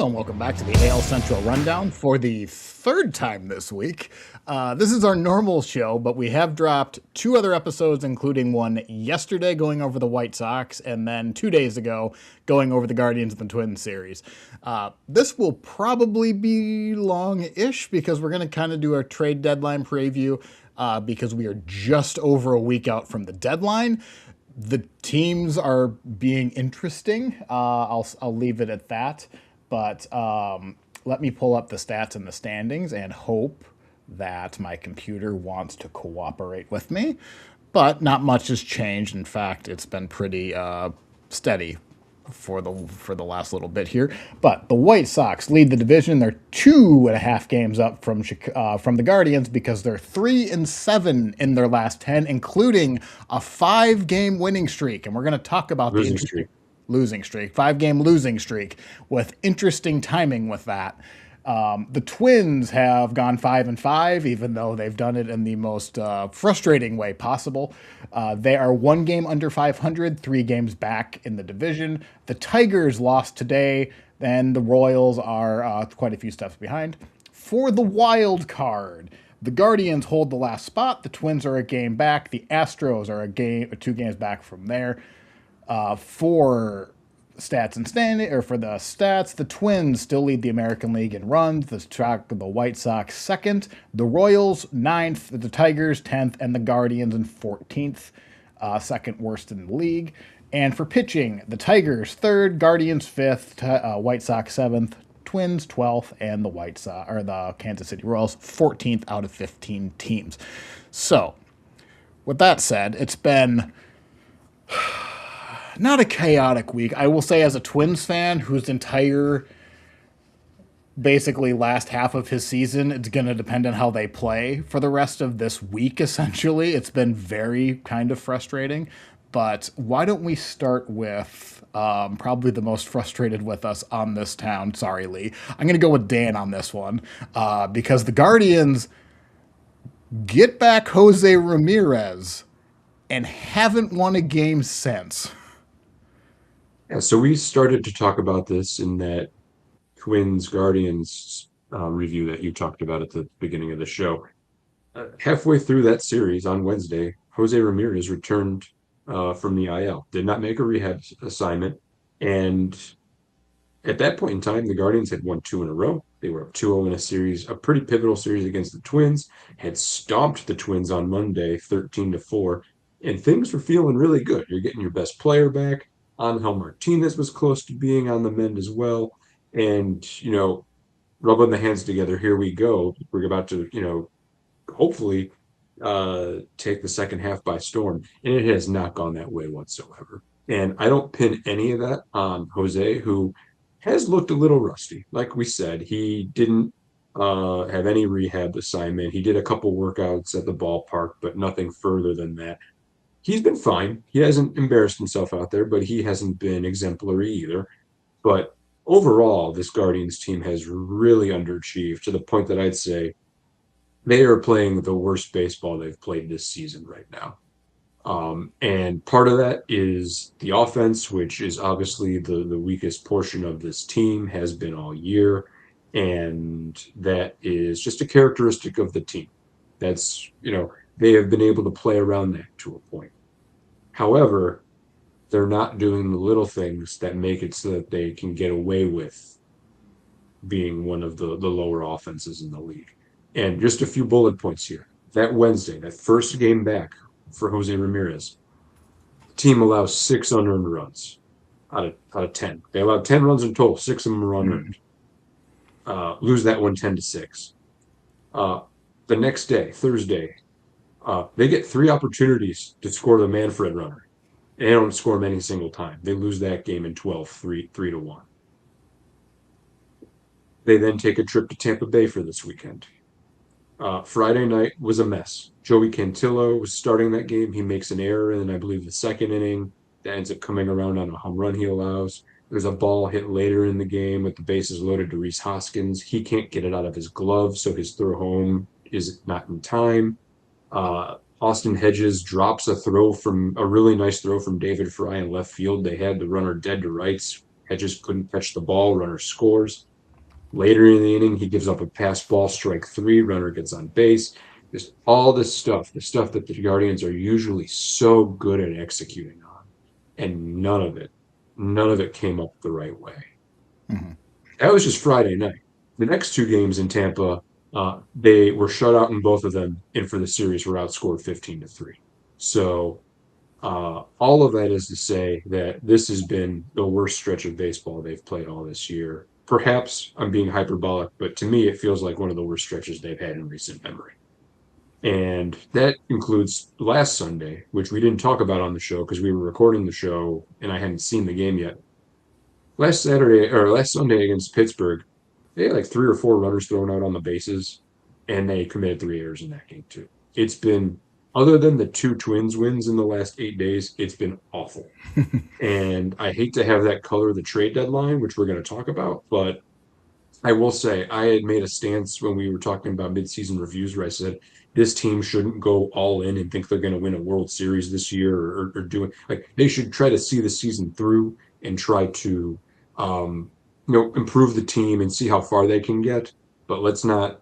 and welcome back to the AL Central Rundown for the third time this week. This is our normal show, but we have dropped two other episodes, including one yesterday going over the White Sox, and then 2 days ago going over the Guardians of the Twins series. This will probably be long-ish because we're going to kind of do a trade deadline preview because we are just over a week out from the deadline. The teams are being interesting. I'll leave it at that. But let me pull up the stats and the standings and hope that my computer wants to cooperate with me. But not much has changed. In fact, it's been pretty steady for the last little bit here. But the White Sox lead the division. They're 2.5 games up from the Guardians because they're 3-7 in their last 10, including a 5-game winning streak. And we're going to talk about Losing streak. 5-game losing streak with interesting timing with that. The Twins have gone 5-5, even though they've done it in the most frustrating way possible. They are 1 game under 500, 3 games back in the division. The Tigers lost today, and the Royals are quite a few steps behind. For the wild card, the Guardians hold the last spot. The Twins are a game back. The Astros are 2 games back from there. For stats and standing, or for the stats, the Twins still lead the American League in runs. The White Sox second, the Royals 9th, the Tigers 10th, and the Guardians in 14th, second worst in the league. And for pitching, the Tigers 3rd, Guardians 5th, White Sox 7th, Twins 12th, and the Kansas City Royals 14th out of 15 teams. So, with that said, it's been not a chaotic week. I will say, as a Twins fan whose entire basically last half of his season, it's going to depend on how they play for the rest of this week, essentially. It's been very kind of frustrating. But why don't we start with probably the most frustrated with us on this town. Sorry, Lee. I'm going to go with Dan on this one because the Guardians get back Jose Ramirez and haven't won a game since. Yeah, so we started to talk about this in that Twins Guardians review that you talked about at the beginning of the show. Halfway through that series on Wednesday, Jose Ramirez returned from the IL, did not make a rehab assignment. And at that point in time, the Guardians had won 2 in a row. They were up 2-0 in a series, a pretty pivotal series against the Twins, had stomped the Twins on Monday 13-4, and things were feeling really good. You're getting your best player back. Angel Martinez was close to being on the mend as well. And, rubbing the hands together, here we go. We're about to, hopefully take the second half by storm. And it has not gone that way whatsoever. And I don't pin any of that on Jose, who has looked a little rusty. Like we said, he didn't have any rehab assignment. He did a couple workouts at the ballpark, but nothing further than that. He's been fine. He hasn't embarrassed himself out there, but he hasn't been exemplary either. But overall, this Guardians team has really underachieved to the point that I'd say they are playing the worst baseball they've played this season right now. And part of that is the offense, which is obviously the weakest portion of this team, has been all year. And that is just a characteristic of the team. That's, they have been able to play around that to a point. However, they're not doing the little things that make it so that they can get away with being one of the lower offenses in the league. And just a few bullet points here. That Wednesday, that first game back for Jose Ramirez, the team allows 6 unearned runs out of 10. They allowed 10 runs in total, 6 of them were unearned. Lose that one 10-6. The next day, Thursday, they get 3 opportunities to score the Manfred runner. And they don't score them any single time. They lose that game in 12, 3-1. They then take a trip to Tampa Bay for this weekend. Friday night was a mess. Joey Cantillo was starting that game. He makes an error in, I believe, the second inning that ends up coming around on a home run he allows. There's a ball hit later in the game with the bases loaded to Rhys Hoskins. He can't get it out of his glove, so his throw home is not in time. Austin Hedges drops a really nice throw from David Fry in left field. They had the runner dead to rights. Hedges couldn't catch the ball. Runner scores. Later in the inning, he gives up a pass ball, strike three, runner gets on base. Just all this stuff, the stuff that the Guardians are usually so good at executing on, and none of it came up the right way. Mm-hmm. That was just Friday night. The next two games in Tampa, they were shut out in both of them, and for the series were outscored 15-3. So all of that is to say that this has been the worst stretch of baseball they've played all this year. Perhaps I'm being hyperbolic, but to me, it feels like one of the worst stretches they've had in recent memory. And that includes last Sunday, which we didn't talk about on the show because we were recording the show and I hadn't seen the game yet. Last Sunday against Pittsburgh, they had like three or four runners thrown out on the bases, and they committed three errors in that game too. It's been, other than the two Twins wins in the last 8 days, it's been awful. And I hate to have that color the trade deadline, which we're going to talk about, but I will say I had made a stance when we were talking about midseason reviews where I said this team shouldn't go all in and think they're going to win a World Series this year or doing like they should try to see the season through and try to improve the team and see how far they can get. But let's not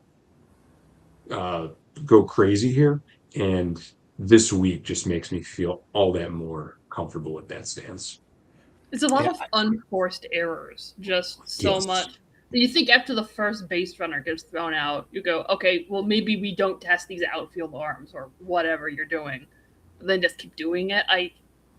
uh, go crazy here. And this week just makes me feel all that more comfortable with that stance. It's a lot Yeah. of unforced errors, just so Yes. much. You think after the first base runner gets thrown out, you go, okay, well, maybe we don't test these outfield arms or whatever you're doing. But then just keep doing it.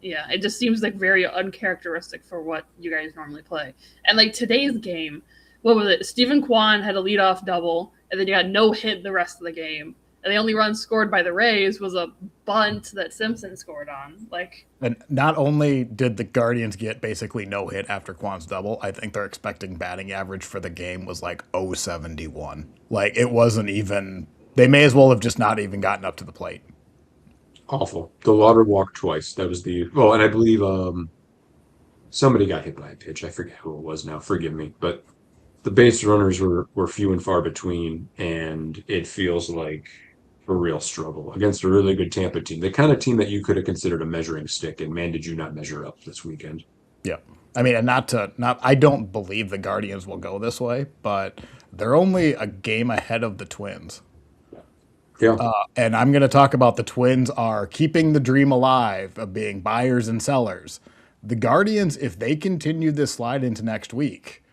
Yeah, it just seems like very uncharacteristic for what you guys normally play. And like today's game, what was it? Stephen Kwan had a leadoff double, and then you got no hit the rest of the game. And the only run scored by the Rays was a bunt that Simpson scored on. Like, And not only did the Guardians get basically no hit after Kwan's double, I think their expecting batting average for the game was like 071. Like it wasn't even. They may as well have just not even gotten up to the plate. Awful. The Lauder walked twice. That was and I believe somebody got hit by a pitch. I forget who it was now. Forgive me, but the base runners were few and far between, and it feels like a real struggle against a really good Tampa team, the kind of team that you could have considered a measuring stick. And man, did you not measure up this weekend? Yeah. I mean, and not I don't believe the Guardians will go this way, but they're only a game ahead of the Twins. Yeah, And I'm going to talk about the Twins are keeping the dream alive of being buyers and sellers. The Guardians, if they continue this slide into next week,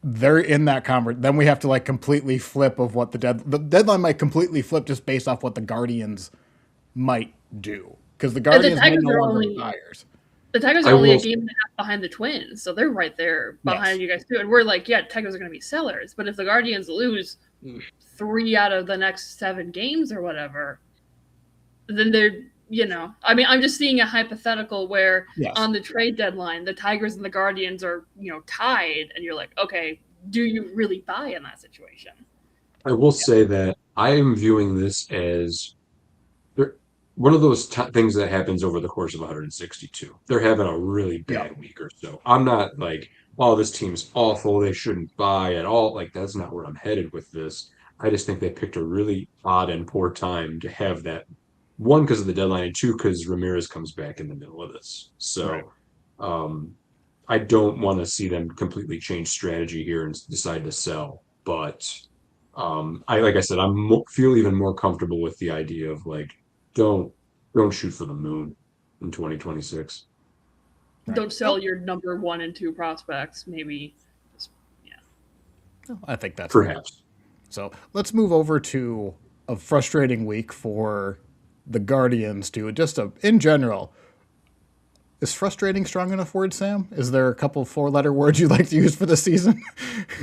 they're in that conversation. Then we have to like completely flip of what the deadline might completely flip just based off what the Guardians might do because the Guardians may Tigers no are longer only- be buyers. the Tigers I are only a will. game and a half behind the Twins, so they're right there behind Yes. you guys too. And we're like, yeah, Tigers are going to be sellers. But if the Guardians lose 3 out of the next 7 games or whatever, then they're, I mean, I'm just seeing a hypothetical where Yes. on the trade deadline, the Tigers and the Guardians are, tied, and you're like, okay, do you really buy in that situation? I will say that I am viewing this as one of those things that happens over the course of 162. They're having a really bad week or so. I'm not like, oh, this team's awful. They shouldn't buy at all. Like, that's not where I'm headed with this. I just think they picked a really odd and poor time to have that. One, because of the deadline, and two, because Ramirez comes back in the middle of this. So, Right. I don't want to see them completely change strategy here and decide to sell. But like I said, feel even more comfortable with the idea of like, don't don't shoot for the moon in 2026. Right. Don't sell your number 1 and 2 prospects, maybe. I think that's fair. Perhaps. So let's move over to a frustrating week for the Guardians too. In general, is frustrating strong enough word, Sam? Is there a couple 4-letter words you'd like to use for the season?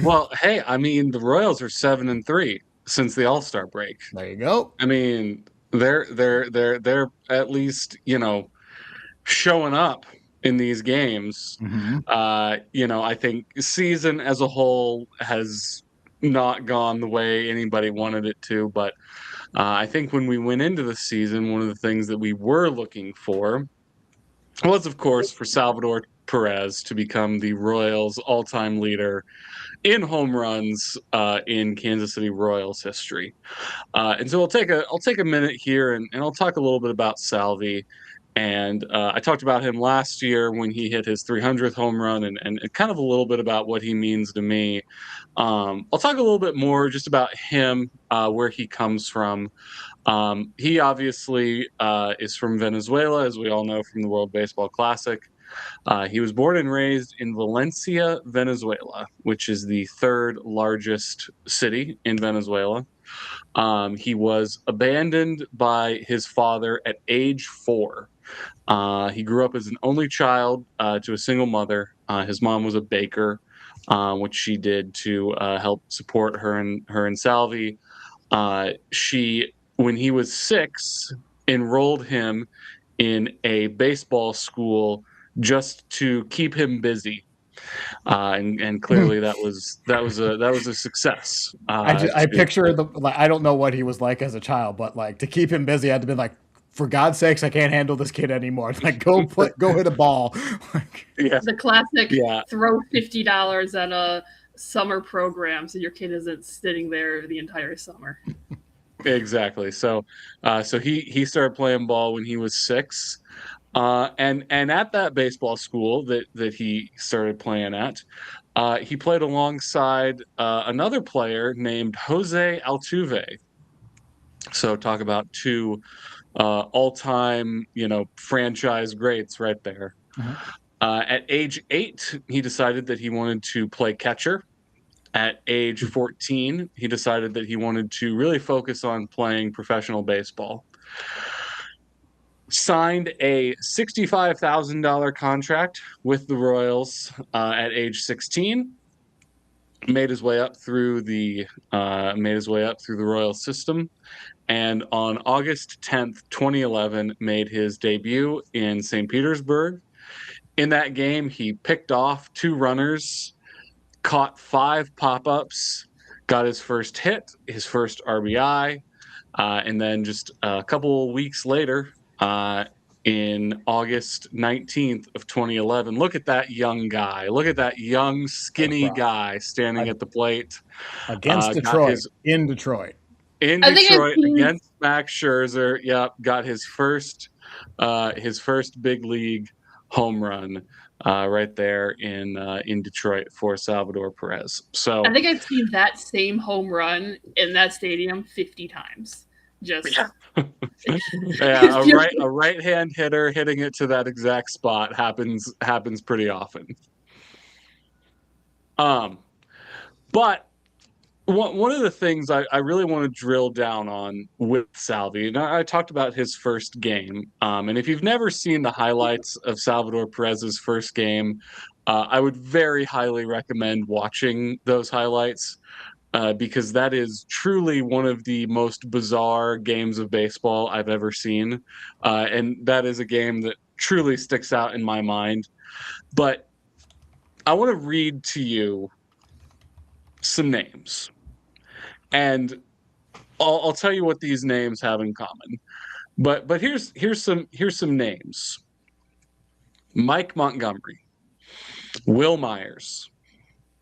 Well, hey, I mean, the Royals are 7-3 since the All-Star break. There you go. I mean, they're at least, showing up in these games. Mm-hmm. I think season as a whole has not gone the way anybody wanted it to, but I think when we went into the season, one of the things that we were looking for was, of course, for Salvador Perez to become the Royals' all-time leader in home runs in Kansas City Royals history. And so I'll take a minute here and I'll talk a little bit about Salvy And I talked about him last year when he hit his 300th home run, and kind of a little bit about what he means to me. I'll talk a little bit more just about him, where he comes from. He obviously is from Venezuela, as we all know from the World Baseball Classic. He was born and raised in Valencia, Venezuela, which is the third largest city in Venezuela. He was abandoned by his father at age 4. He grew up as an only child to a single mother. His mom was a baker, which she did to help support her and Salvy. She, when he was 6, enrolled him in a baseball school just to keep him busy. And clearly that was a success. I picture I don't know what he was like as a child, but like to keep him busy, I had to be like, for God's sakes, I can't handle this kid anymore. Like, go hit a ball. Yeah. The classic throw $50 at a summer program so your kid isn't sitting there the entire summer. Exactly. So he started playing ball when he was 6. And at that baseball school that he started playing at, he played alongside another player named Jose Altuve. So talk about 2 all-time, franchise greats right there. Mm-hmm. At age 8, he decided that he wanted to play catcher. At age 14, he decided that he wanted to really focus on playing professional baseball. Signed a $65,000 contract with the Royals at age 16. Made his way up through the Royals system, and on August 10th, 2011, made his debut in St. Petersburg. In that game, he picked off 2 runners, caught 5 pop-ups, got his first hit, his first RBI, and then just a couple weeks later, in August 19th of 2011, look at that young guy. Look at that young, skinny guy standing at the plate. Against Detroit, in Detroit. In Detroit against Max Scherzer. Yep, got his first big league home run right there in Detroit for Salvador Perez. So I think I've seen that same home run in that stadium 50 times. Just a right-hand hitter hitting it to that exact spot happens pretty often. But one of the things I really want to drill down on with Salvy, and I talked about his first game, and if you've never seen the highlights of Salvador Perez's first game, I would very highly recommend watching those highlights, because that is truly one of the most bizarre games of baseball I've ever seen, and that is a game that truly sticks out in my mind. But I want to read to you some names. And I'll tell you what these names have in common. But here's some names: Mike Montgomery, Will Myers,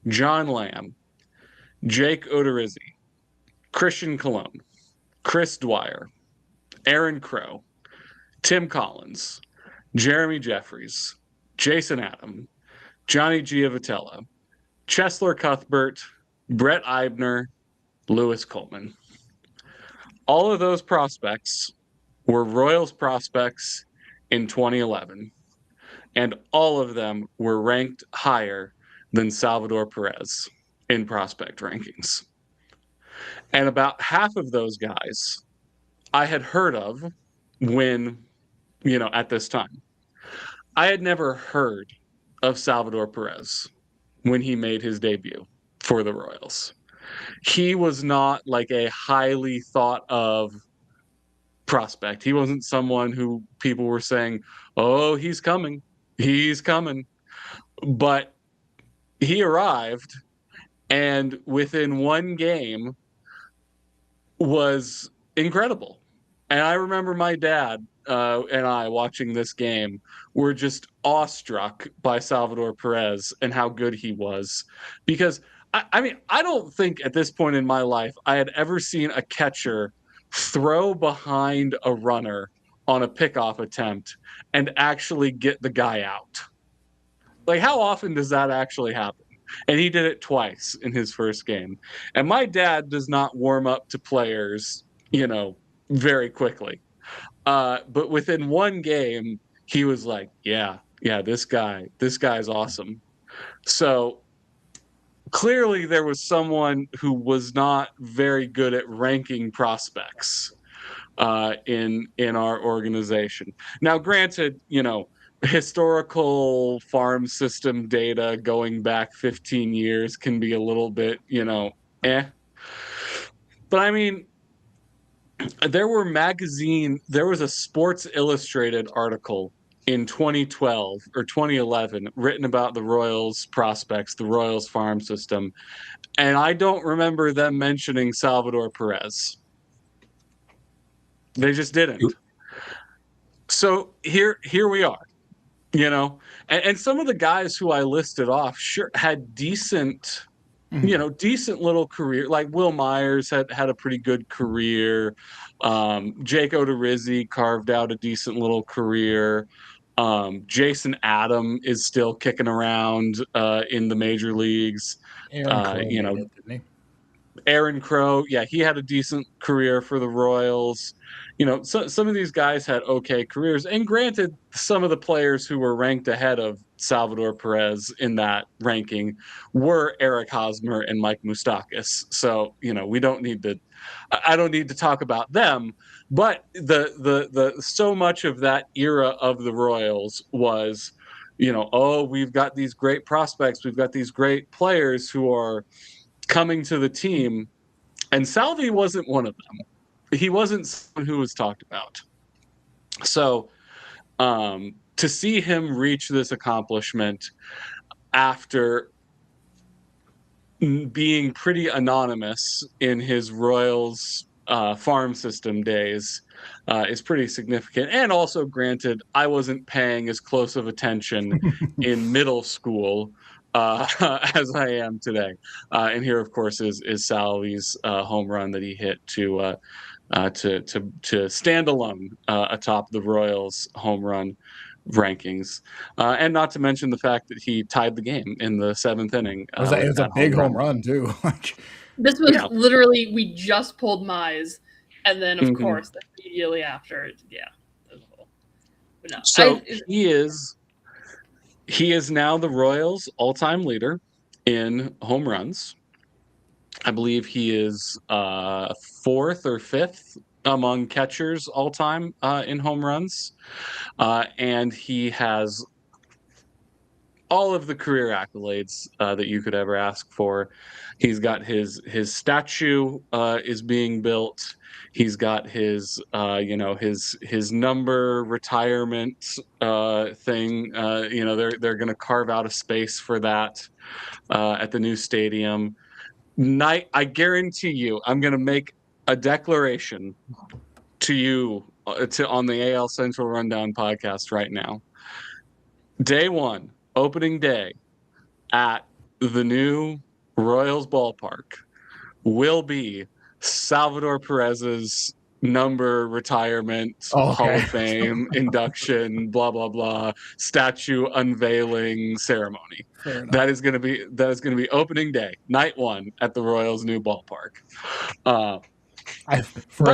John Lamb, Jake Odorizzi, Christian Colon, Chris Dwyer, Aaron Crow, Tim Collins, Jeremy Jeffries, Jason Adam, Johnny Giavotella, Chesler Cuthbert, Brett Eibner, Lewis Coleman. All of those prospects were Royals prospects in 2011, and all of them were ranked higher than Salvador Perez in prospect rankings. And about half of those guys I had heard of when, at this time. I had never heard of Salvador Perez when he made his debut for the Royals. He was not like a highly thought of prospect. He wasn't someone who people were saying, oh, he's coming. But he arrived, and within one game was incredible. And I remember my dad and I watching this game were just awestruck by Salvador Perez and how good he was, because I don't think at this point in my life I had ever seen a catcher throw behind a runner on a pickoff attempt and actually get the guy out. Like, how often does that actually happen? And he did it twice in his first game. And my dad does not warm up to players, very quickly. But within one game, he was like, yeah, this guy's awesome. So clearly there was someone who was not very good at ranking prospects in our organization. Now, granted, historical farm system data going back 15 years can be a little bit, eh. But I mean, there was a Sports Illustrated article in 2012 or 2011 written about the Royals prospects, the Royals farm system, and I don't remember them mentioning Salvador Perez. They just didn't. So here we are, and some of the guys who I listed off sure had decent little career. Like Will Myers had a pretty good career. Jake Odorizzi carved out a decent little career. Jason Adam is still kicking around in the major leagues. Aaron Crow, he had a decent career for the Royals. So some of these guys had okay careers. And granted, some of the players who were ranked ahead of Salvador Perez in that ranking were Eric Hosmer and Mike Moustakas. So, I don't need to talk about them. But the so much of that era of the Royals was, we've got these great prospects, we've got these great players who are coming to the team, and Salvy wasn't one of them. He wasn't someone who was talked about. So to see him reach this accomplishment after being pretty anonymous in his Royals farm system days is pretty significant. And also, granted, I wasn't paying as close of attention in middle school as I am today. And here, of course, is Salvy's home run that he hit to stand alone atop the Royals home run rankings, and not to mention the fact that he tied the game in the 7th inning. It was a big home run too. This was literally, we just pulled Mize, and then of course immediately after, But no, so he is now the Royals' all-time leader in home runs. I believe he is 4th or 5th among catchers all-time in home runs. And he has all of the career accolades that you could ever ask for. He's got his statue is being built. He's got his his number retirement thing. They're going to carve out a space for that at the new stadium. I guarantee you, I'm going to make a declaration to you on the AL Central Rundown podcast right now. Day one, opening day at the new Royals ballpark will be Salvador Perez's number retirement, Hall of Fame induction, blah blah blah, statue unveiling ceremony. That is going to be opening day, night one at the Royals' new ballpark. For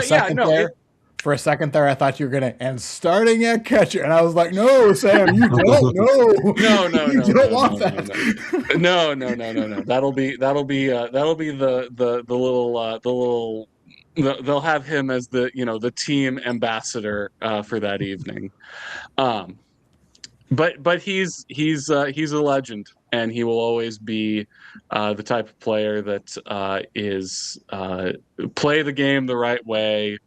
a second there, I thought you were gonna and starting at catcher, and I was like, "No, Sam, you don't. No, you don't want that. No. That'll be the little. They'll have him as the team ambassador for that evening. But he's a legend, and he will always be the type of player that is play the game the right way.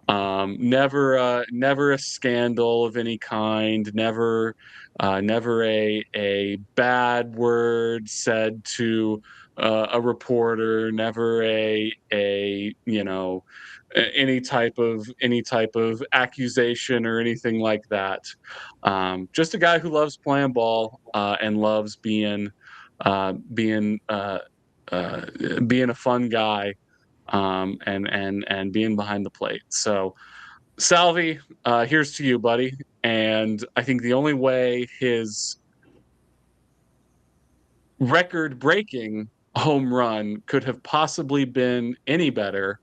Never a scandal of any kind. Never a bad word said to a reporter. Never any type of accusation or anything like that. Just a guy who loves playing ball and loves being a fun guy. And being behind the plate. So Salvy, here's to you, buddy. And I think the only way his record-breaking home run could have possibly been any better.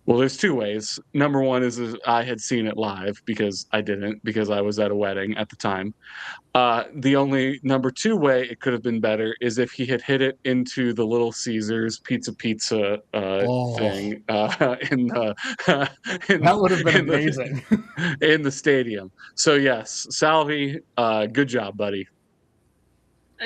Well, there's two ways. Number one is I had seen it live because I didn't, because I was at a wedding at the time. The only number two way it could have been better is if he had hit it into the Little Caesars pizza Oh, thing in the that would have been in amazing. in the stadium. So yes, Salvy, good job, buddy.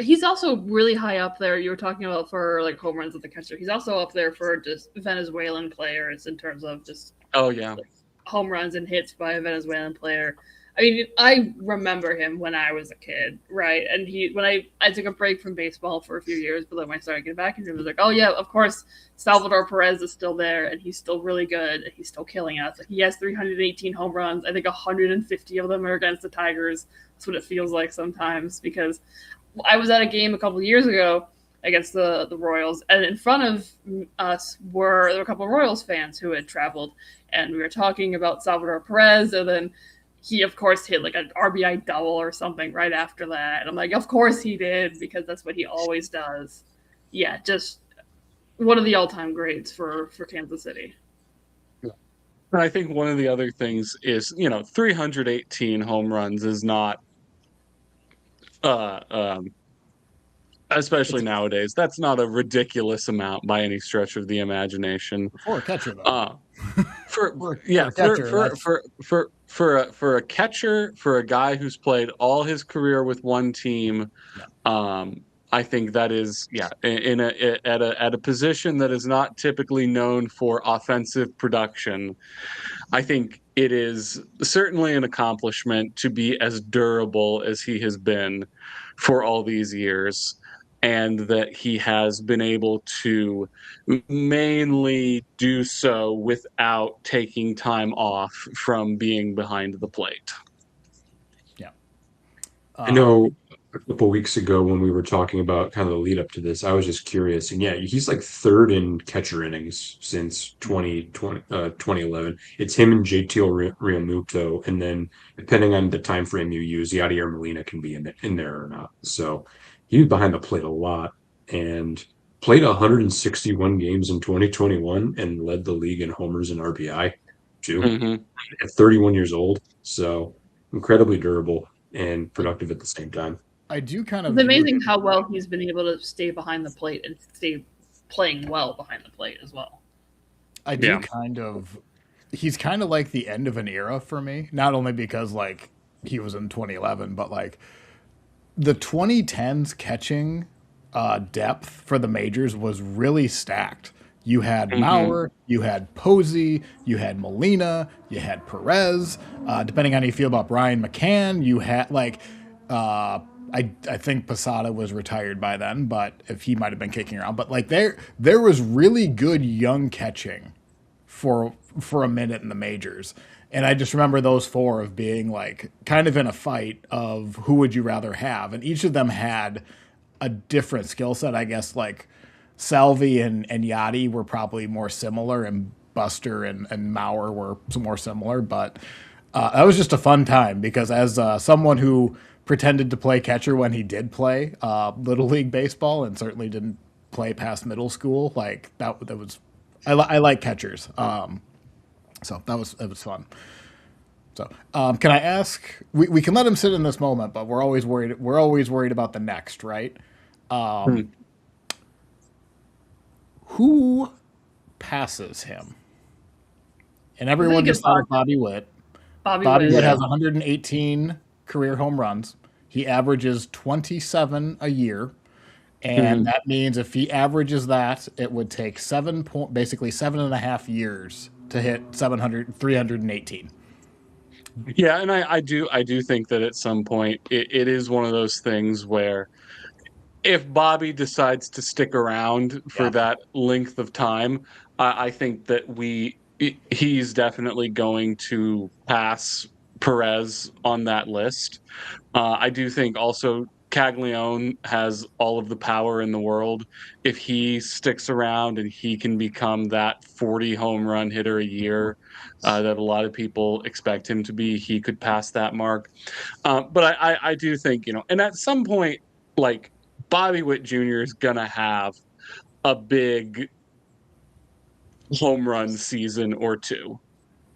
He's also really high up there. You were talking about for like home runs with the catcher. He's also up there for just Venezuelan players in terms of just Oh yeah. like, home runs and hits by a Venezuelan player. I mean, I remember him when I was a kid, right? And when I took a break from baseball for a few years, but then when I started getting back into it, I was like, oh yeah, of course, Salvador Perez is still there, and he's still really good, and he's still killing us. He has 318 home runs. I think 150 of them are against the Tigers. That's what it feels like sometimes, because I was at a game a couple of years ago against the Royals, and in front of us there were a couple of Royals fans who had traveled, and we were talking about Salvador Perez, and then he, of course, hit like an RBI double or something right after that. And I'm like, of course he did, because that's what he always does. Yeah, just one of the all-time greats for Kansas City. And I think one of the other things is, 318 home runs is not, especially nowadays, that's not a ridiculous amount by any stretch of the imagination. For a catcher, though. For a catcher, for a guy who's played all his career with one team, I think that is at a position that is not typically known for offensive production. I think it is certainly an accomplishment to be as durable as he has been for all these years, and that he has been able to mainly do so without taking time off from being behind the plate. Yeah. I know a couple weeks ago when we were talking about kind of the lead up to this, I was just curious. And yeah, he's like third in catcher innings since 2011. It's him and JT Realmuto. And then depending on the time frame you use, Yadier Molina can be in there or not. So he was behind the plate a lot and played 161 games in 2021 and led the league in homers and RBI too at 31 years old. So incredibly durable and productive at the same time. I do kind of. It's amazing how well he's been able to stay behind the plate and stay playing well behind the plate as well. I do kind of. He's kind of like the end of an era for me. Not only because like he was in 2011, but like the 2010s catching depth for the majors was really stacked. You had Mauer, you had Posey, you had Molina, you had Perez. Depending on how you feel about Brian McCann, you had like I think Posada was retired by then, but if he might have been kicking around, but like there was really good young catching for a minute in the majors. And I just remember those four of being like kind of in a fight of who would you rather have, and each of them had a different skill set. I guess like Salvy and Yachty were probably more similar, and Buster and Mauer were more similar. But that was just a fun time because as someone who pretended to play catcher when he did play Little League baseball and certainly didn't play past middle school, like that was I like catchers. So it was fun. So can I ask? We can let him sit in this moment, but we're always worried. We're always worried about the next, right? Who passes him? And everyone just thought of Bobby Witt. Bobby Witt has 118 career home runs. He averages 27 a year. And that means if he averages that, it would take basically 7.5 years to hit 318. Yeah, and I do think that at some point it is one of those things where if Bobby decides to stick around for that length of time, I think that he's definitely going to pass Perez on that list. I do think also Caglione has all of the power in the world. If he sticks around and he can become that 40 home run hitter a year that a lot of people expect him to be, he could pass that mark. But I do think, and at some point, like, Bobby Witt Jr. is going to have a big home run season or two,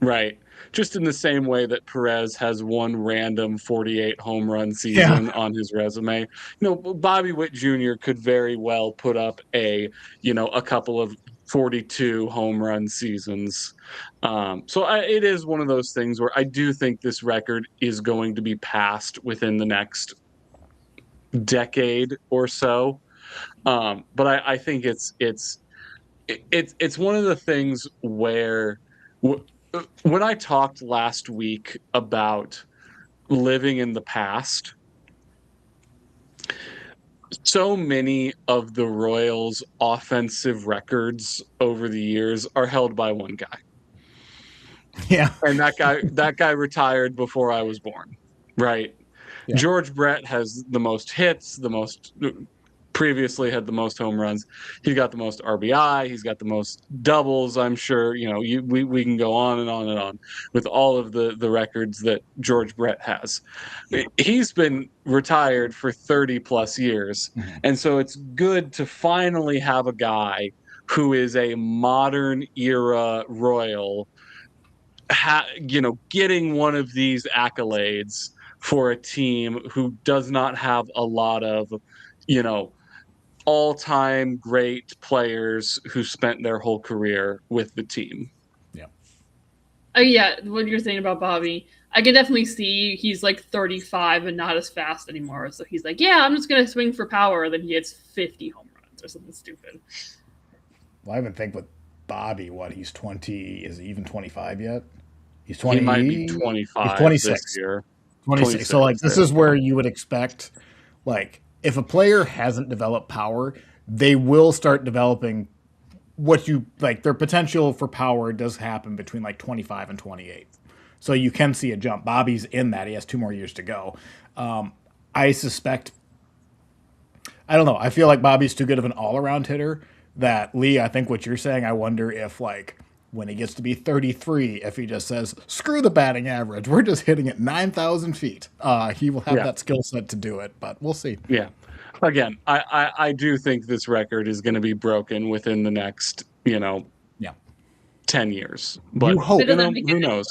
right? Just in the same way that Perez has one random 48 home run season on his resume. Bobby Witt Jr. could very well put up a couple of 42 home run seasons. So it is one of those things where I do think this record is going to be passed within the next decade or so. But I think it's one of the things where when I talked last week about living in the past, so many of the Royals' offensive records over the years are held by one guy. Yeah. And that guy retired before I was born, right? Yeah. George Brett has the most hits, previously had the most home runs. He's got the most RBI. He's got the most doubles. I'm sure, we can go on and on and on with all of the records that George Brett has. He's been retired for 30 plus years. Mm-hmm. And so it's good to finally have a guy who is a modern era Royal, getting one of these accolades for a team who does not have a lot of, all-time great players who spent their whole career with the team. Yeah. Yeah, what you're saying about Bobby, I can definitely see he's like 35 and not as fast anymore. So he's like, yeah, I'm just going to swing for power. Then he hits 50 home runs or something stupid. Well, I even think with Bobby, he's 20, is he even 25 yet? He's 20. He might be 25 he's 26. This year. 26. So, this is where you would expect, if a player hasn't developed power, they will start developing their potential for power does happen between 25 and 28. So you can see a jump. Bobby's in that. He has 2 more years to go. I suspect, I don't know. I feel like Bobby's too good of an all-around hitter that, Lee, I think what you're saying, I wonder if when he gets to be 33, if he just says, screw the batting average, we're just hitting it 9,000 feet. He will have that skill set to do it, but we'll see. Yeah. Again, I do think this record is going to be broken within the next, 10 years. But you hope. Who knows?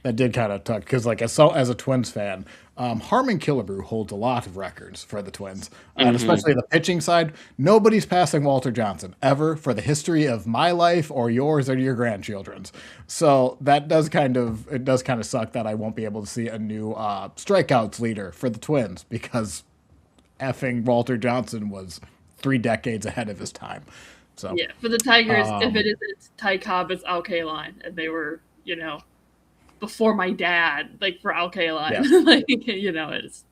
That did kind of tuck because, as a Twins fan, Harmon Killebrew holds a lot of records for the Twins, and especially the pitching side. Nobody's passing Walter Johnson ever for the history of my life or yours or your grandchildren's. So that does kind of suck that I won't be able to see a new strikeouts leader for the Twins because effing Walter Johnson was 3 decades ahead of his time. So yeah, for the Tigers, if it isn't Ty Cobb, it's Al Kaline, and they were, before my dad, for Al Kaline, it's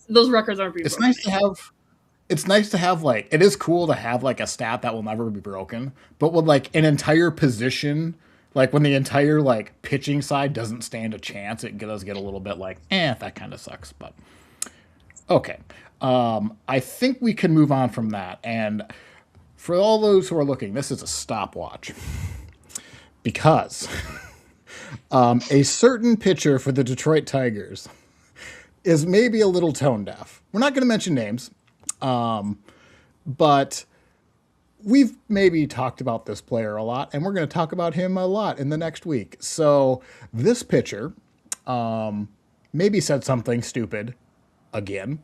those records aren't being broken. It's nice to have it is cool to have a stat that will never be broken, but with an entire position, when the entire pitching side doesn't stand a chance, it does get a little bit that kind of sucks. But okay, I think we can move on from that. And for all those who are looking, this is a stopwatch because a certain pitcher for the Detroit Tigers is maybe a little tone deaf. We're not going to mention names, but we've maybe talked about this player a lot, and we're going to talk about him a lot in the next week. So this pitcher maybe said something stupid again,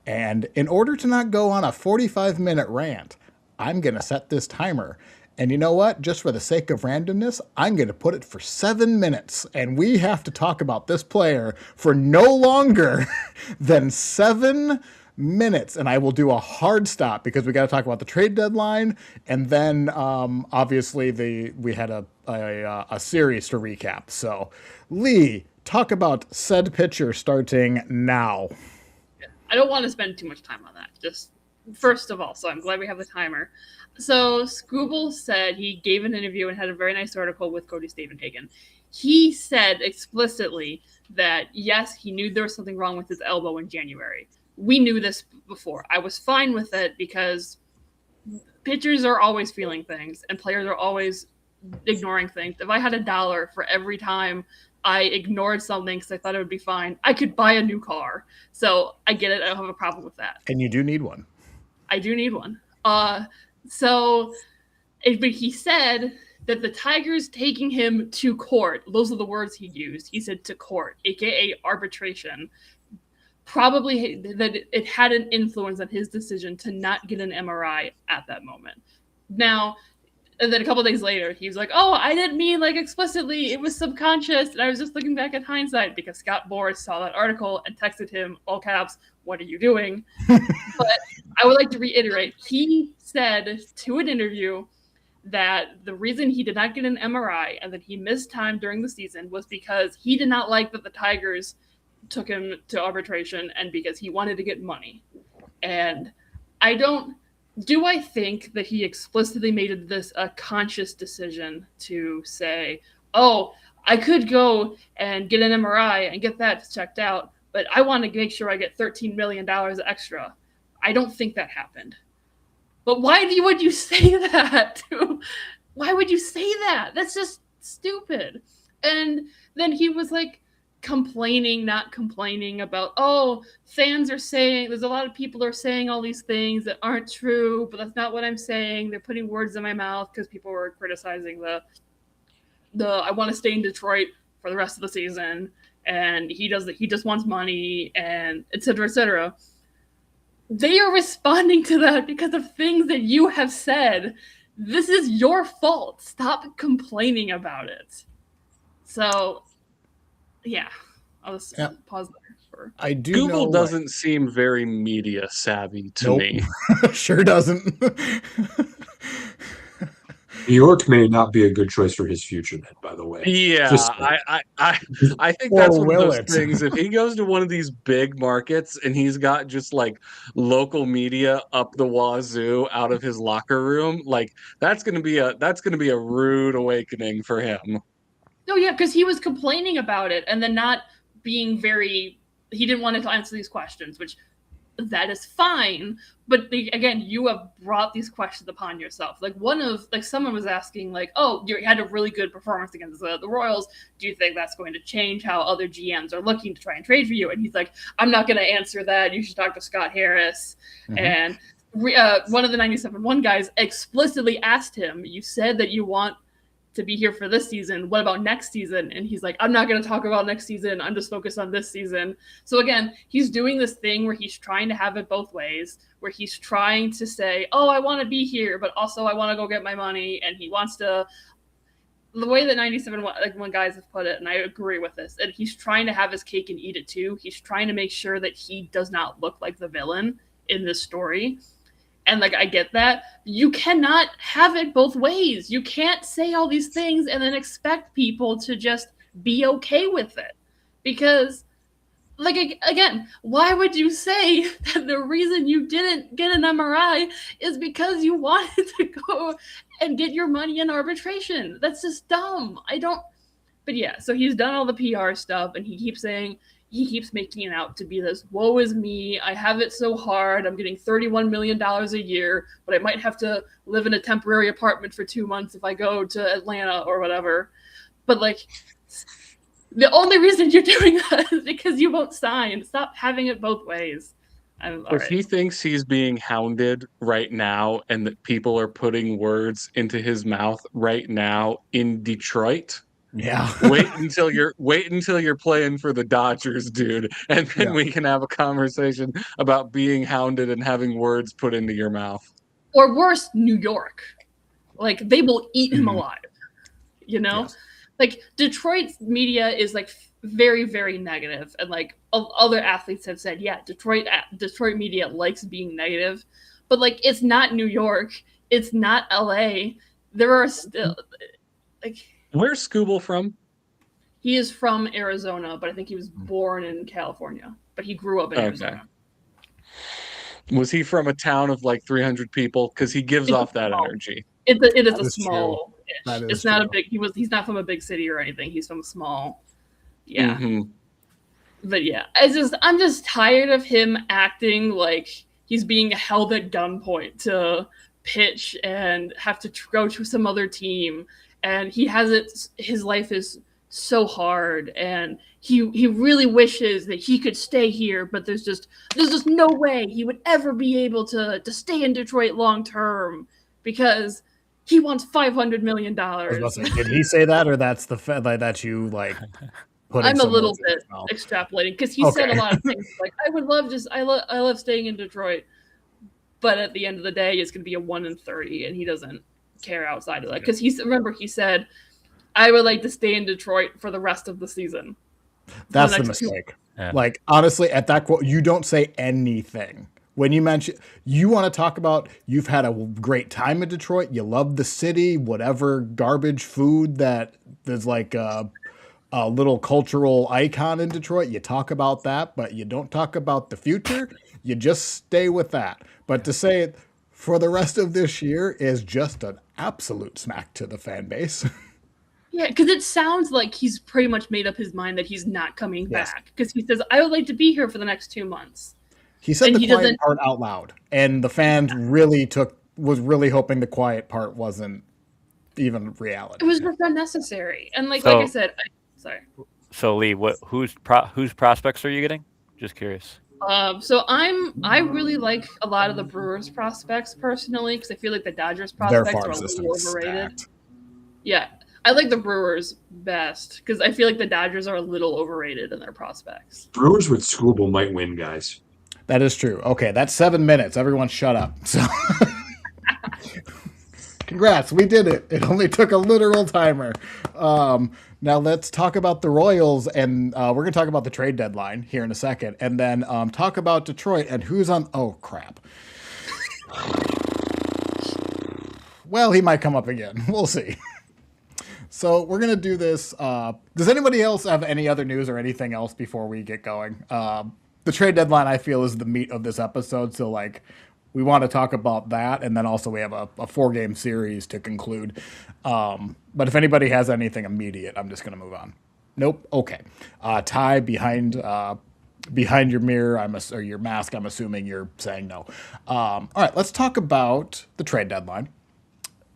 and in order to not go on a 45-minute rant, I'm going to set this timer. And you know what? Just for the sake of randomness, I'm going to put it for 7 minutes. And we have to talk about this player for no longer than 7 minutes. And I will do a hard stop because we got to talk about the trade deadline. And then obviously we had a series to recap. So Lee, talk about said pitcher starting now. I don't want to spend too much time on that. Just first of all, so I'm glad we have the timer. So Scooble said he gave an interview and had a very nice article with Cody Stavenhagen. He said explicitly that, yes, he knew there was something wrong with his elbow in January. We knew this before. I was fine with it because pitchers are always feeling things and players are always ignoring things. If I had $1 for every time I ignored something because I thought it would be fine, I could buy a new car. So I get it. I don't have a problem with that. And you do need one. I do need one. But he said that the Tigers taking him to court, those are the words he used. He said to court, aka arbitration, probably that it had an influence on his decision to not get an MRI at that moment. Now, and then a couple of days later, he was like, "Oh, I didn't mean like explicitly. It was subconscious." And I was just looking back at hindsight because Scott Boras saw that article and texted him, all caps, "What are you doing?" But I would like to reiterate, he said to an interview that the reason he did not get an MRI and that he missed time during the season was because he did not like that the Tigers took him to arbitration and because he wanted to get money. And do I think that he explicitly made this a conscious decision to say, oh, I could go and get an MRI and get that checked out, but I want to make sure I get $13 million extra? I don't think that happened. But why would you say that? Why would you say that? That's just stupid. And then he was like, not complaining about, oh, fans are saying, there's a lot of people are saying all these things that aren't true, but that's not what I'm saying. They're putting words in my mouth because people were criticizing the I want to stay in Detroit for the rest of the season, and he just wants money, and et cetera, et cetera. They are responding to that because of things that you have said. This is your fault. Stop complaining about it. So yeah, I'll just pause there. I do Google know, doesn't seem very media savvy to me. Sure doesn't. New York may not be a good choice for his future then, by the way. Yeah, I think Or that's one of will those it? things. If he goes to one of these big markets and he's got just like local media up the wazoo out of his locker room, like that's gonna be a rude awakening for him. No, yeah, because he was complaining about it and then not being he didn't want to answer these questions, which that is fine. But again, you have brought these questions upon yourself. Like someone was asking like, oh, you had a really good performance against the Royals. Do you think that's going to change how other GMs are looking to try and trade for you? And he's like, I'm not going to answer that. You should talk to Scott Harris. Mm-hmm. And one of the 97.1 guys explicitly asked him, you said that you want to be here for this season. What about next season? And he's like, I'm not going to talk about next season. I'm just focused on this season. So again, he's doing this thing where he's trying to have it both ways, where he's trying to say, oh, I want to be here, but also I want to go get my money. And he wants to, the way that 97.1 guys have put it, and I agree with this, and he's trying to have his cake and eat it too. He's trying to make sure that he does not look like the villain in this story. And like, I get that. You cannot have it both ways. You can't say all these things and then expect people to just be okay with it. Because, like, again, why would you say that the reason you didn't get an MRI is because you wanted to go and get your money in arbitration? That's just dumb. But yeah, so he's done all the PR stuff and he keeps making it out to be this, woe is me, I have it so hard, I'm getting $31 million a year, but I might have to live in a temporary apartment for 2 months if I go to Atlanta or whatever. But like, the only reason you're doing that is because you won't sign. Stop having it both ways. If he thinks he's being hounded right now and that people are putting words into his mouth right now in Detroit, yeah. wait until you're playing for the Dodgers, dude, and then we can have a conversation about being hounded and having words put into your mouth. Or worse, New York. Like, they will eat him alive. You know? Yes. Like, Detroit's media is like very, very negative, and like other athletes have said, yeah, Detroit media likes being negative, but like, it's not New York, it's not LA. There are still like. Where's Scooble from? He is from Arizona, but I think he was born in California. But he grew up in Arizona. Was he from a town of like 300 people? Because he gives It's off that small. energy. It is That a is true. small. That is It's not a true. big. He's not from a big city or anything. He's from a small. Yeah. Mhm. But yeah, I'm just tired of him acting like he's being held at gunpoint to pitch and have to go to some other team, and he has it. His life is so hard, and he really wishes that he could stay here, but there's just no way he would ever be able to stay in Detroit long term because he wants $500 million. I was about to say, did he say that, or that's the that you like? I'm a little words in his bit mouth? extrapolating because he said a lot of things like I would love I love staying in Detroit, but at the end of the day, it's going to be a 1-30, and he doesn't care outside of that because he said I would like to stay in Detroit for the rest of the season. That's the mistake. Yeah. Like, honestly, at that quote, you don't say anything. When you mention, you want to talk about you've had a great time in Detroit, you love the city, whatever garbage food that is like a little cultural icon in Detroit, you talk about that, but you don't talk about the future. You just stay with that. But to say it for the rest of this year is just an absolute smack to the fan base. Yeah, because it sounds like he's pretty much made up his mind that he's not coming Yes. back because he says I would like to be here for the next 2 months. He said And the he quiet doesn't- part out loud, and the fans was really hoping the quiet part wasn't even reality. It was just unnecessary, and like So- I said, sorry. So Lee, whose prospects are you getting? Just curious. So I really like a lot of the Brewers prospects personally because I feel like the Dodgers Their prospects are farm a system little is overrated. stacked. Yeah, I like the Brewers best because I feel like the Dodgers are a little overrated in their prospects. Brewers with Skubal might win, guys. That is true. Okay, that's 7 minutes. Everyone shut up. So congrats, we did it. It only took a literal timer. Now let's talk about the Royals, and we're going to talk about the trade deadline here in a second, and then talk about Detroit and who's on. Oh, crap. Well, he might come up again. We'll see. So we're going to do this. Does anybody else have any other news or anything else before we get going? The trade deadline, I feel, is the meat of this episode. So, like, we want to talk about that. And then also we have a 4-game series to conclude. But if anybody has anything immediate, I'm just going to move on. Nope. Okay. Ty, behind your mirror, or your mask, I'm assuming you're saying no. All right, let's talk about the trade deadline.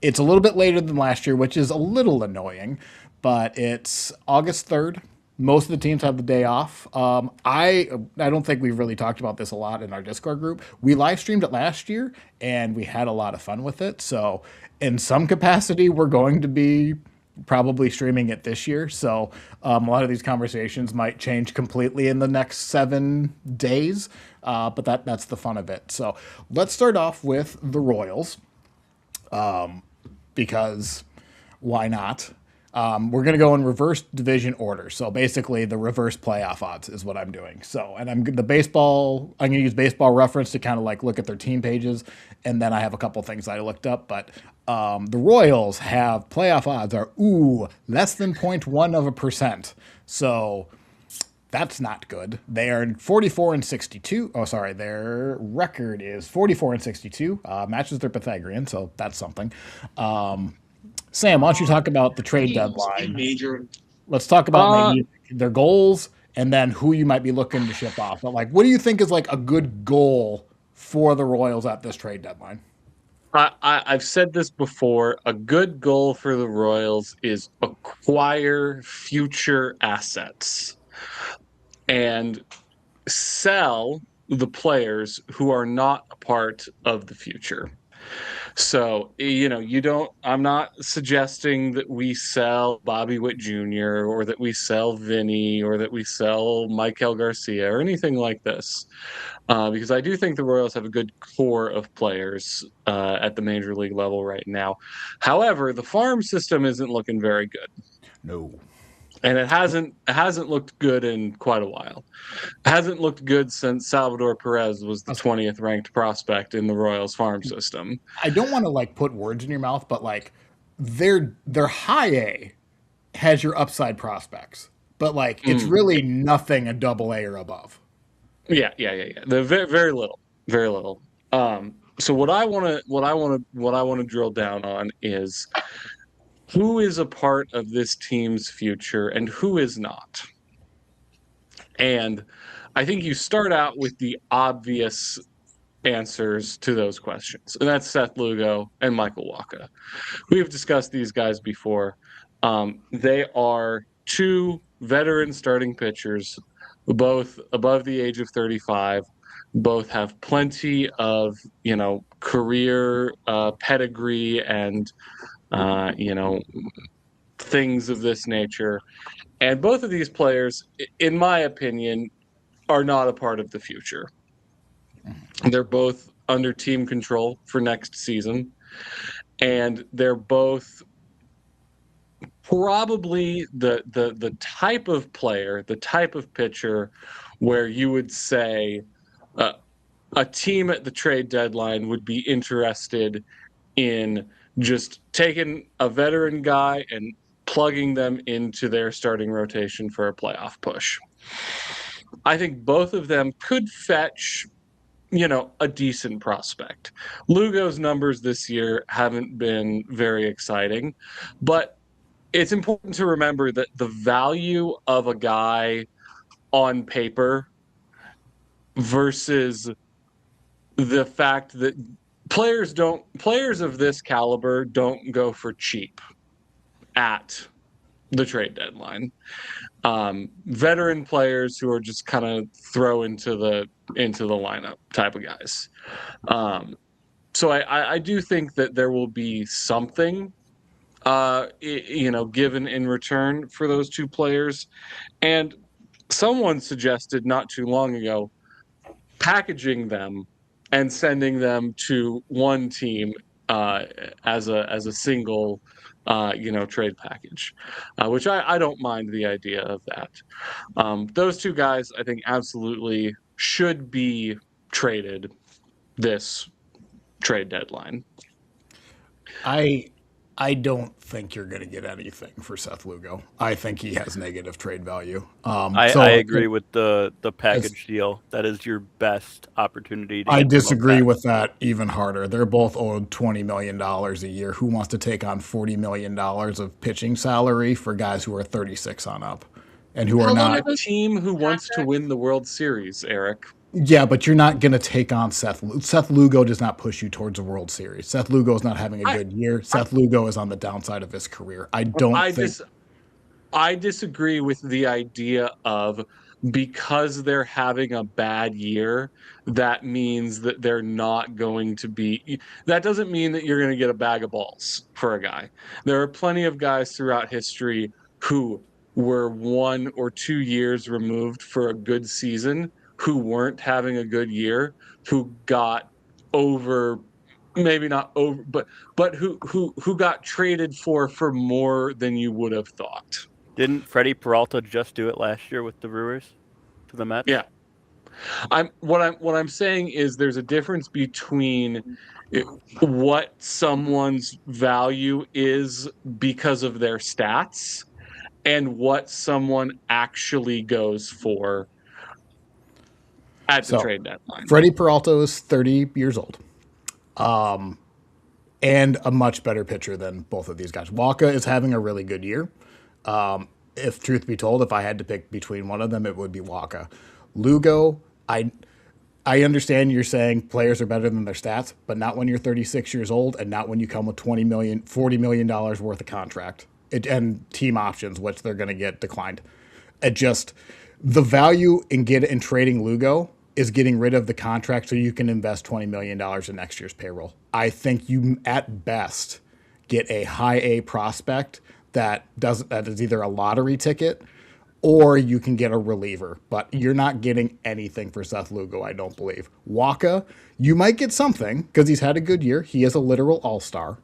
It's a little bit later than last year, which is a little annoying, but it's August 3rd. Most of the teams have the day off. I don't think we've really talked about this a lot in our Discord group. We live streamed it last year, and we had a lot of fun with it. So in some capacity, we're going to be probably streaming it this year. So a lot of these conversations might change completely in the next 7 days, but that's the fun of it. So let's start off with the Royals, because why not? We're going to go in reverse division order. So basically the reverse playoff odds is what I'm doing. So, and I'm going to use Baseball Reference to kind of like look at their team pages. And then I have a couple things I looked up, but the Royals have playoff odds are, less than 0.1%. So that's not good. They are 44-62. Oh, sorry. Their record is 44-62, matches their Pythagorean. So that's something. Sam, why don't you talk about the trade deadline? Let's talk about maybe their goals and then who you might be looking to ship off. But like, what do you think is like a good goal for the Royals at this trade deadline? I've said this before. A good goal for the Royals is acquire future assets and sell the players who are not a part of the future. So, I'm not suggesting that we sell Bobby Witt Jr. or that we sell Vinny or that we sell Michael Garcia or anything like this. Because I do think the Royals have a good core of players at the major league level right now. However, the farm system isn't looking very good. No. And it hasn't looked good in quite a while. It hasn't looked good since Salvador Perez was the 20th ranked prospect in the Royals farm system. I don't want to like put words in your mouth, but like their high A has your upside prospects, but like it's really nothing a double A or above. Yeah. They're very, very little. Very little. So what I want to drill down on is who is a part of this team's future and who is not. And I think you start out with the obvious answers to those questions, and that's Seth Lugo and Michael Wacha. We have discussed these guys before. They are two veteran starting pitchers, both above the age of 35. Both have plenty of, career pedigree and, things of this nature. And both of these players, in my opinion, are not a part of the future. They're both under team control for next season, and they're both probably the type of player, the type of pitcher where you would say a team at the trade deadline would be interested in just taking a veteran guy and plugging them into their starting rotation for a playoff push. I think both of them could fetch, a decent prospect. Lugo's numbers this year haven't been very exciting, but it's important to remember that the value of a guy on paper versus the fact that players of this caliber don't go for cheap at the trade deadline. Veteran players who are just kind of throw into the lineup type of guys. So I do think that there will be something given in return for those two players. And someone suggested not too long ago packaging them and sending them to one team as a single trade package, which I don't mind the idea of that. Those two guys, I think, absolutely should be traded this trade deadline. I don't think you're going to get anything for Seth Lugo. I think he has negative trade value. I agree with the package deal. That is your best opportunity to I get the most disagree back. with that even harder. They're both owed $20 million a year. Who wants to take on $40 million of pitching salary for guys who are 36 on up and who How are long not? are those A team who wants to contracts? win the World Series, Eric. Yeah, but you're not going to take on Seth. Seth Lugo does not push you towards a World Series. Seth Lugo is not having a good year. Seth Lugo is on the downside of his career. I disagree with the idea of because they're having a bad year, that means that they're not going to be. That doesn't mean that you're going to get a bag of balls for a guy. There are plenty of guys throughout history who were 1 or 2 years removed for a good season, who weren't having a good year, who got over, maybe not over, but who got traded for more than you would have thought. Didn't Freddie Peralta just do it last year with the Brewers to the Mets? Yeah. What I'm saying is there's a difference between what someone's value is because of their stats and what someone actually goes for at the trade deadline. Freddie Peralta is 30 years old. And a much better pitcher than both of these guys. Wacha is having a really good year. If truth be told, if I had to pick between one of them, it would be Wacha. Lugo, I understand you're saying players are better than their stats, but not when you're 36 years old and not when you come with $20 million, $40 million worth of contract and team options, which they're going to get declined. The value in trading Lugo is getting rid of the contract so you can invest $20 million in next year's payroll. I think you, at best, get a high A prospect that is either a lottery ticket or you can get a reliever. But you're not getting anything for Seth Lugo, I don't believe. Wacha, you might get something because he's had a good year. He is a literal all-star,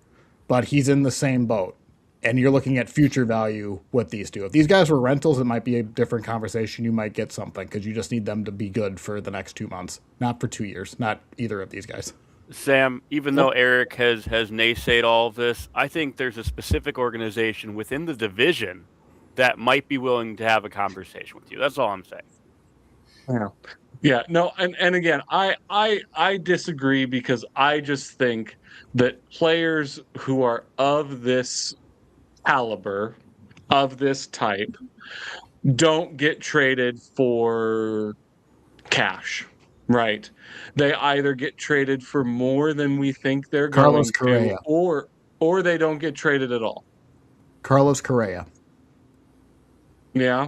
but he's in the same boat. And you're looking at future value with these two. If these guys were rentals, it might be a different conversation. You might get something because you just need them to be good for the next 2 months, not for 2 years, not either of these guys. Sam, even though Eric has naysayed all of this, I think there's a specific organization within the division that might be willing to have a conversation with you. That's all I'm saying. Yeah. Yeah, no, and again, I disagree because I just think that players who are of this caliber, of this type, don't get traded for cash, right? They either get traded for more than we think they're Carlos going to, Correa. or they don't get traded at all. Carlos Correa Yeah.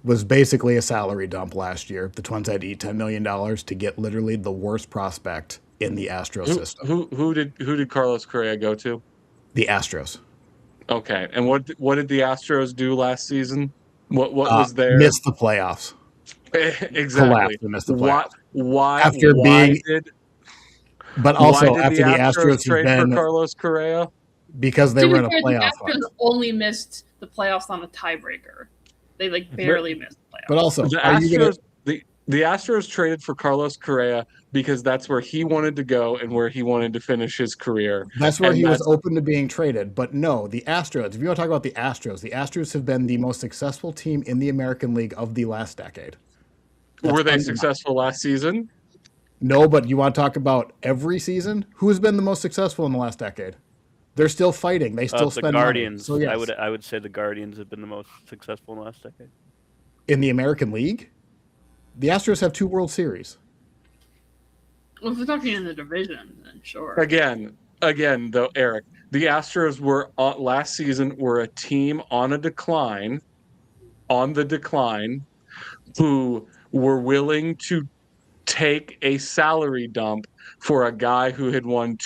was basically a salary dump last year. The Twins had to eat $10 million to get literally the worst prospect in the Astros system. Who did Carlos Correa go to? The Astros. Okay, and what did the Astros do last season? What was their Missed the playoffs. exactly? Collapsed and missed the playoffs. Why But also did after the Astros trade have for been, Carlos Correa? because they To were be in a fair, the playoff Astros run. only missed the playoffs on a tiebreaker. They barely missed the playoffs. But also, The are you gonna, Astros the Astros traded for Carlos Correa because that's where he wanted to go and where he wanted to finish his career. that's where And he was that's- open to being traded. But no, the Astros, if you want to talk about the Astros have been the most successful team in the American League of the last decade. That's Were they undeniable. successful last season? No, but you want to talk about every season? Who has been the most successful in the last decade? They're still fighting. They still The spend Guardians. money. So yes, I would say the Guardians have been the most successful in the last decade. in the American League, the Astros have 2 World Series. Well, if we're talking in the division, then sure. Again, though, Eric, the Astros were last season were a team on the decline, who were willing to take a salary dump for a guy who had won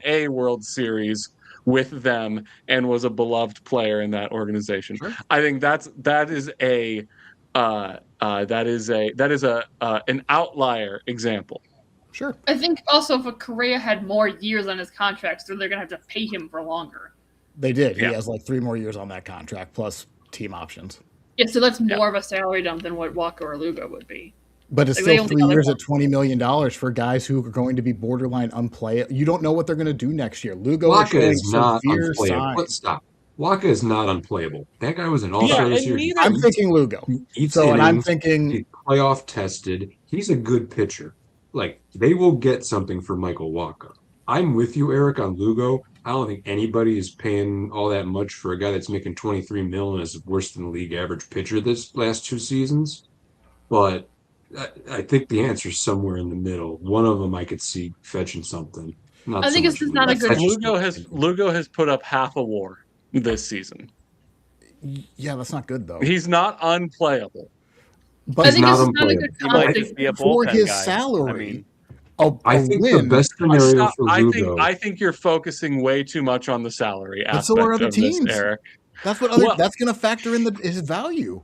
a World Series with them and was a beloved player in that organization. Sure. I think that is an outlier example. Sure. I think also if Correa had more years on his contract, so they're going to have to pay him for longer. They did. Yeah. He has like 3 more years on that contract plus team options. Yeah, so that's more of a salary dump than what Walker or Lugo would be. But it's Like, they still only 3 got, like, years one- at $20 million for guys who are going to be borderline unplayable. You don't know what they're going to do next year. Lugo Waka showing is not severe unplayable. signs. Let's stop. Waka is not unplayable. That guy was an all-star Yeah, this and year. neither- I'm thinking Lugo. He eats So, and I'm innings. thinking He's playoff tested. He's a good pitcher. Like, they will get something for Michael Waka. I'm with you, Eric, on Lugo. I don't think anybody is paying all that much for a guy that's making 23 million and is worse than the league average pitcher this last 2 seasons. But I think the answer is somewhere in the middle. One of them I could see fetching something. Not I think it's much just not a Lugo. good- That's just- Lugo has put up half a WAR this season. yeah, that's not good though. He's not unplayable. But I think not it's just not a unplayable. good He might comp. just be a for bullpen his guy. salary, I mean, I a think win, the best scenario for I Lugo. think you're focusing way too much on the salary But so are aspect other of this, teams. Eric. that's what other, Well- that's going to factor in his value.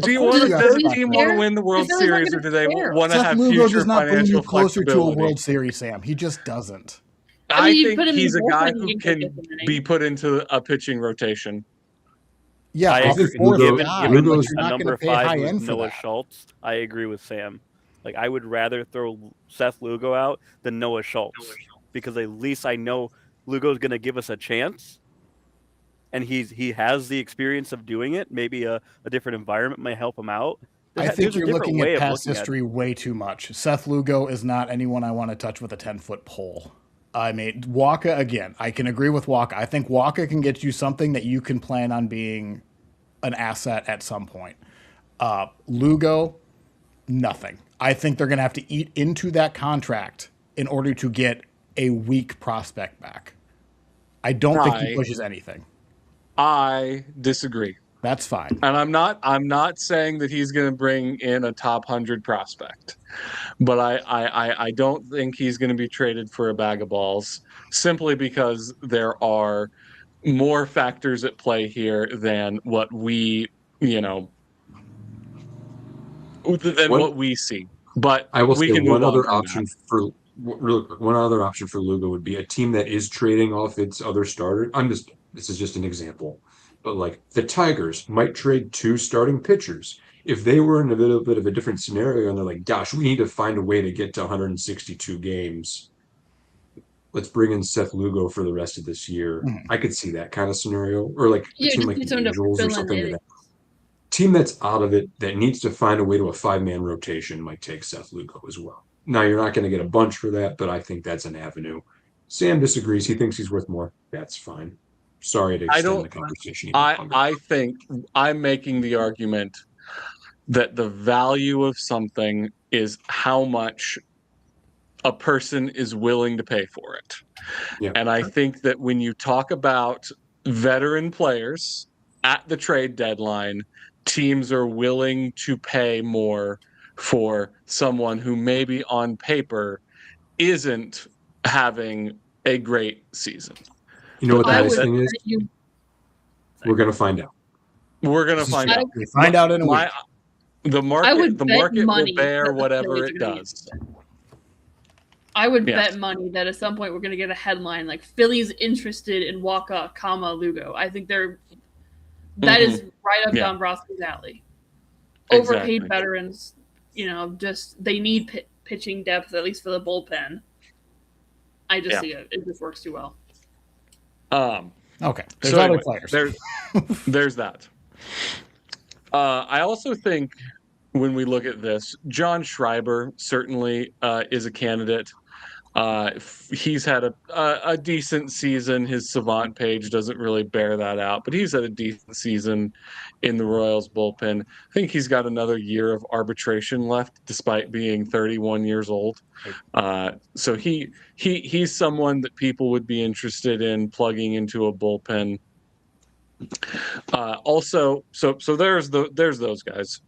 Do you course want you to, gotta does the factor team in. want to win the World Because they're not Series, or gonna do they care. want to Seth have Lugo future does not bring financial you closer to a flexibility? World Series, Sam. He just doesn't. I you put think him in he's a bullpen, guy you who can can get him in be put into a pitching rotation. Yeah, I off agree. the fourth Lugo- guy, Given but Lugo's- you're a not number going of to pay high 5 end with for Noah that. Schultz, I agree with Sam. Like, I would rather throw Seth Lugo out than Noah Schultz because at least I know Lugo's going to give us a chance, and he has the experience of doing it. Maybe a different environment might help him out. I There's think a you're different looking way at of past looking at it. history way too much. Seth Lugo is not anyone I want to touch with a 10-foot pole. I mean, Waka, again, I can agree with Waka. I think Waka can get you something that you can plan on being an asset at some point. Lugo, nothing. I think they're going to have to eat into that contract in order to get a weak prospect back. I don't think he pushes anything. I disagree. That's fine. And I'm not saying that he's going to bring in a top 100 prospect, but I don't think he's going to be traded for a bag of balls simply because there are more factors at play here than what we, what we see. But I will we say can one move on other from option for real quick. One other option for Lugo would be a team that is trading off its other starter. This is just an example, but like the Tigers might trade 2 starting pitchers. If they were in a little bit of a different scenario and they're like, gosh, we need to find a way to get to 162 games. Let's bring in Seth Lugo for the rest of this year. Mhm. I could see that kind of scenario, or like a Yeah, team just like need the someone to Angels or fill in something to innings. that team that's out of it that needs to find a way to a 5-man rotation might take Seth Lugo as well. Now, you're not going to get a bunch for that, but I think that's an avenue. Sam disagrees. He thinks he's worth more. That's fine. Sorry to extend the conversation even longer. I think I'm making the argument that the value of something is how much a person is willing to pay for it. Yeah. And I think that when you talk about veteran players at the trade deadline, teams are willing to pay more for someone who maybe on paper isn't having a great season. You know what the I nice would thing is? bet you We're going to find out. We're going to This is find true. out. We find out in a week. The I would market bet will money bear that the whatever Phillies it are gonna be does. interested. I would Yes. bet money that at some point we're going to get a headline like Phillies interested in Waka, Lugo. I think that is right up Yeah. Dombrowski's alley. Exactly. Overpaid veterans, just they need pitching depth at least for the bullpen. I just see it. It just works too well. Okay. There's So other anyway, players. there's that. I also think when we look at this, John Schreiber certainly is a candidate. He's had a decent season. His Savant page doesn't really bear that out, but he's had a decent season in the Royals bullpen. I think he's got another year of arbitration left, despite being 31 years old. So he's someone that people would be interested in plugging into a bullpen. Also, so there's those guys.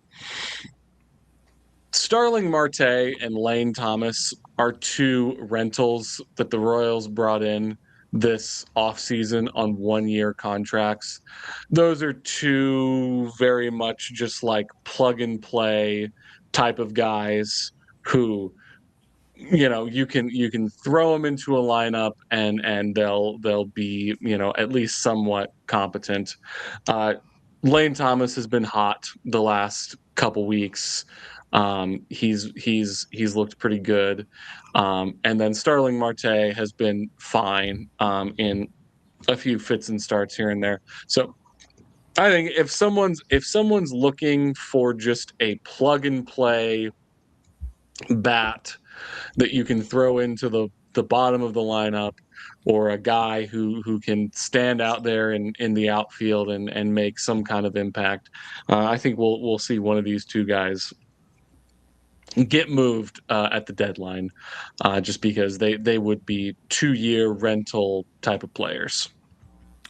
Starling Marte and Lane Thomas are two rentals that the Royals brought in this offseason on 1-year contracts. Those are two very much just like plug and play type of guys who you can throw them into a lineup and they'll be at least somewhat competent. Lane Thomas has been hot the last couple weeks. He's looked pretty good, and then Starling Marte has been fine in a few fits and starts here and there. So I think if someone's looking for just a plug and play bat that you can throw into the bottom of the lineup, or a guy who can stand out there in the outfield and make some kind of impact, I think we'll see one of these two guys get moved at the deadline, just because they would be 2-year rental type of players.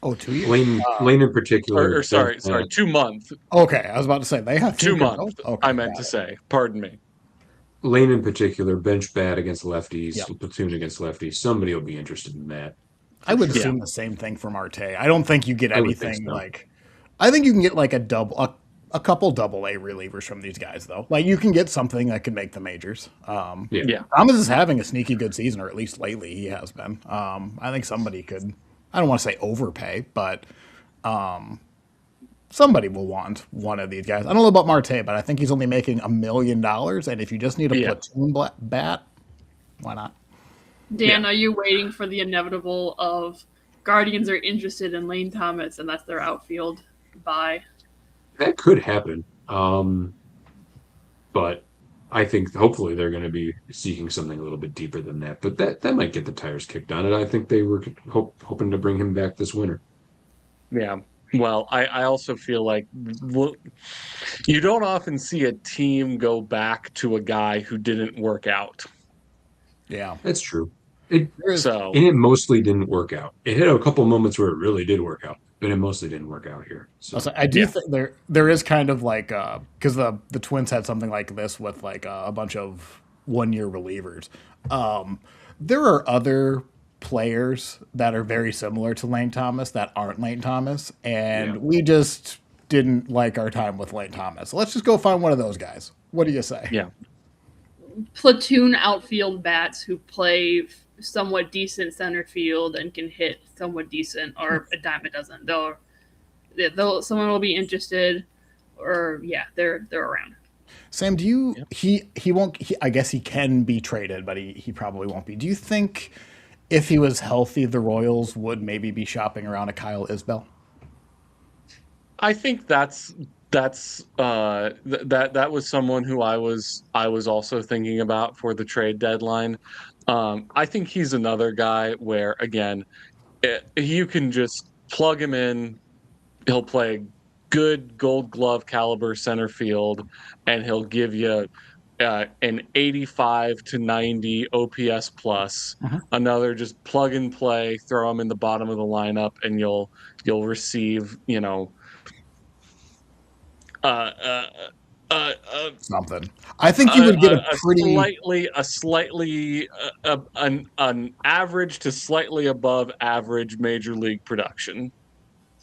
Oh, 2 years. Lane in particular. Or sorry, 2 months. Okay, I was about to say they have 2 three months. girls? Okay, I meant to say. Pardon me. Lane in particular, bench bat against lefties, Yep. platoon against lefties. Somebody will be interested in that. I would Sure. assume the same thing for Marte. I don't think you get I would think anything so. like. I think you can get like a couple double A relievers from these guys though. Like you can get something that can make the majors. Yeah. Thomas is having a sneaky good season, or at least lately he has been. I think somebody could. I don't want to say overpay, but somebody will want one of these guys. I don't know about Marte, but I think he's only making $1 million, and if you just need a platoon bat, why not? Dan, are you waiting for the inevitable of Guardians are interested in Lane Thomas and that's their outfield buy? That could happen. But I think hopefully they're going to be seeking something a little bit deeper than that. But that might get the tires kicked on it. I think they were hoping to bring him back this winter. Yeah. Well, I also feel like you don't often see a team go back to a guy who didn't work out. Yeah, That's true. There And is- it mostly didn't work out. It had a couple moments where it really did work out, but it mostly didn't work out here. So I do think there is kind of like because the Twins had something like this with like a bunch of 1-year relievers. There are other players that are very similar to Lane Thomas that aren't Lane Thomas, and Yeah. we just didn't like our time with Lane Thomas. Let's just go find one of those guys. What do you say? Yeah. Platoon outfield bats who play somewhat decent center field and can hit somewhat decent, or a dime a dozen. Someone will be interested, or they're around. Sam, do you he won't I guess he can be traded, but he probably won't be. Do you think if he was healthy, the Royals would maybe be shopping around a Kyle Isbell? I think that's That's that was someone who I was also thinking about for the trade deadline. I think he's another guy where, again, you can just plug him in. He'll play good Gold Glove caliber center field, and he'll give you an 85 to 90 OPS plus. Another just plug and play, throw him in the bottom of the lineup, and you'll receive, you know, uh, Something. I think you would get a pretty. an average to slightly above average major league production.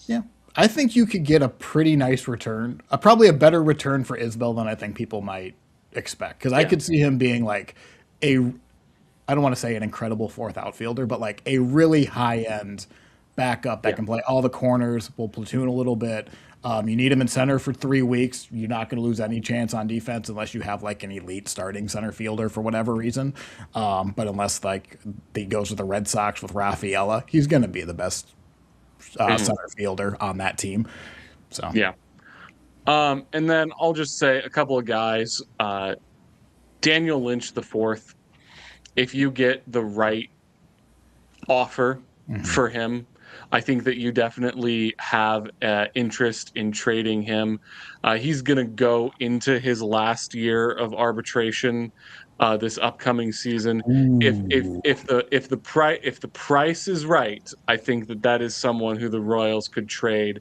Yeah. I think you could get a pretty nice return, probably a better return for Isbell than I think people might expect. Because I could see him being like a, I don't want to say an incredible fourth outfielder, but like a really high end backup that can play all the corners, will platoon a little bit. You need him in center for 3 weeks. You're not going to lose any chance on defense unless you have like an elite starting center fielder for whatever reason. But unless like he goes with the Red Sox with Rafaela, he's going to be the best center fielder on that team. So yeah. And then I'll just say a couple of guys. Daniel Lynch the fourth. If you get the right offer for him, I think that you definitely have interest in trading him. He's going to go into his last year of arbitration this upcoming season. If the price is right, I think that is someone who the Royals could trade,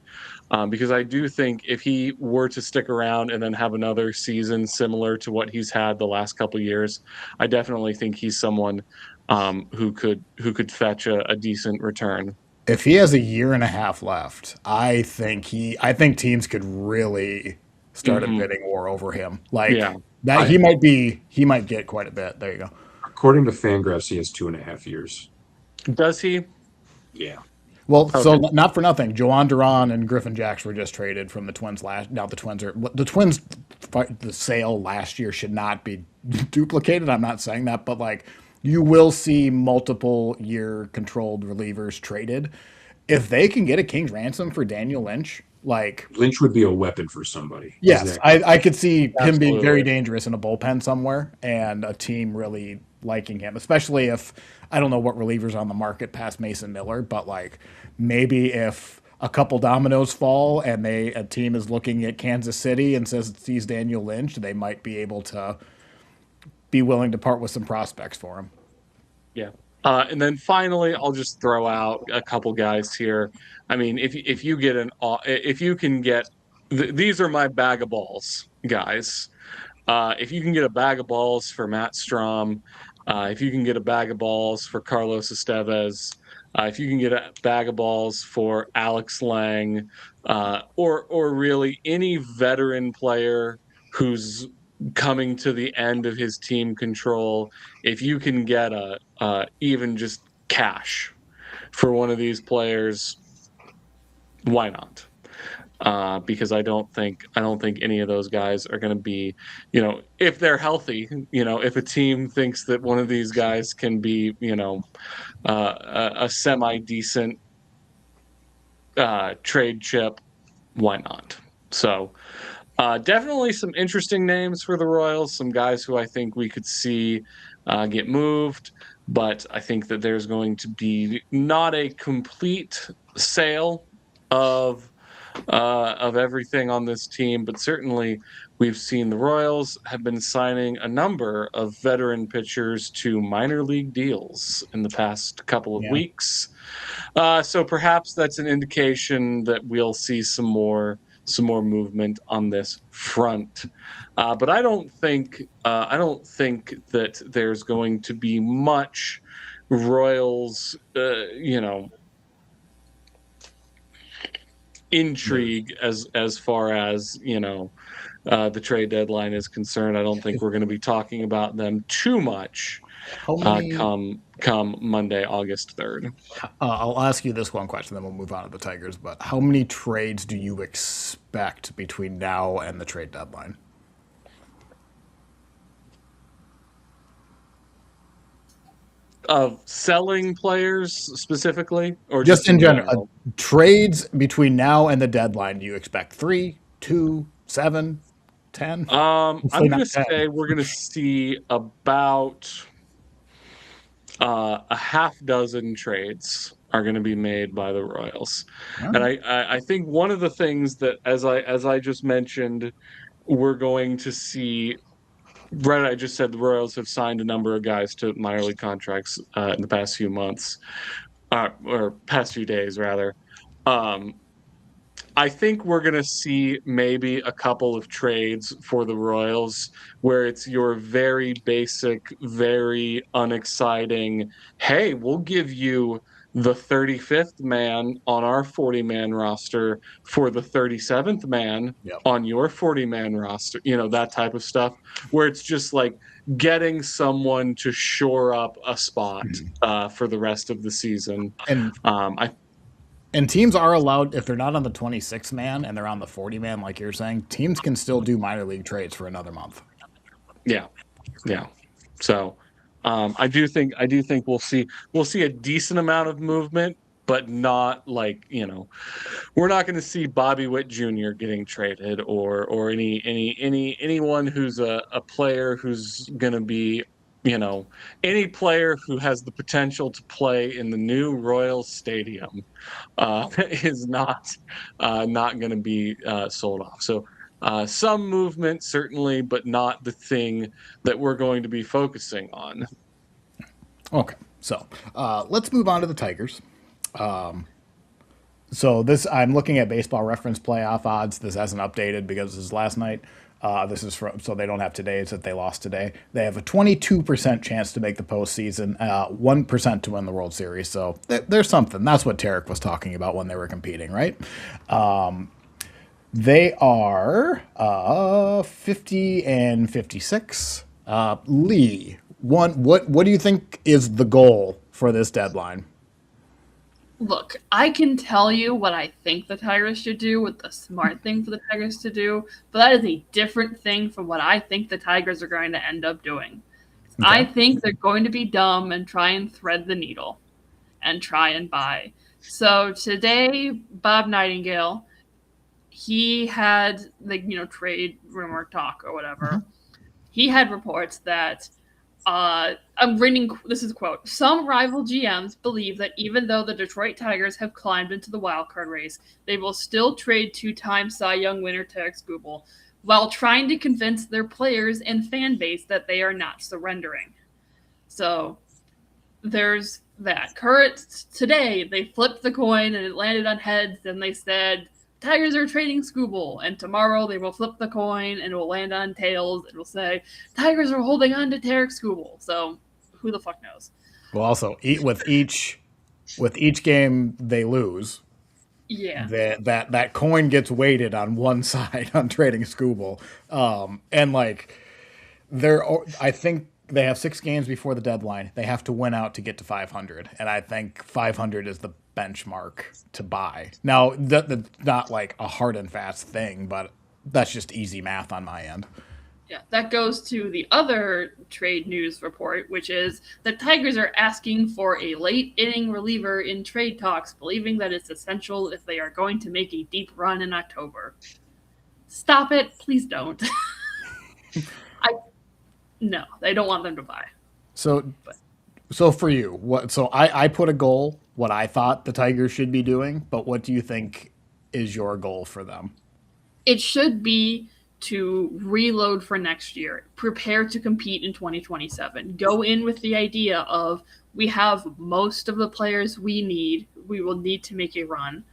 because I do think if he were to stick around and then have another season similar to what he's had the last couple of years, I definitely think he's someone who could fetch a decent return. If he has a year and a half left, I think teams could really start a bidding war over him. Like that, he might get quite a bit. There you go. According to Fangraphs, he has 2.5 years. Does he? Yeah. Well, so not for nothing, Joan Duran and Griffin Jacks were just traded from the Twins the sale last year should not be duplicated. I'm not saying that, but like you will see multiple year controlled relievers traded. If they can get a king's ransom for Daniel Lynch, like Lynch would be a weapon for somebody. Yes, Exactly. I could see him being very dangerous in a bullpen somewhere and a team really liking him, especially if I don't know what relievers on the market past Mason Miller, but like maybe if a couple dominoes fall and a team is looking at Kansas City and sees Daniel Lynch, they might be able to be willing to part with some prospects for him. Yeah. And then finally, I'll just throw out a couple guys here. I mean, if you can get, these are my bag of balls, guys. If you can get a bag of balls for Matt Strom, if you can get a bag of balls for Carlos Estevez, if you can get a bag of balls for Alex Lang, or really any veteran player who's coming to the end of his team control, if you can get even just cash for one of these players, why not? Because I don't think any of those guys are going to be, if they're healthy, if a team thinks that one of these guys can be, a semi-decent trade chip, why not? So definitely some interesting names for the Royals, some guys who I think we could see get moved, but I think that there's going to be not a complete sale of everything on this team, but certainly we've seen the Royals have been signing a number of veteran pitchers to minor league deals in the past couple of weeks. So perhaps that's an indication that we'll see some more movement on this front. But I don't think that there's going to be much Royals, intrigue as far as the trade deadline is concerned. I don't think we're going to be talking about them too much come Monday, August 3rd. I'll ask you this one question, then we'll move on to the Tigers. But how many trades do you expect between now and the trade deadline? Of selling players specifically, or just in general? Trades between now and the deadline, do you expect 3, 2, 7, 10? I'm Hopefully going not to 10. say we're going to see about a half dozen trades are going to be made by the Royals. All And right. I think one of the things that, as I just mentioned, we're going to see. Right, I just said the Royals have signed a number of guys to minor league contracts in the past few months, or past few days, rather. Um, I think we're going to see maybe a couple of trades for the Royals where it's your very basic, very unexciting, hey, we'll give you the 35th man on our 40-man roster for the 37th man Yep. on your 40-man roster, that type of stuff, where it's just like getting someone to shore up a spot for the rest of the season. And I And teams are allowed, if they're not on the 26 man and they're on the 40 man, like you're saying, teams can still do minor league trades for another month. Yeah. So I do think we'll see a decent amount of movement, but not like, we're not going to see Bobby Witt Jr. getting traded or anyone who's a player who's going to be, any player who has the potential to play in the new Royal Stadium is not going to be sold off. So some movement certainly, but not the thing that we're going to be focusing on. Okay, so let's move on to the Tigers. So this, I'm looking at Baseball Reference playoff odds. This hasn't updated because this is last night. This is so they don't have today. It's that they lost today. They have a 22% chance to make the postseason, 1% to win the World Series. So there's something. That's what Tarek was talking about when they were competing, right? They are 50 and 56. Lee, what do you think is the goal for this deadline? Look, I can tell you what I think the Tigers should do, what the smart thing for the Tigers to do, but that is a different thing from what I think the Tigers are going to end up doing. Okay. I think they're going to be dumb and try and thread the needle and try and buy. So today, Bob Nightingale, he had trade rumor talk or whatever. Mm-hmm. He had reports that I'm reading, this is a quote. Some rival GMs believe that even though the Detroit Tigers have climbed into the wildcard race, they will still trade two-time Cy Young winner Tarek Skubal while trying to convince their players and fan base that they are not surrendering. So there's that. Today, they flipped the coin and it landed on heads, and they said, Tigers are trading Skubal, and tomorrow they will flip the coin and it will land on tails. It will say, Tigers are holding on to Tarek Skubal. So who the fuck knows? Well, also with each game they lose, yeah, that coin gets weighted on one side on trading Skubal, and like I think they have 6 games before the deadline. They have to win out to get to 500, and I think 500 is the benchmark to buy. Now, that's not like a hard and fast thing, but that's just easy math on my end. Yeah, that goes to the other trade news report, which is the Tigers are asking for a late inning reliever in trade talks, believing that it's essential if they are going to make a deep run in October. Stop it. Please don't. No, they don't want them to buy. So for you, I put a goal, what I thought the Tigers should be doing, but what do you think is your goal for them? It should be to reload for next year, prepare to compete in 2027. Go in with the idea of we have most of the players we need. We will need to make a run.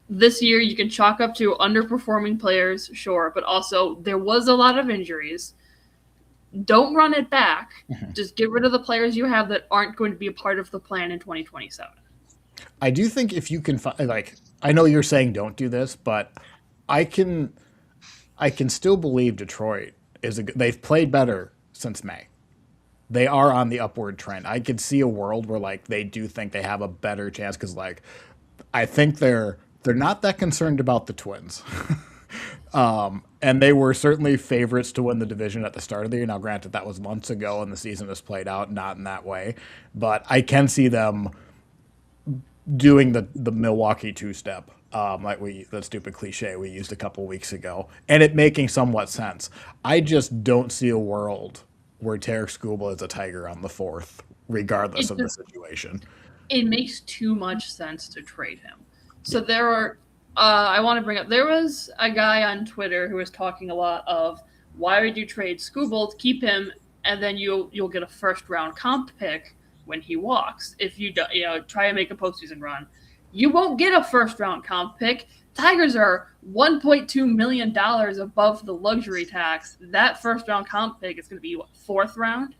This year, you can chalk up to underperforming players, sure, but also there was a lot of injuries. Don't run it back. Mm-hmm. Just get rid of the players you have that aren't going to be a part of the plan in 2027. I do think if you can find, I know you're saying don't do this, but I can still believe Detroit they've played better since May. They are on the upward trend. I could see a world where they do think they have a better chance because I think they're not that concerned about the Twins. And they were certainly favorites to win the division at the start of the year. Now, granted, that was months ago, and the season has played out not in that way. But I can see them doing the Milwaukee two-step like that stupid cliche we used a couple weeks ago, and it making somewhat sense. I just don't see a world where Tarek Skubal is a Tiger on the 4th, regardless of the situation. It makes too much sense to trade him. So there are, I want to bring up, there was a guy on Twitter who was talking a lot of, why would you trade Skubal to keep him, and then you'll get a first round comp pick when he walks. If you try and make a postseason run, you won't get a first round comp pick. Tigers are $1.2 million above the luxury tax. That first round comp pick is going to be what, 4th round?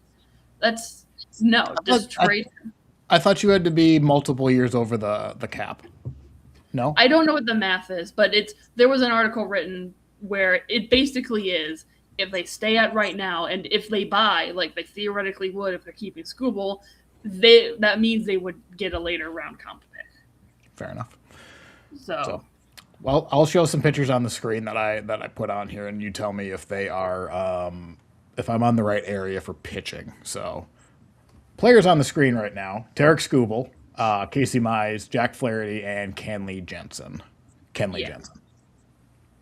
Just trade him. I thought you had to be multiple years over the cap. No? I don't know what the math is, but there was an article written where it basically is, if they stay at right now, and if they buy, like they theoretically would if they're keeping Skubal, that means they would get a later round comp pick. Fair enough. So, well, I'll show some pictures on the screen that I put on here, and you tell me if they are if I'm on the right area for pitching. So, players on the screen right now: Tarek Skubal, Casey Mize, Jack Flaherty, and Kenley Jensen. Jensen.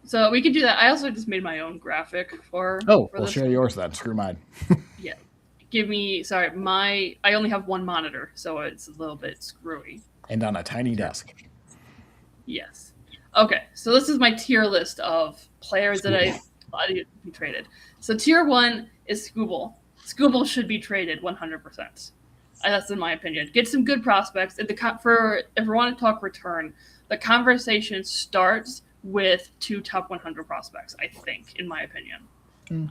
So we could do that. I also just made my own graphic for. Oh, for we'll share yours then. Screw mine. Yeah. I only have one monitor, so it's a little bit screwy. And on a tiny desk. Yes. Okay, so this is my tier list of players that I thought to be traded. So tier 1 is Skubal. Skubal should be traded 100%. That's in my opinion. Get some good prospects. If we want to talk return, the conversation starts with 2 top 100 prospects, I think, in my opinion. Mm-hmm.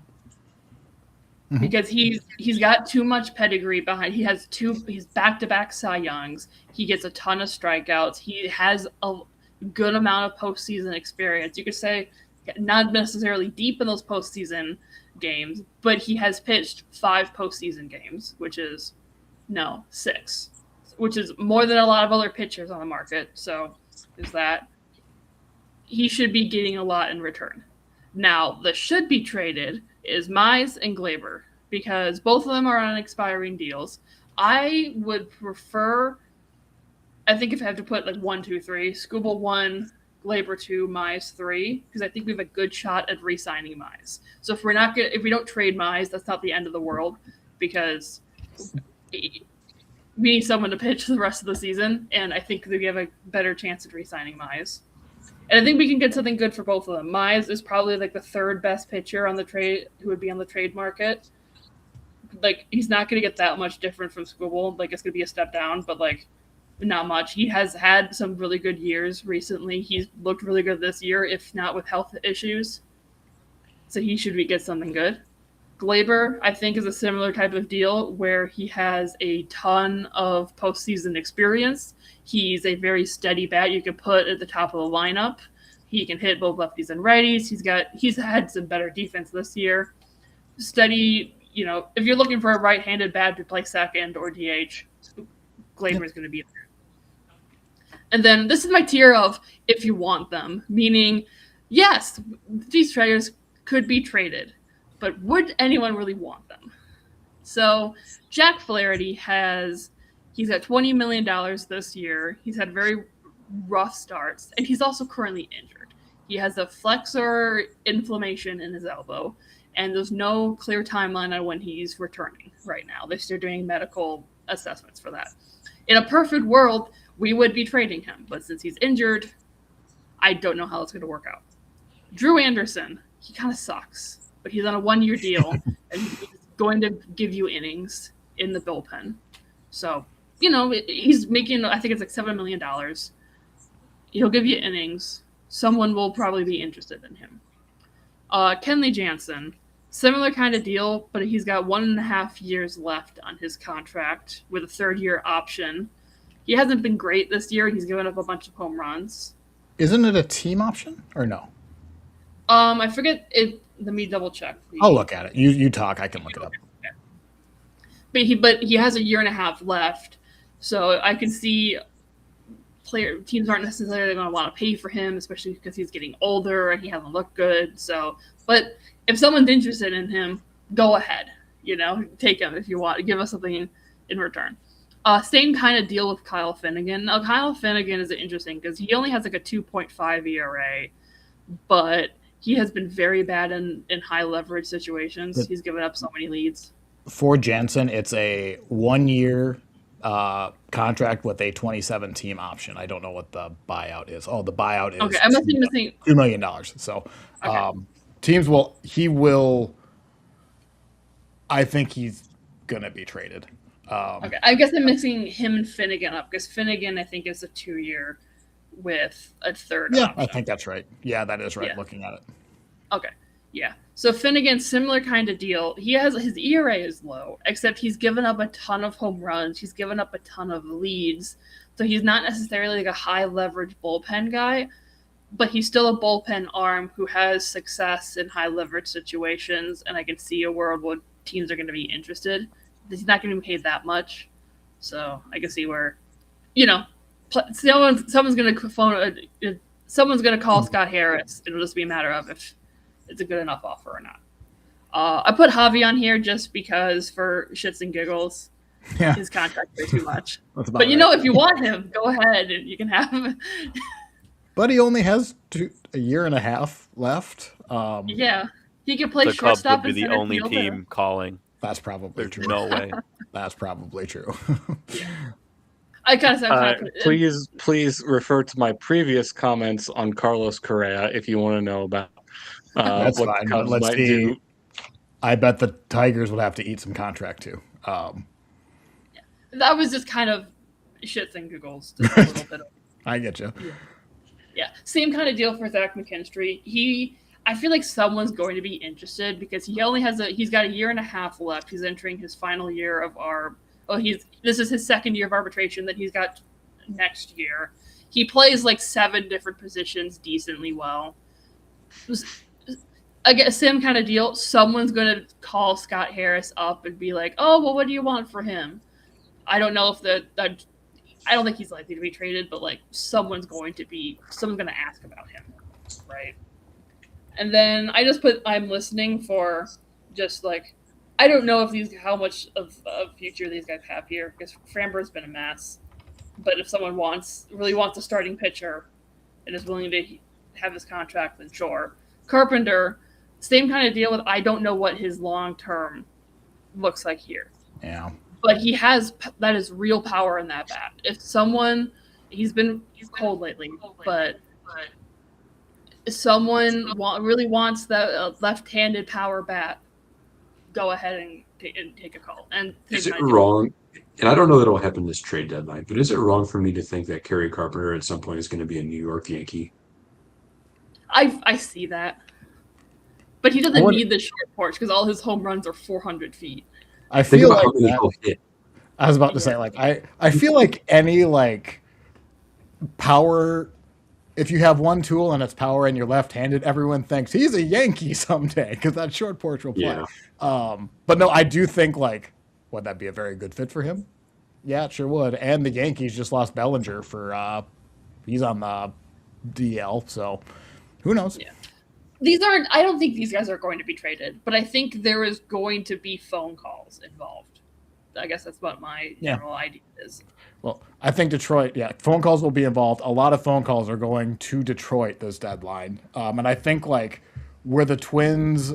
Because he's got too much pedigree behind. He's back-to-back Cy Youngs. He gets a ton of strikeouts. He has a good amount of postseason experience. You could say not necessarily deep in those postseason games, but he has pitched 5 postseason games, which is 6, which is more than a lot of other pitchers on the market. So there's that. He should be getting a lot in return. Now, the should be traded is Mize and Glaber, because both of them are on expiring deals. I would prefer, I think if I have to put like 1, 2, 3, Skubal 1, Glaber 2, Mize 3, because I think we have a good shot at re-signing Mize. So if we don't trade Mize, that's not the end of the world, because we need someone to pitch the rest of the season, and I think that we have a better chance at re-signing Mize. And I think we can get something good for both of them. Mize is probably like the 3rd best pitcher on the trade who would be on the trade market. Like, he's not going to get that much different from Skubal. Like, it's going to be a step down, but like not much. He has had some really good years recently. He's looked really good this year, if not with health issues. So he should get something good. Glaber, I think, is a similar type of deal where he has a ton of postseason experience. He's a very steady bat you could put at the top of the lineup. He can hit both lefties and righties. He's had some better defense this year. Steady, if you're looking for a right-handed bat to play second or DH, Glaber is going to be there. And then this is my tier of if you want them, meaning, yes, these traders could be traded, but would anyone really want them? So Jack Flaherty he's got $20 million this year. He's had very rough starts, and he's also currently injured. He has a flexor inflammation in his elbow, and there's no clear timeline on when he's returning right now. They're still doing medical assessments for that. In a perfect world, we would be trading him, but since he's injured, I don't know how it's going to work out. Drew Anderson, he kind of sucks, but he's on a 1-year deal, and he's going to give you innings in the bullpen. So, he's making, I think it's like $7 million. He'll give you innings. Someone will probably be interested in him. Kenley Jansen, similar kind of deal, but he's got 1.5 years left on his contract with a 3rd-year option. He hasn't been great this year. He's given up a bunch of home runs. Isn't it a team option or no? I forget it. Let me double check. I'll look at it. You talk. I can look it up. But he has 1.5 years left, so I can see teams aren't necessarily going to want to pay for him, especially because he's getting older and he hasn't looked good. So, but if someone's interested in him, go ahead. Take him if you want. Give us something in return. Same kind of deal with Kyle Finnegan. Now, Kyle Finnegan is interesting because he only has like a 2.5 ERA, but he has been very bad in high leverage situations. He's given up so many leads. For Jansen, it's a 1-year contract with a 27-team option. I don't know what the buyout is. Oh, the buyout is Okay, I must be missing $2 million. So teams will. I think he's gonna be traded. Okay, I guess I'm mixing him and Finnegan up because Finnegan, I think, is a 2-year with a third option. I think that's right. Yeah, that is right. Yeah. Looking at it. Okay, yeah. So Finnegan, similar kind of deal. His ERA is low, except he's given up a ton of home runs. He's given up a ton of leads. So he's not necessarily like a high leverage bullpen guy, but he's still a bullpen arm who has success in high leverage situations. And I can see a world where teams are going to be interested. He's not going to be paid that much, so I can see where, someone's going to call Scott Harris. It'll just be a matter of if it's a good enough offer or not. I put Javi on here just because for shits and giggles. Yeah. His contract is too much. But right. if you want him, go ahead and you can have him. But he only has a year and a half left. Yeah, he can play The Cubs shortstop. would be the only team calling. That's probably There's true. no way. That's probably true. I kind of Please refer to my previous comments on Carlos Correa if you want to know about That's what fine. the Cubs Let's might see. do. I bet the Tigers would have to eat some contract too. That was just kind of shits and giggles. Just a little bit. I get you. Yeah, same kind of deal for Zach McKinstry. I feel like someone's going to be interested because he's got a year and a half left. He's entering his final year of this is his second year of arbitration that he's got next year. He plays like 7 different positions decently well. I guess same kind of deal. Someone's going to call Scott Harris up and be like, "Oh, well, what do you want for him?" I don't know if I don't think he's likely to be traded, but like someone's going to ask about him, right? And then I just put I'm listening for just like I don't know how much of future these guys have here because Framber's been a mess. But if someone really wants a starting pitcher and is willing to have his contract, then sure. Carpenter, same kind of deal with I don't know what his long term looks like here. Yeah. But that is real power in that bat. If he's been cold lately, but if someone really wants that left-handed power bat, go ahead and take a call. And is it wrong? And I don't know that it'll happen this trade deadline, but is it wrong for me to think that Kerry Carpenter at some point is going to be a New York Yankee? I see that, but he doesn't need the short porch because all his home runs are 400 feet. I feel like how many he'll hit. I was about to say, like, I feel like any like power, if you have one tool and it's power and you're left-handed, everyone thinks he's a Yankee someday because that short porch will play. Yeah. But no, I do think like would that be a very good fit for him? Yeah, it sure would. And the Yankees just lost Bellinger for he's on the DL, so who knows? Yeah. I don't think these guys are going to be traded, but I think there is going to be phone calls involved. I guess that's what my general idea is. Well, I think Detroit, phone calls will be involved. A lot of phone calls are going to Detroit this deadline. And I think like where the Twins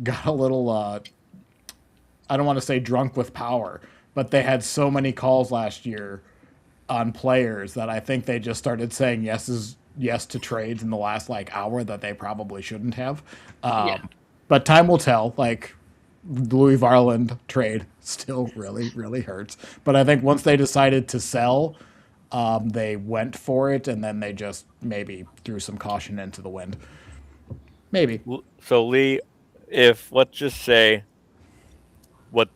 got a little, I don't want to say drunk with power, but they had so many calls last year on players that I think they just started saying yes to trades in the last like hour that they probably shouldn't have. But time will tell. Like the Louis Varland trade still really, really hurts. But I think once they decided to sell, they went for it, and then they just maybe threw some caution into the wind. Maybe. So Lee, if let's just say what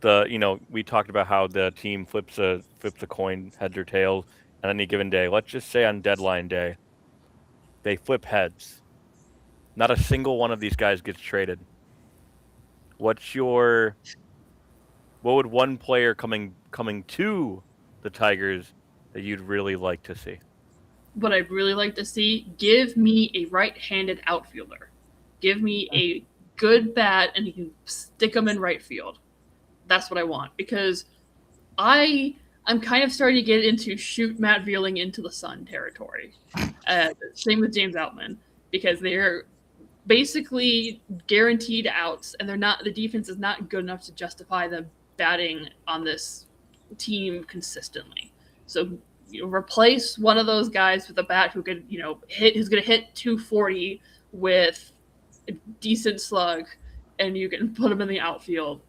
we talked about how the team flips a coin, heads or tails, on any given day. Let's just say on deadline day, they flip heads. Not a single one of these guys gets traded. What would one player coming to the Tigers that you'd really like to see? What I'd really like to see, give me a right-handed outfielder. Give me a good bat, and you can stick them in right field. That's what I want, because I I'm kind of starting to get into shoot Matt Veerling into the sun territory. Same with James Outman, because they're basically guaranteed outs, and the defense is not good enough to justify them batting on this team consistently. So replace one of those guys with a bat who's going to hit 240 with a decent slug, and you can put him in the outfield.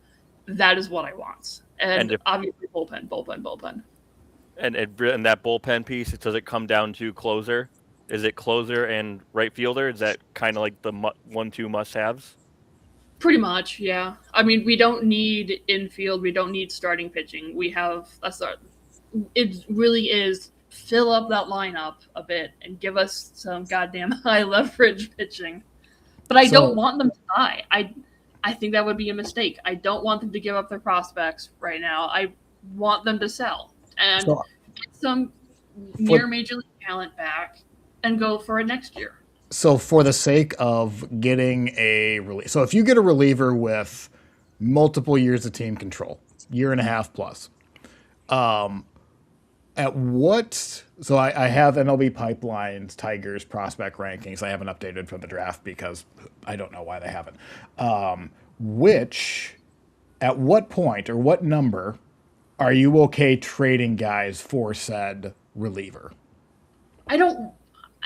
That is what I want. And obviously bullpen. And that bullpen piece, does it come down to closer? Is it closer and right fielder? Is that kind of like the 1-2 must-haves? Pretty much, yeah. I mean, we don't need infield. We don't need starting pitching. It really is fill up that lineup a bit and give us some goddamn high leverage pitching. But I don't want them to die. I think that would be a mistake. I don't want them to give up their prospects right now. I want them to sell and get some near major league talent back and go for it next year. So for the sake of getting so if you get a reliever with multiple years of team control, year and a half plus, at what? So I have MLB Pipeline's Tigers prospect rankings. I haven't updated from the draft because I don't know why they haven't. At what point or what number are you okay trading guys for said reliever?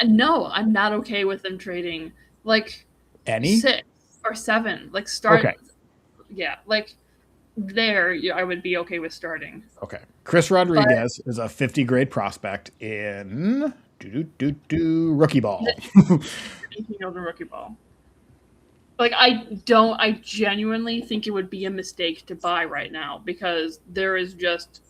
No, I'm not okay with them trading like any 6 or 7. Like start. Okay. Yeah, like there, I would be okay with starting. Okay. Chris Rodriguez is a 50 grade prospect in rookie ball. Rookie ball. Like I genuinely think it would be a mistake to buy right now because there is just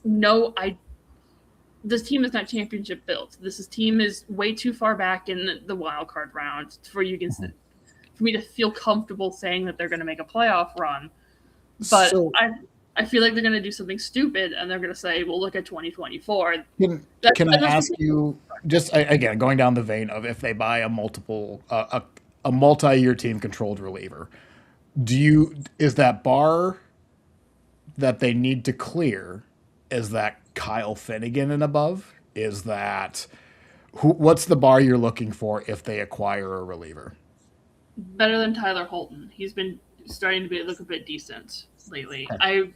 this team is not championship built. This team is way too far back in the wild card round for me to feel comfortable saying that they're going to make a playoff run. But I feel like they're going to do something stupid and they're going to say, "Well, look at 2024." Can I ask you, just again going down the vein of if they buy a multi-year team controlled reliever, is that bar that they need to clear? Is that Kyle Finnegan and above? Is that what's the bar you're looking for if they acquire a reliever? Better than Tyler Holton. He's been starting to look a bit decent lately. Okay.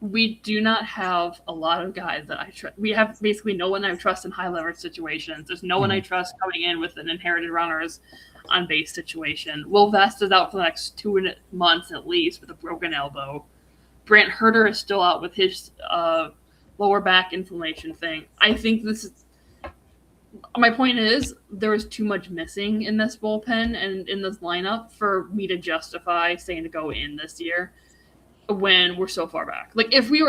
We do not have a lot of guys that I trust. We have basically no one I trust in high leverage situations. There's no one I trust coming in with an inherited runners on base situation. Will Vest is out for the next 2 months at least with a broken elbow. Brant Herter is still out with his lower back inflammation thing. I think my point is there is too much missing in this bullpen and in this lineup for me to justify saying to go in this year when we're so far back. Like if we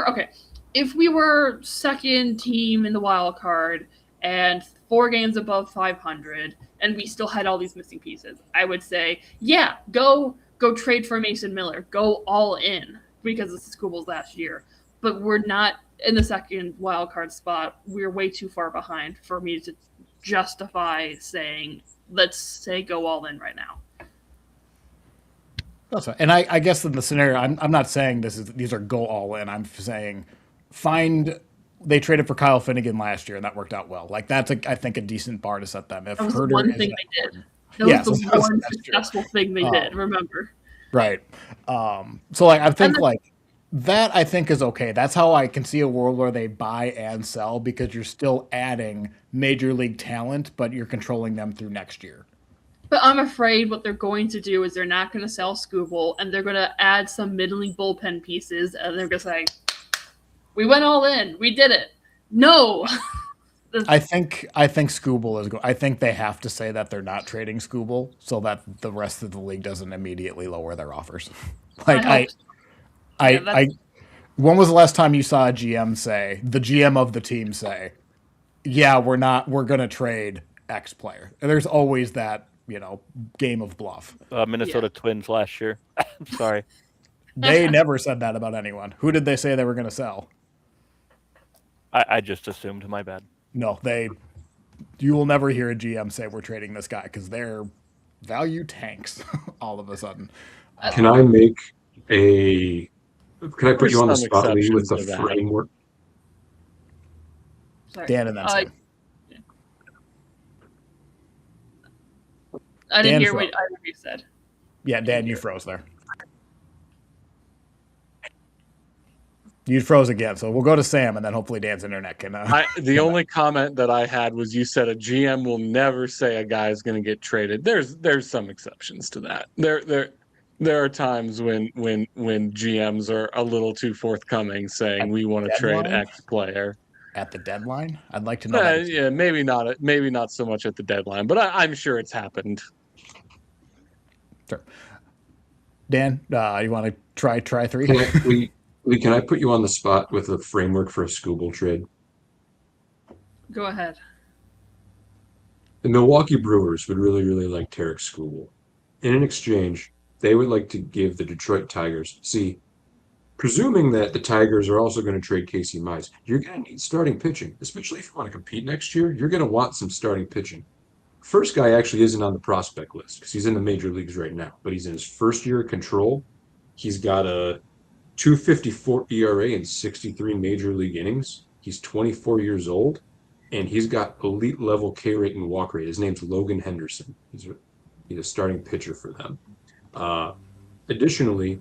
were second team in the wild card and 4 games above 500 and we still had all these missing pieces, I would say, yeah, go trade for Mason Miller, go all in because this is Kubal's last year. But we're not in the second wild card spot. We're way too far behind for me to justify saying, let's say go all in right now. That's right. And I guess in the scenario, I'm not saying these are go all in. I'm saying they traded for Kyle Finnegan last year and that worked out well. Like that's I think a decent bar to set them. If that was Herter the one thing they did. That was the one successful thing they did. Remember? Right. So like I think that I think is okay. That's how I can see a world where they buy and sell because you're still adding major league talent, but you're controlling them through next year. But I'm afraid what they're going to do is they're not going to sell Skubal and they're going to add some middling bullpen pieces and they're going to say, we went all in. We did it. No. I think Skubal is I think they have to say that they're not trading Skubal so that the rest of the league doesn't immediately lower their offers. When was the last time you saw the GM of the team say, yeah, we're going to trade X player? And there's always that, game of bluff. Minnesota Twins last year. Sorry. They never said that about anyone. Who did they say they were going to sell? I just assumed, my bad. No, you will never hear a GM say we're trading this guy because their value tanks all of a sudden. Can I put you on the spot, Lee, with the framework? Sorry. Dan and then Sam. I didn't Dan hear froze. what either of you said. Yeah, Dan, you froze there. You froze again, so we'll go to Sam, and then hopefully Dan's internet can. The only comment that I had was you said a GM will never say a guy is going to get traded. There's some exceptions to that. There are times when GMs are a little too forthcoming, saying we want to trade X player at the deadline. I'd like to know. That yeah, maybe not so much at the deadline, but I'm sure it's happened. Sure. Dan, you want to try 3? Can I put you on the spot with a framework for a Skubal trade? Go ahead. The Milwaukee Brewers would really, really like Tarek Skubal. In an exchange, they would like to give the Detroit Tigers. See, presuming that the Tigers are also going to trade Casey Mize, you're going to need starting pitching, especially if you want to compete next year. You're going to want some starting pitching. First guy actually isn't on the prospect list because he's in the major leagues right now, but he's in his first year of control. He's got a 2.54 ERA in 63 major league innings. He's 24 years old, and he's got elite level K rate and walk rate. His name's Logan Henderson. He's a starting pitcher for them. Additionally,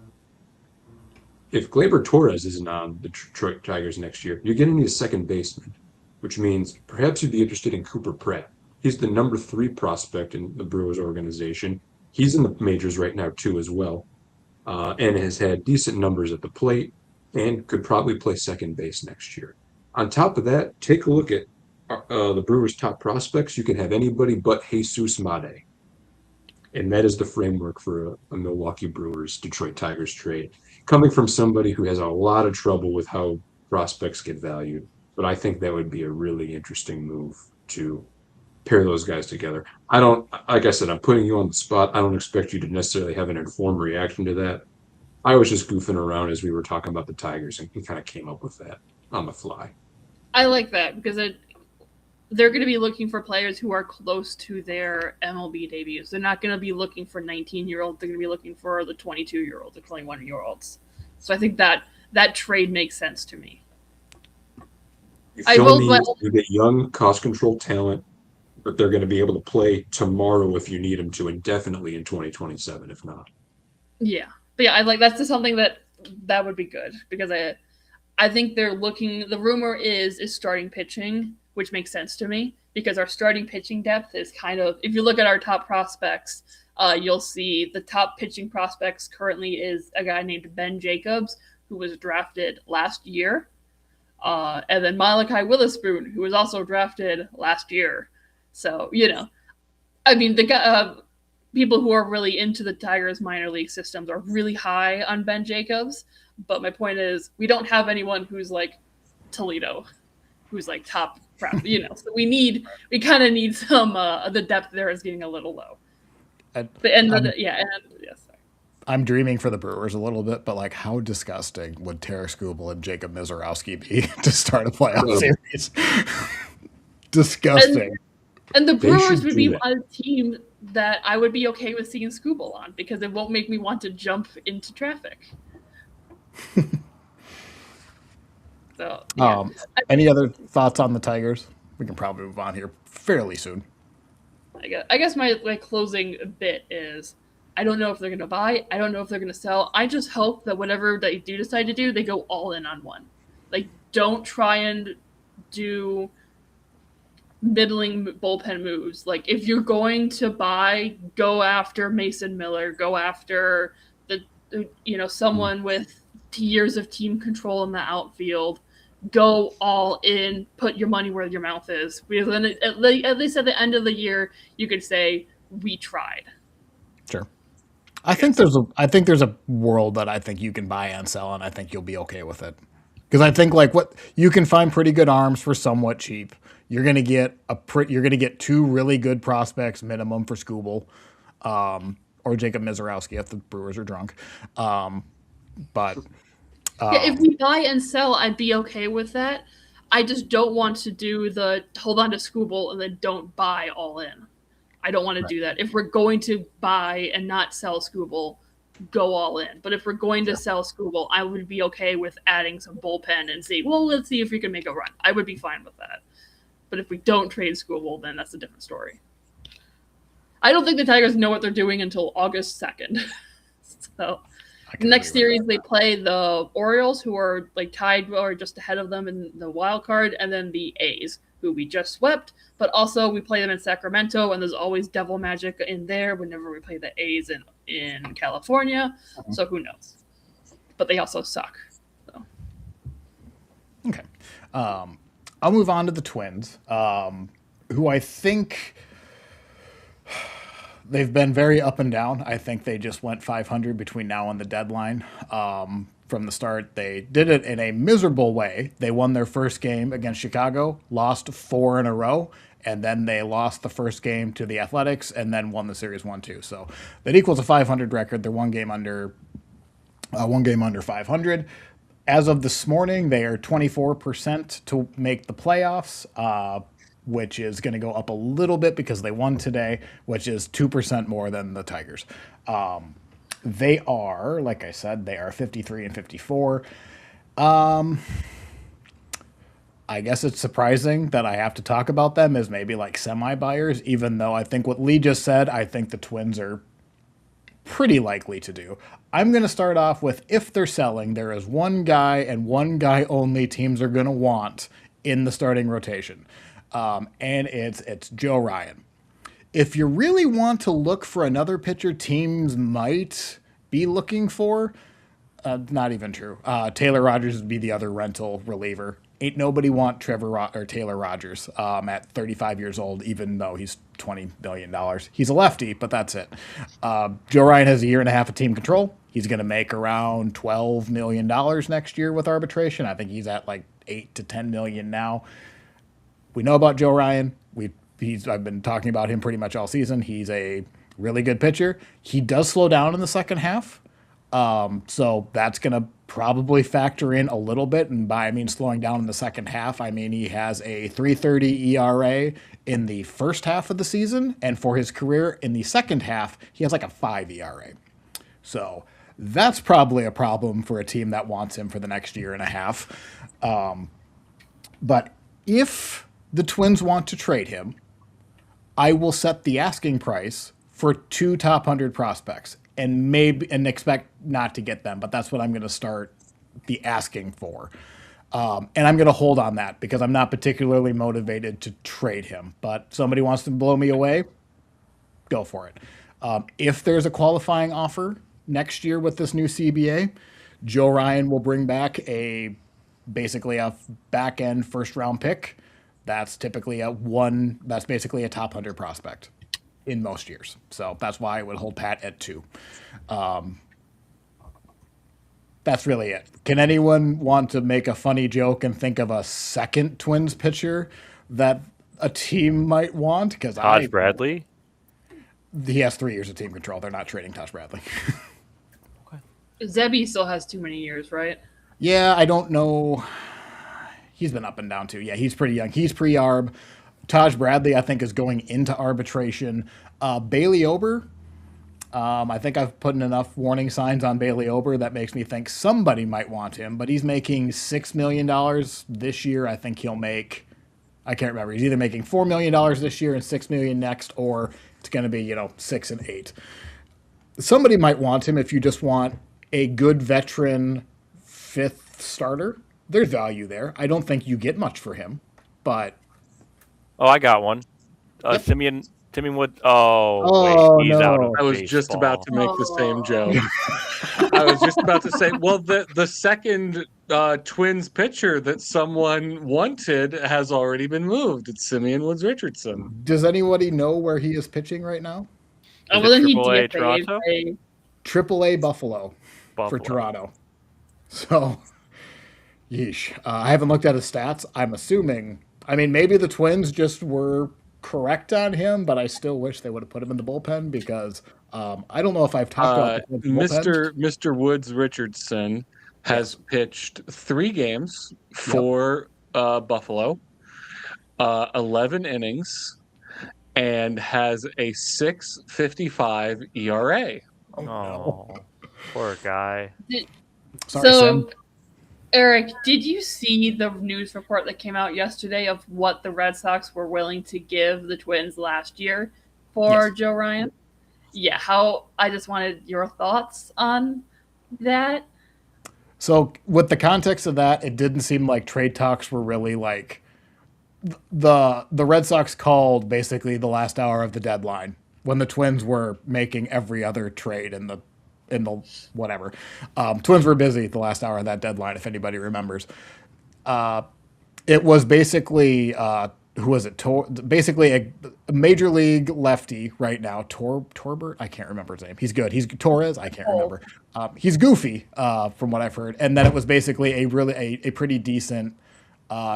if Gleyber Torres isn't on the Detroit Tigers next year, you're going to need a second baseman, which means perhaps you'd be interested in Cooper Pratt. He's the number 3 prospect in the Brewers organization. He's in the majors right now, too, as well. And has had decent numbers at the plate and could probably play second base next year. On top of that, take a look at the Brewers' top prospects. You can have anybody but Jesus Made. And that is the framework for a Milwaukee Brewers Detroit Tigers trade, coming from somebody who has a lot of trouble with how prospects get valued. But I think that would be a really interesting move to pair those guys together. Like I said, I'm putting you on the spot. I don't expect you to necessarily have an informed reaction to that. I was just goofing around as we were talking about the Tigers and kind of came up with that on the fly. I like that because they're going to be looking for players who are close to their MLB debuts. They're not going to be looking for 19-year-olds. They're going to be looking for the 22-year-olds, the 21-year-olds. So I think that trade makes sense to me. You get young, cost-controlled talent, but they're going to be able to play tomorrow if you need them to, and definitely in 2027 if not. Yeah. But yeah, that's just something that would be good because I think they're looking. The rumor is starting pitching, which makes sense to me because our starting pitching depth is kind of. If you look at our top prospects, you'll see the top pitching prospects currently is a guy named Ben Jacobs, who was drafted last year, and then Malachi Witherspoon, who was also drafted last year. So I mean the guy. People who are really into the Tigers minor league systems are really high on Ben Jacobs. But my point is we don't have anyone who's like Toledo, who's like top, so we kind of need some, the depth there is getting a little low. I'm dreaming for the Brewers a little bit, but like how disgusting would Tarek Skubal and Jacob Mizorowski be to start a playoff series? Disgusting. And the Brewers would be a team that I would be okay with seeing Skubal on because it won't make me want to jump into traffic. So, yeah. Any other thoughts on the Tigers? We can probably move on here fairly soon. I guess my closing bit is I don't know if they're going to buy. I don't know if they're going to sell. I just hope that whatever they do decide to do, they go all in on one. Like, don't try and do middling bullpen moves. Like, if you're going to buy, go after Mason Miller, go after someone with years of team control in the outfield, go all in, put your money where your mouth is. Because then at least at the end of the year, you could say, we tried. Sure. I think there's a world that I think you can buy and sell, and I think you'll be okay with it. Because I think you can find pretty good arms for somewhat cheap. You're gonna get 2 really good prospects minimum for Skubal, or Jacob Mizorowski if the Brewers are drunk. If we buy and sell, I'd be okay with that. I just don't want to do the hold on to Skubal and then don't buy all in. I don't want to do that. If we're going to buy and not sell Skubal, go all in. But if we're going to sell Skubal, I would be okay with adding some bullpen and let's see if we can make a run. I would be fine with that. But if we don't trade Skubal, then that's a different story. I don't think the Tigers know what they're doing until August 2nd. So the next series they play the Orioles, who are like tied or just ahead of them in the wild card, and then the A's, who we just swept. But also we play them in Sacramento, and there's always devil magic in there whenever we play the A's in California. So who knows? But they also suck. So. Okay. I'll move on to the Twins, who I think they've been very up and down. I think they just went 500 between now and the deadline. From the start, they did it in a miserable way. They won their first game against Chicago, lost 4 in a row, and then they lost the first game to the Athletics and then won the series 1-2. So that equals a 500 record. They're one game under 500. As of this morning, they are 24% to make the playoffs, which is going to go up a little bit because they won today, which is 2% more than the Tigers. They are, like I said, they are 53 and 54. I guess it's surprising that I have to talk about them as maybe like semi-buyers, even though I think what Lee just said, I think the Twins are pretty likely to do. I'm going to start off with, if they're selling, there is one guy and one guy only teams are going to want in the starting rotation. And it's Joe Ryan. If you really want to look for another pitcher teams might be looking for, not even true. Taylor Rogers would be the other rental reliever. Ain't nobody want Taylor Rogers at 35 years old, even though he's $20 million. He's a lefty, but that's it. Joe Ryan has a year and a half of team control. He's going to make around $12 million next year with arbitration. I think he's at like 8 to 10 million now. We know about Joe Ryan. I've been talking about him pretty much all season. He's a really good pitcher. He does slow down in the second half. So that's going to probably factor in a little bit. And by, I mean, slowing down in the second half, I mean, he has a 3.30 ERA in the first half of the season. And for his career in the second half, he has like a 5 ERA. So that's probably a problem for a team that wants him for the next year and a half. But if the Twins want to trade him, I will set the asking price for 2 top 100 prospects and expect not to get them, but that's what I'm going to start the asking for. And I'm going to hold on that because I'm not particularly motivated to trade him, but somebody wants to blow me away, go for it. If there's a qualifying offer next year with this new CBA, Joe Ryan will bring back basically a back end first round pick. That's typically that's basically a top 100 prospect in most years. So that's why I would hold pat at 2. That's really it. Can anyone want to make a funny joke and think of a second Twins pitcher that a team might want? Because Taj Bradley? He has 3 years of team control. They're not trading Taj Bradley. Zebby still has too many years, right? Yeah, I don't know. He's been up and down too. Yeah, he's pretty young. He's pre-arb. Taj Bradley, I think, is going into arbitration. Bailey Ober, I think I've put in enough warning signs on Bailey Ober that makes me think somebody might want him, but he's making $6 million this year. I think he'll make, I can't remember. He's either making $4 million this year and $6 million next, or it's going to be, 6 and 8. Somebody might want him if you just want a good veteran 5th starter. There's value there. I don't think you get much for him, but... Oh, I got one. Yep. Timmy Wood. Wait, he's no. out of I was baseball. just about to make the same joke. I was just about to say, well, the second Twins pitcher that someone wanted has already been moved. It's Simeon Woods Richardson. Does anybody know where he is pitching right now? Is Well, it then he AAA DFA'd Toronto? by- AAA Buffalo for Toronto. So, yeesh. I haven't looked at his stats. I'm assuming... I mean, maybe the Twins just were correct on him, but I still wish they would have put him in the bullpen because I don't know if I've talked about the bullpen. Mr. Woods Richardson has pitched 3 games for Buffalo, 11 innings, and has a 6.55 ERA. Oh, no. Oh, poor guy. Sorry, So, Sam. Eric, did you see the news report that came out yesterday of what the Red Sox were willing to give the Twins last year for Yes. Joe Ryan? Yeah, I just wanted your thoughts on that. So with the context of that, it didn't seem like trade talks were really like the Red Sox called basically the last hour of the deadline when the Twins were making every other trade in the whatever. Twins were busy the last hour of that deadline, if anybody remembers. It was basically who was it? Basically a major league lefty right now. Torbert. I can't remember his name. He's good. He's Torres. I can't remember. He's goofy from what I've heard. And then it was basically a pretty decent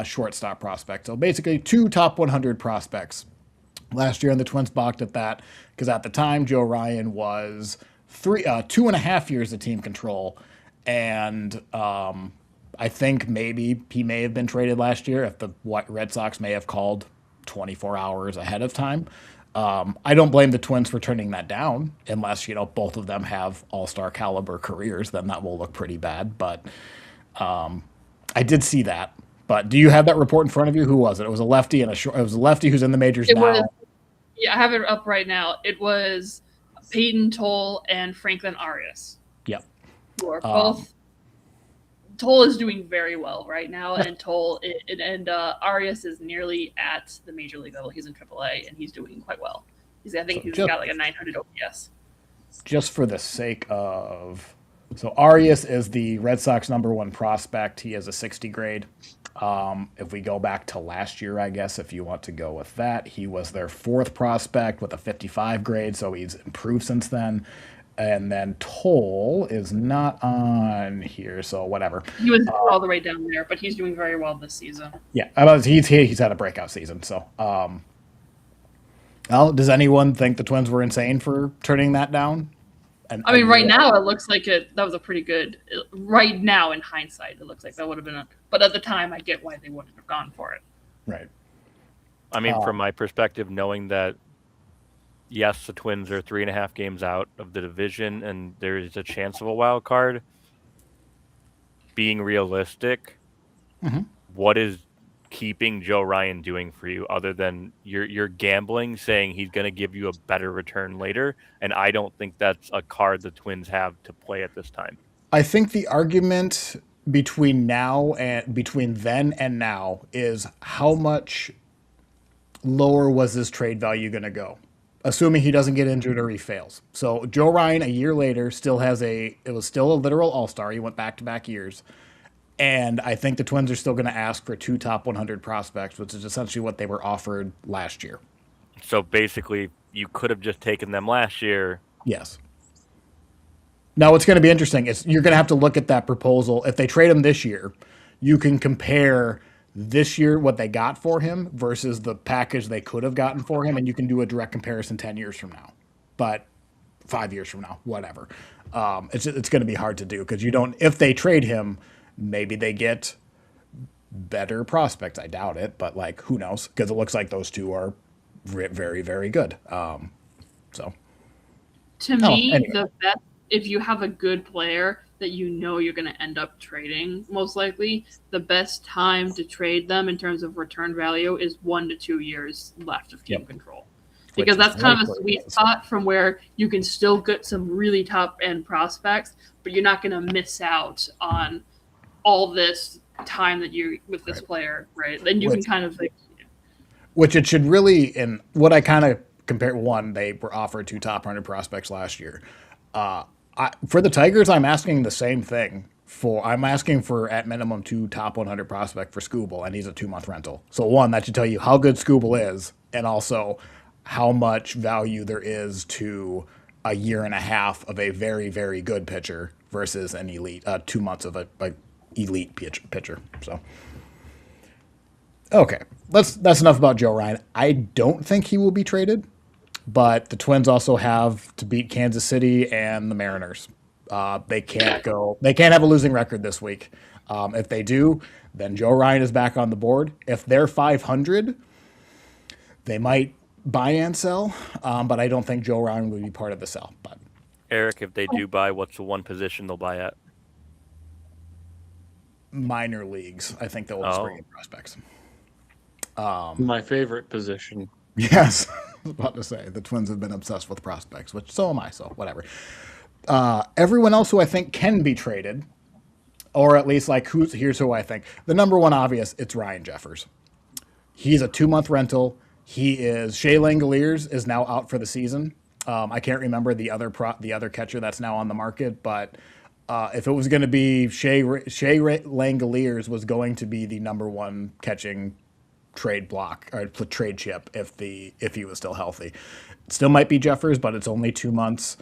shortstop prospect. So basically, 2 top 100 prospects last year, and the Twins balked at that because at the time Joe Ryan was 2.5 years of team control, and I think maybe he may have been traded last year if the Red Sox may have called 24 hours ahead of time. I don't blame the Twins for turning that down unless both of them have all-star caliber careers. Then that will look pretty bad. But I did see that. But do you have that report in front of you? Who was it? It was a lefty and it was a lefty who's in the majors It now. was, yeah, I have it up right now. It was Peyton Toll and Franklin Arias. Yep. Who are both. Toll is doing very well right now, and Arias is nearly at the major league level. He's in AAA, and he's doing quite well. He's got like a 900 OPS. Just for the sake of, so Arias is the Red Sox #1 prospect. He has a 60 grade. If we go back to last year, I guess, if you want to go with that, he was their 4th prospect with a 55 grade, so he's improved since then. And then Toll is not on here, so whatever. He was all the way down there, but he's doing very well this season. Yeah, he's had a breakout season. So, well, does anyone think the Twins were insane for turning that down? And I mean, right now it looks like that was a pretty good. Right now, in hindsight, it looks like that would have been but at the time, I get why they wouldn't have gone for it. Right. I mean, from my perspective, knowing that, yes, the Twins are 3.5 games out of the division and there is a chance of a wild card, being realistic, what is keeping Joe Ryan doing for you other than you're gambling, saying he's going to give you a better return later? And I don't think that's a card the Twins have to play at this time. I think the argument between then and now is how much lower was this trade value going to go, assuming he doesn't get injured or he fails. So Joe Ryan, a year later, it was still a literal all-star. He went back-to-back years. And I think the Twins are still going to ask for 2 top 100 prospects, which is essentially what they were offered last year. So basically, you could have just taken them last year. Yes. Now, what's going to be interesting is you're going to have to look at that proposal. If they trade him this year, you can compare this year what they got for him versus the package they could have gotten for him, and you can do a direct comparison 10 years from now. But 5 years from now, whatever. It's going to be hard to do because if they trade him, maybe they get better prospects. I doubt it, but who knows? Because it looks like those two are very, very good. To me, anyway. the best, if you have a good player that you're going to end up trading, most likely, the best time to trade them in terms of return value is 1 to 2 years left of team control. Because that's kind of a sweet spot from where you can still get some really top-end prospects, but you're not going to miss out on all this time that you're with this player, right? Then you can kind of which it should really, and what I kind of compare, one, they were offered 2 top 100 prospects last year. For the Tigers, I'm asking the same thing. I'm asking for at minimum 2 top 100 prospect for Skubal, and he's a 2-month rental. So one, that should tell you how good Skubal is, and also how much value there is to a year and a half of a very, very good pitcher versus an elite 2 months of a elite pitcher. So, okay, that's enough about Joe Ryan. I don't think he will be traded, but the Twins also have to beat Kansas City and the Mariners. They can't have a losing record this week. If they do, then Joe Ryan is back on the board. If they're 500, they might buy and sell, but I don't think Joe Ryan would be part of the sell. But Eric, if they do buy, what's the one position they'll buy at? minor leagues. I think they'll just bring in prospects. My favorite position. Yes, I was about to say the Twins have been obsessed with prospects, which so am I. So whatever. Everyone else who I think can be traded, or at least like here's who I think. The number one obvious, it's Ryan Jeffers. He's a 2-month rental. He is Shea Langoliers is now out for the season. I can't remember the other catcher that's now on the market, but if it was going to be Shea Langoliers was going to be the number one catching trade block or trade chip if he was still healthy. It still might be Jeffers, but it's only 2 months.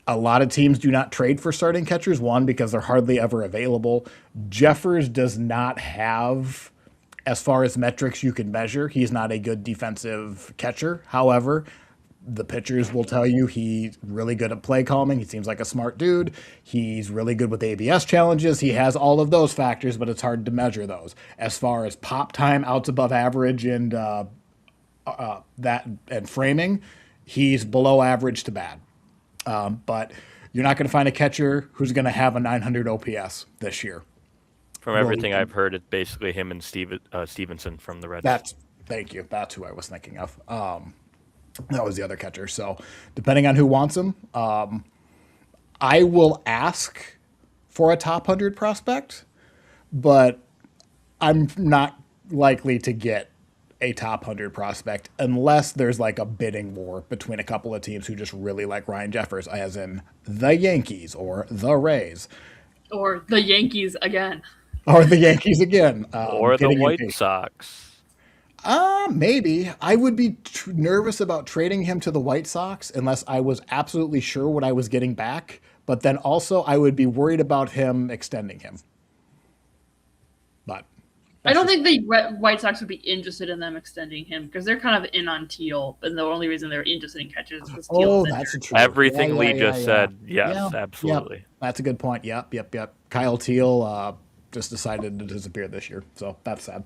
A lot of teams do not trade for starting catchers, one, because they're hardly ever available. Jeffers does not have, as far as metrics you can measure, he's not a good defensive catcher. However, the pitchers will tell you he's really good at play calming. He seems like a smart dude. He's really good with ABS challenges. He has all of those factors, but it's hard to measure those. As far as pop time, outs above average, and that and framing, he's below average to bad. But you're not going to find a catcher who's going to have a 900 OPS this year. From everything I've heard, it's basically him and Stevenson from the Reds. Thank you. That's who I was thinking of. That was the other catcher. So depending on who wants him, I will ask for a top 100 prospect, but I'm not likely to get a top 100 prospect unless there's like a bidding war between a couple of teams who just really like Ryan Jeffers, as in the Yankees or the Rays. Or the Yankees again. Or the Yankees again. Or the White Sox. Maybe. I would be nervous about trading him to the White Sox unless I was absolutely sure what I was getting back. But then also I would be worried about him extending him. But I don't think the White Sox would be interested in them extending him because they're kind of in on Teal, and the only reason they're interested in catchers is because Teal. Oh, that's true. Everything Lee just said, yes, absolutely. Yep. That's a good point. Yep. Kyle Teal just decided to disappear this year, so that's sad.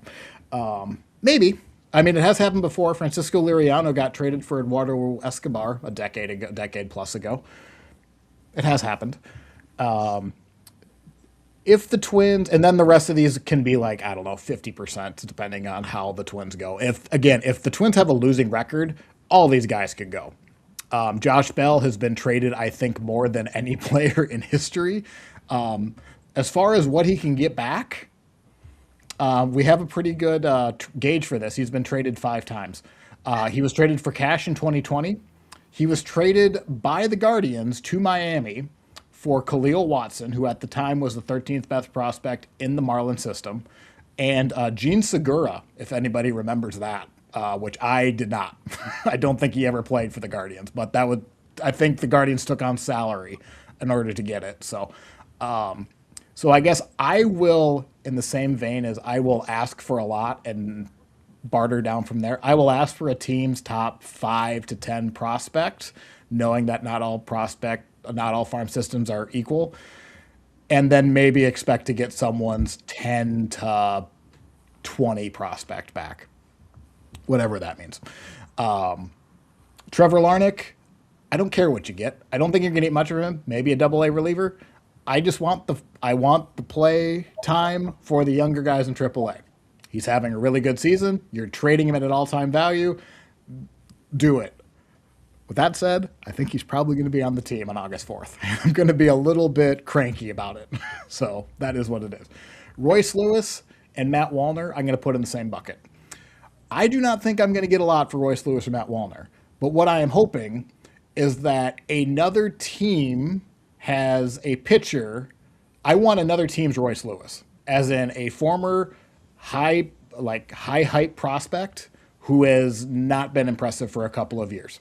Maybe. I mean, it has happened before. Francisco Liriano got traded for Eduardo Escobar a decade plus ago. It has happened. If the Twins, and then the rest of these can be like, I don't know, 50%, depending on how the Twins go. If the Twins have a losing record, all these guys can go. Josh Bell has been traded, I think, more than any player in history. As far as what he can get back, we have a pretty good gauge for this. He's been traded 5 times. He was traded for cash in 2020. He was traded by the Guardians to Miami for Khalil Watson, who at the time was the 13th best prospect in the Marlins system, and Gene Segura, if anybody remembers that, which I did not. I don't think he ever played for the Guardians, but I think the Guardians took on salary in order to get it. So I guess I will, in the same vein as I will ask for a lot and barter down from there, I will ask for a team's top 5 to 10 prospect, knowing that not all farm systems are equal, and then maybe expect to get someone's 10 to 20 prospect back, whatever that means. Trevor Larnach, I don't care what you get. I don't think you're going to get much of him. Maybe a double-A reliever. I just want the play time for the younger guys in AAA. He's having a really good season. You're trading him at an all-time value. Do it. With that said, I think he's probably going to be on the team on August 4th. I'm going to be a little bit cranky about it. So that is what it is. Royce Lewis and Matt Wallner, I'm going to put in the same bucket. I do not think I'm going to get a lot for Royce Lewis or Matt Wallner. But what I am hoping is that another team has a pitcher. I want another team's Royce Lewis, as in a former high hype prospect who has not been impressive for a couple of years.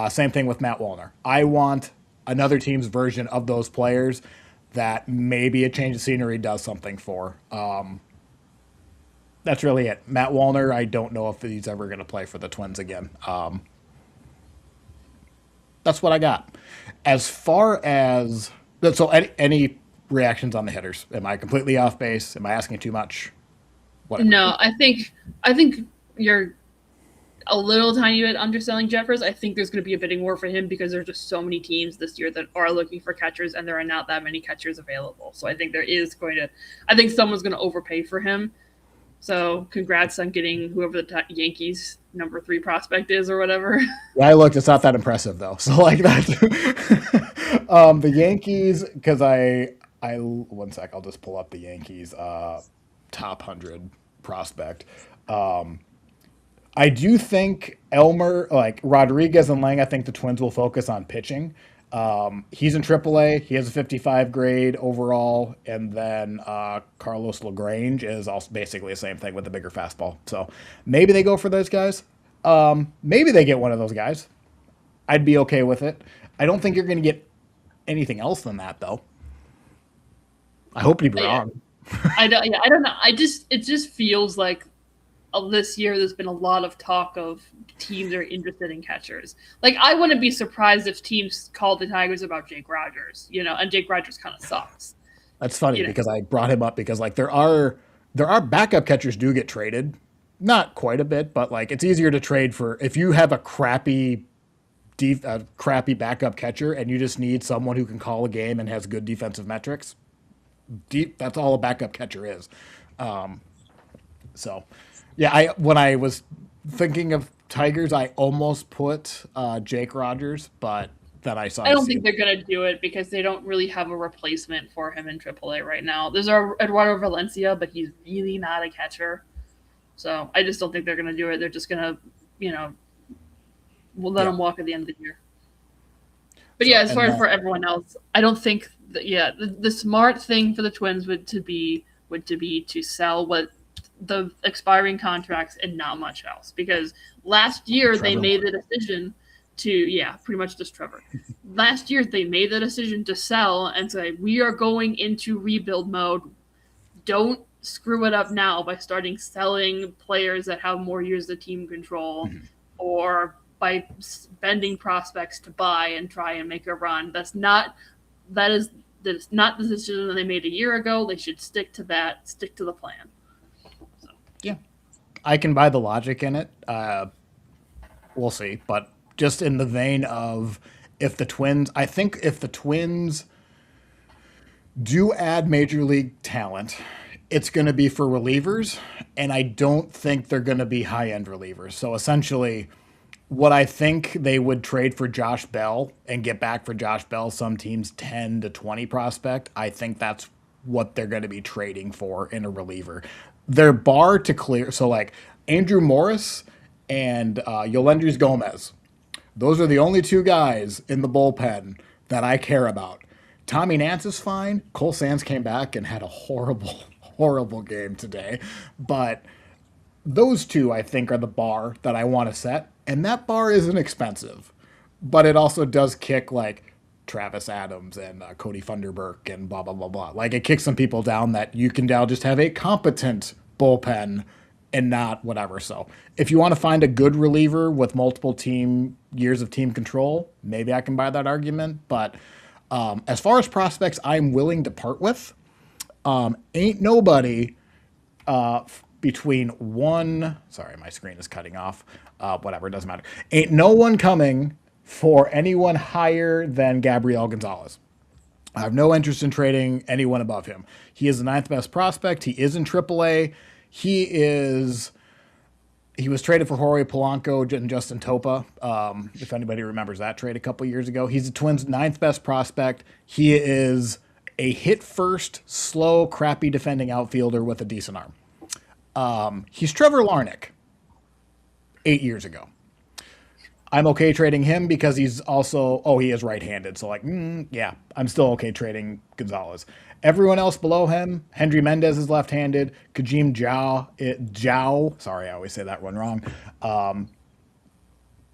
Same thing with Matt Wallner. I want another team's version of those players that maybe a change of scenery does something for. That's really it. Matt Wallner, I don't know if he's ever going to play for the Twins again. That's what I got. As far as any reactions on the hitters? Am I completely off base? Am I asking too much? Whatever. No, I think you're a little tiny bit underselling Jeffers. I think there's going to be a bidding war for him because there's just so many teams this year that are looking for catchers, and there are not that many catchers available. So I think I think someone's going to overpay for him. So congrats on getting whoever the Yankees number 3 prospect is or whatever. Yeah, I looked. It's not that impressive though. So like that, the Yankees, because I 1 sec. I'll just pull up the Yankees top 100 prospect. I do think Elmer, like Rodriguez and Lang, I think the Twins will focus on pitching. He's in AAA. He has a 55 grade overall, and then Carlos LaGrange is also basically the same thing with a bigger fastball. So maybe they go for those guys. Maybe they get one of those guys. I'd be okay with it. I don't think you're going to get anything else than that, though. I hope to be wrong. I don't know. It just feels like this year there's been a lot of talk of teams are interested in catchers. Like, I wouldn't be surprised if teams called the Tigers about Jake Rogers, and Jake Rogers kind of sucks. That's funny because I brought him up because like there are backup catchers do get traded, not quite a bit, but like it's easier to trade for if you have a crappy backup catcher and you just need someone who can call a game and has good defensive metrics. That's all a backup catcher is. So, yeah, when I was thinking of Tigers, I almost put Jake Rogers, but then I saw. I don't think they're going to do it because they don't really have a replacement for him in AAA right now. There's Eduardo Valencia, but he's really not a catcher. So I just don't think they're going to do it. They're just going to, we'll let him walk at the end of the year. But as far as for everyone else, I don't think that, the smart thing for the Twins would to be to sell what the expiring contracts and not much else. Because last year they made the decision to, pretty much just Trevor. Last year they made the decision to sell and say, we are going into rebuild mode. Don't screw it up now by starting selling players that have more years of team control or by spending prospects to buy and try and make a run. That is not the decision that they made a year ago. They should stick to the plan. So. Yeah. I can buy the logic in it. We'll see. But just in the vein of if the Twins do add major league talent, it's going to be for relievers, and I don't think they're going to be high-end relievers. So essentially, what I think they would trade for Josh Bell and get back for Josh Bell, some teams 10 to 20 prospect, I think that's what they're going to be trading for in a reliever. Their bar to clear, so like Andrew Morris and Yolendrys Gomez, those are the only 2 guys in the bullpen that I care about. Tommy Nance is fine. Cole Sands came back and had a horrible game today. But those 2, I think, are the bar that I want to set. And that bar isn't expensive. But it also does kick, like, Travis Adams and Cody Funderburk and blah, blah, blah, blah. Like, it kicks some people down that you can now just have a competent bullpen and not whatever. So if you want to find a good reliever with multiple years of team control, maybe I can buy that argument. But as far as prospects I'm willing to part with, ain't nobody between one. Sorry, my screen is cutting off. Whatever, it doesn't matter. Ain't no one coming for anyone higher than Gabriel Gonzalez. I have no interest in trading anyone above him. He is the 9th best prospect. He is in AAA. He was traded for Jorge Polanco and Justin Topa. If anybody remembers that trade a couple years ago, he's the Twins' 9th best prospect. He is a hit first, slow, crappy defending outfielder with a decent arm. He's Trevor Larnach 8 years ago. I'm okay trading him because he's also, he is right-handed. So I'm still okay trading Gonzalez. Everyone else below him, Hendry Mendez is left-handed. Kajim Zhao, sorry, I always say that one wrong.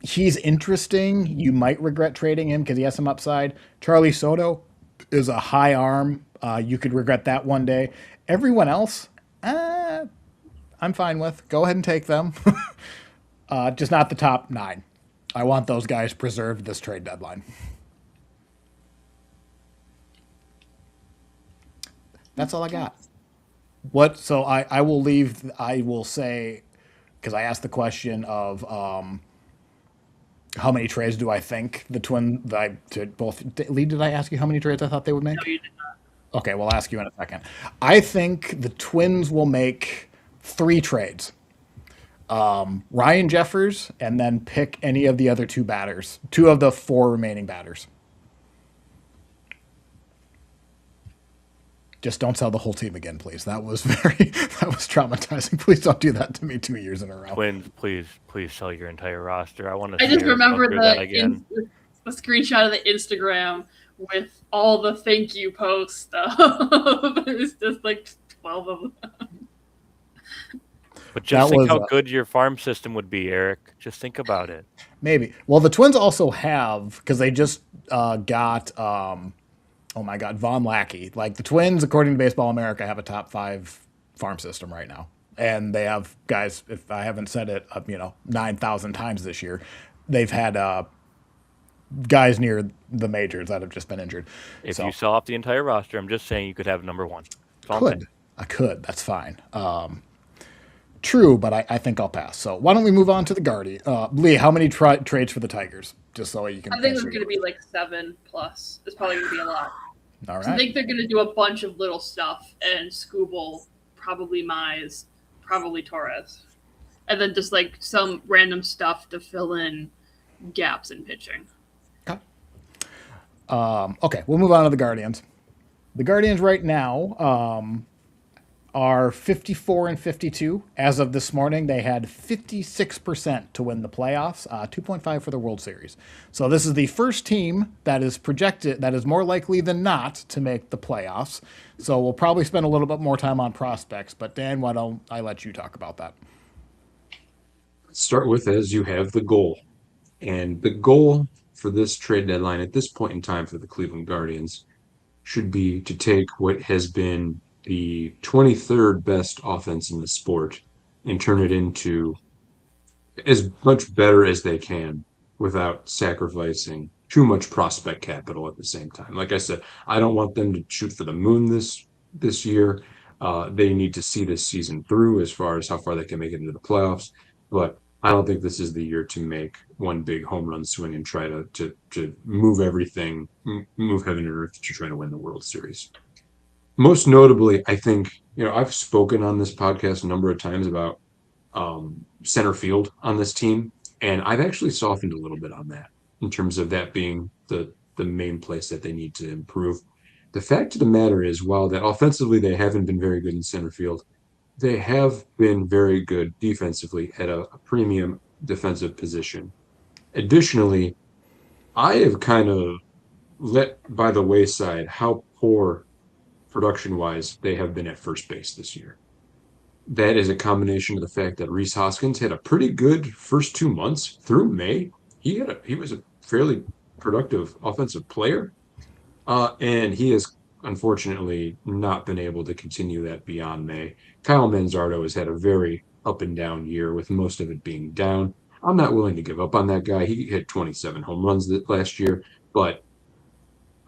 He's interesting. You might regret trading him because he has some upside. Charlie Soto is a high arm. You could regret that one day. Everyone else, I'm fine with. Go ahead and take them. Just not the top 9. I want those guys preserved this trade deadline. That's all I got. So I will leave. I will say because I asked the question of how many trades do I think the Lee, did I ask you how many trades I thought they would make? No, you did not. Okay, we'll ask you in a second. I think the Twins will make 3 trades. Ryan Jeffers, and then pick any of the other 2 batters, 2 of the 4 remaining batters. Just don't sell the whole team again, please. That was traumatizing. Please don't do that to me 2 years in a row. Twins, please sell your entire roster. I want to. I just remember that again. the screenshot of the Instagram with all the thank you post stuff. It was just like 12 of them. But just think how good your farm system would be, Eric. Just think about it. Maybe. Well, the Twins also have, because they just got, oh my God, Von Lackey. Like the Twins, according to Baseball America, have a top 5 farm system right now. And they have guys, if I haven't said it, 9,000 times this year, they've had guys near the majors that have just been injured. If you sell off the entire roster, I'm just saying you could have number 1. I could. That's fine. True, but I think I'll pass. So why don't we move on to the Guardian? Lee, how many trades for the Tigers? Just so you can. I think it's going to be like 7+. It's probably going to be a lot. All right. I think they're going to do a bunch of little stuff, and Skubal, probably Mize, probably Torres, and then just like some random stuff to fill in gaps in pitching. Okay. Okay, we'll move on to the Guardians. The Guardians right now are 54-52. As of this morning, they had 56% to win the playoffs, 2.5 for the World Series. So this is the first team that is projected, that is more likely than not to make the playoffs. So we'll probably spend a little bit more time on prospects, but Dan, why don't I let you talk about that? Start with, as you have the goal. And the goal for this trade deadline at this point in time for the Cleveland Guardians should be to take what has been the 23rd best offense in the sport and turn it into as much better as they can without sacrificing too much prospect capital at the same time. Like I said, I don't want them to shoot for the moon this year. They need to see this season through as far as how far they can make it into the playoffs. But I don't think this is the year to make one big home run swing and try to move everything, move heaven and earth to try to win the World Series. Most notably, I think, I've spoken on this podcast a number of times about center field on this team, and I've actually softened a little bit on that in terms of that being the main place that they need to improve. The fact of the matter is, while that offensively they haven't been very good in center field, they have been very good defensively at a premium defensive position. Additionally, I have kind of let by the wayside how poor production-wise they have been at first base this year. That is a combination of the fact that Rhys Hoskins had a pretty good first 2 months through May. He was a fairly productive offensive player, and he has unfortunately not been able to continue that beyond May. Kyle Manzardo has had a very up and down year, with most of it being down. I'm not willing to give up on that guy. He hit 27 home runs last year, but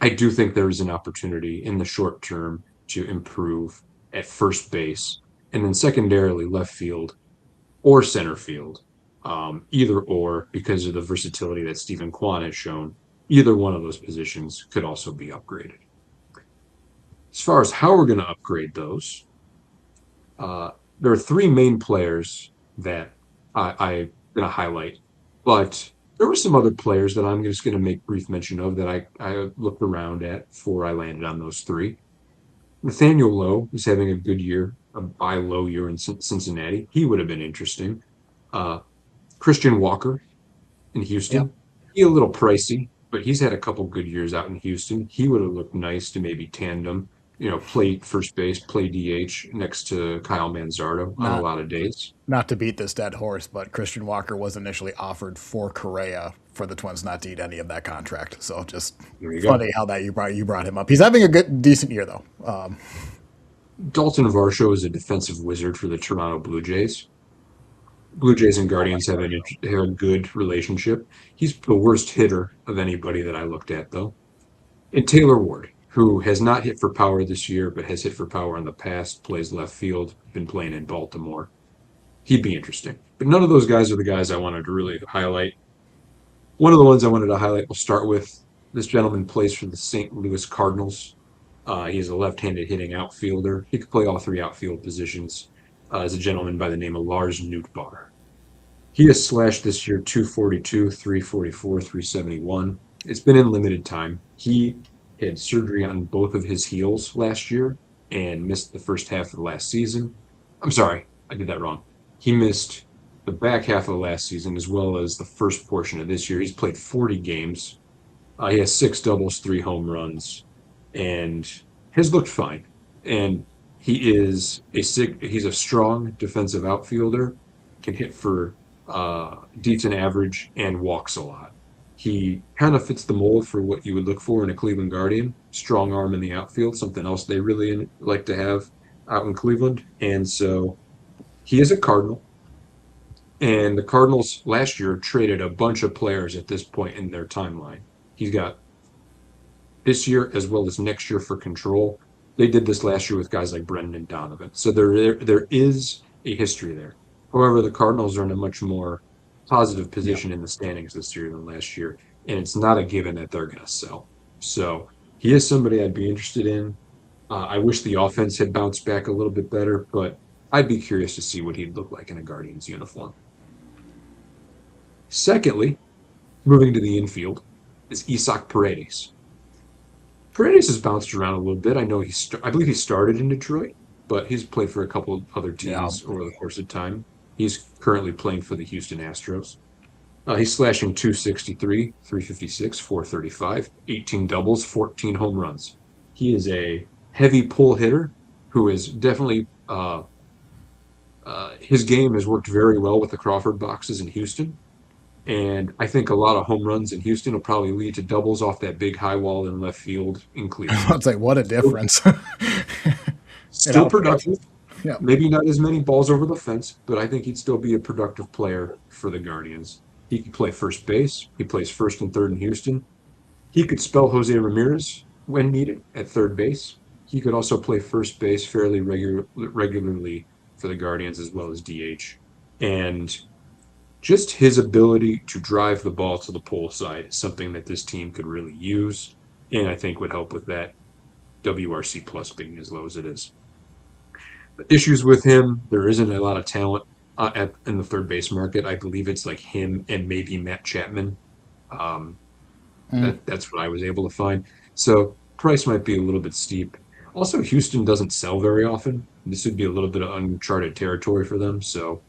I do think there is an opportunity in the short term to improve at first base, and then secondarily left field or center field, either or, because of the versatility that Stephen Kwan has shown. Either one of those positions could also be upgraded. As far as how we're going to upgrade those, there are 3 main players that I'm going to highlight, but there were some other players that I'm just going to make brief mention of that I looked around at before I landed on those 3. Nathaniel Lowe is having a good year, a buy low year in Cincinnati. He would have been interesting. Christian Walker in Houston. Yep. He's a little pricey, but he's had a couple good years out in Houston. He would have looked nice to maybe tandem, play first base, play DH next to Kyle Manzardo on a lot of days. Not to beat this dead horse, but Christian Walker was initially offered for Correa for the Twins not to eat any of that contract. So just funny how that you brought him up. He's having a decent year though. Dalton Varsho is a defensive wizard for the Toronto Blue Jays. Blue Jays and Guardians have a good relationship. He's the worst hitter of anybody that I looked at, though. And Taylor Ward, who has not hit for power this year, but has hit for power in the past, plays left field, been playing in Baltimore. He'd be interesting. But none of those guys are the guys I wanted to really highlight. One of the ones I wanted to highlight, we'll start with. This gentleman plays for the St. Louis Cardinals. He's a left-handed hitting outfielder. He could play all three outfield positions. Is a gentleman by the name of Lars Nootbaar. He has slashed this year 242, 344, 371. It's been in limited time. He had surgery on both of his heels last year and missed the first half of the last season. I'm sorry, I did that wrong. He missed the back half of the last season as well as the first portion of this year. He's played 40 games. He has 6 doubles, 3 home runs, and has looked fine. And he's a strong defensive outfielder, can hit for decent average, and walks a lot. He kind of fits the mold for what you would look for in a Cleveland Guardian. Strong arm in the outfield, something else they really like to have out in Cleveland. And so he is a Cardinal. And the Cardinals last year traded a bunch of players at this point in their timeline. He's got this year as well as next year for control. They did this last year with guys like Brendan Donovan. So there is a history there. However, the Cardinals are in a much more positive position in the standings this year than last year, and it's not a given that they're going to sell. So he is somebody I'd be interested in. I wish the offense had bounced back a little bit better, but I'd be curious to see what he'd look like in a Guardians uniform. Secondly, moving to the infield, is Isaac Paredes. Paredes has bounced around a little bit. I believe he started in Detroit, but he's played for a couple of other teams over the course of time. He's currently playing for the Houston Astros. He's slashing 263, 356, 435, 18 doubles, 14 home runs. He is a heavy pull hitter who is definitely his game has worked very well with the Crawford boxes in Houston. And I think a lot of home runs in Houston will probably lead to doubles off that big high wall in left field in Cleveland. I'd say, what a difference. Still productive. Yeah. Maybe not as many balls over the fence, but I think he'd still be a productive player for the Guardians. He could play first base. He plays first and third in Houston. He could spell Jose Ramirez when needed at third base. He could also play first base fairly regularly for the Guardians as well as DH. And just his ability to drive the ball to the pole side is something that this team could really use, and I think would help with that WRC plus being as low as it is. The issues with him, there isn't a lot of talent in the third base market. I believe it's like him and maybe Matt Chapman. That's what I was able to find. So price might be a little bit steep. Also, Houston doesn't sell very often. This would be a little bit of uncharted territory for them, so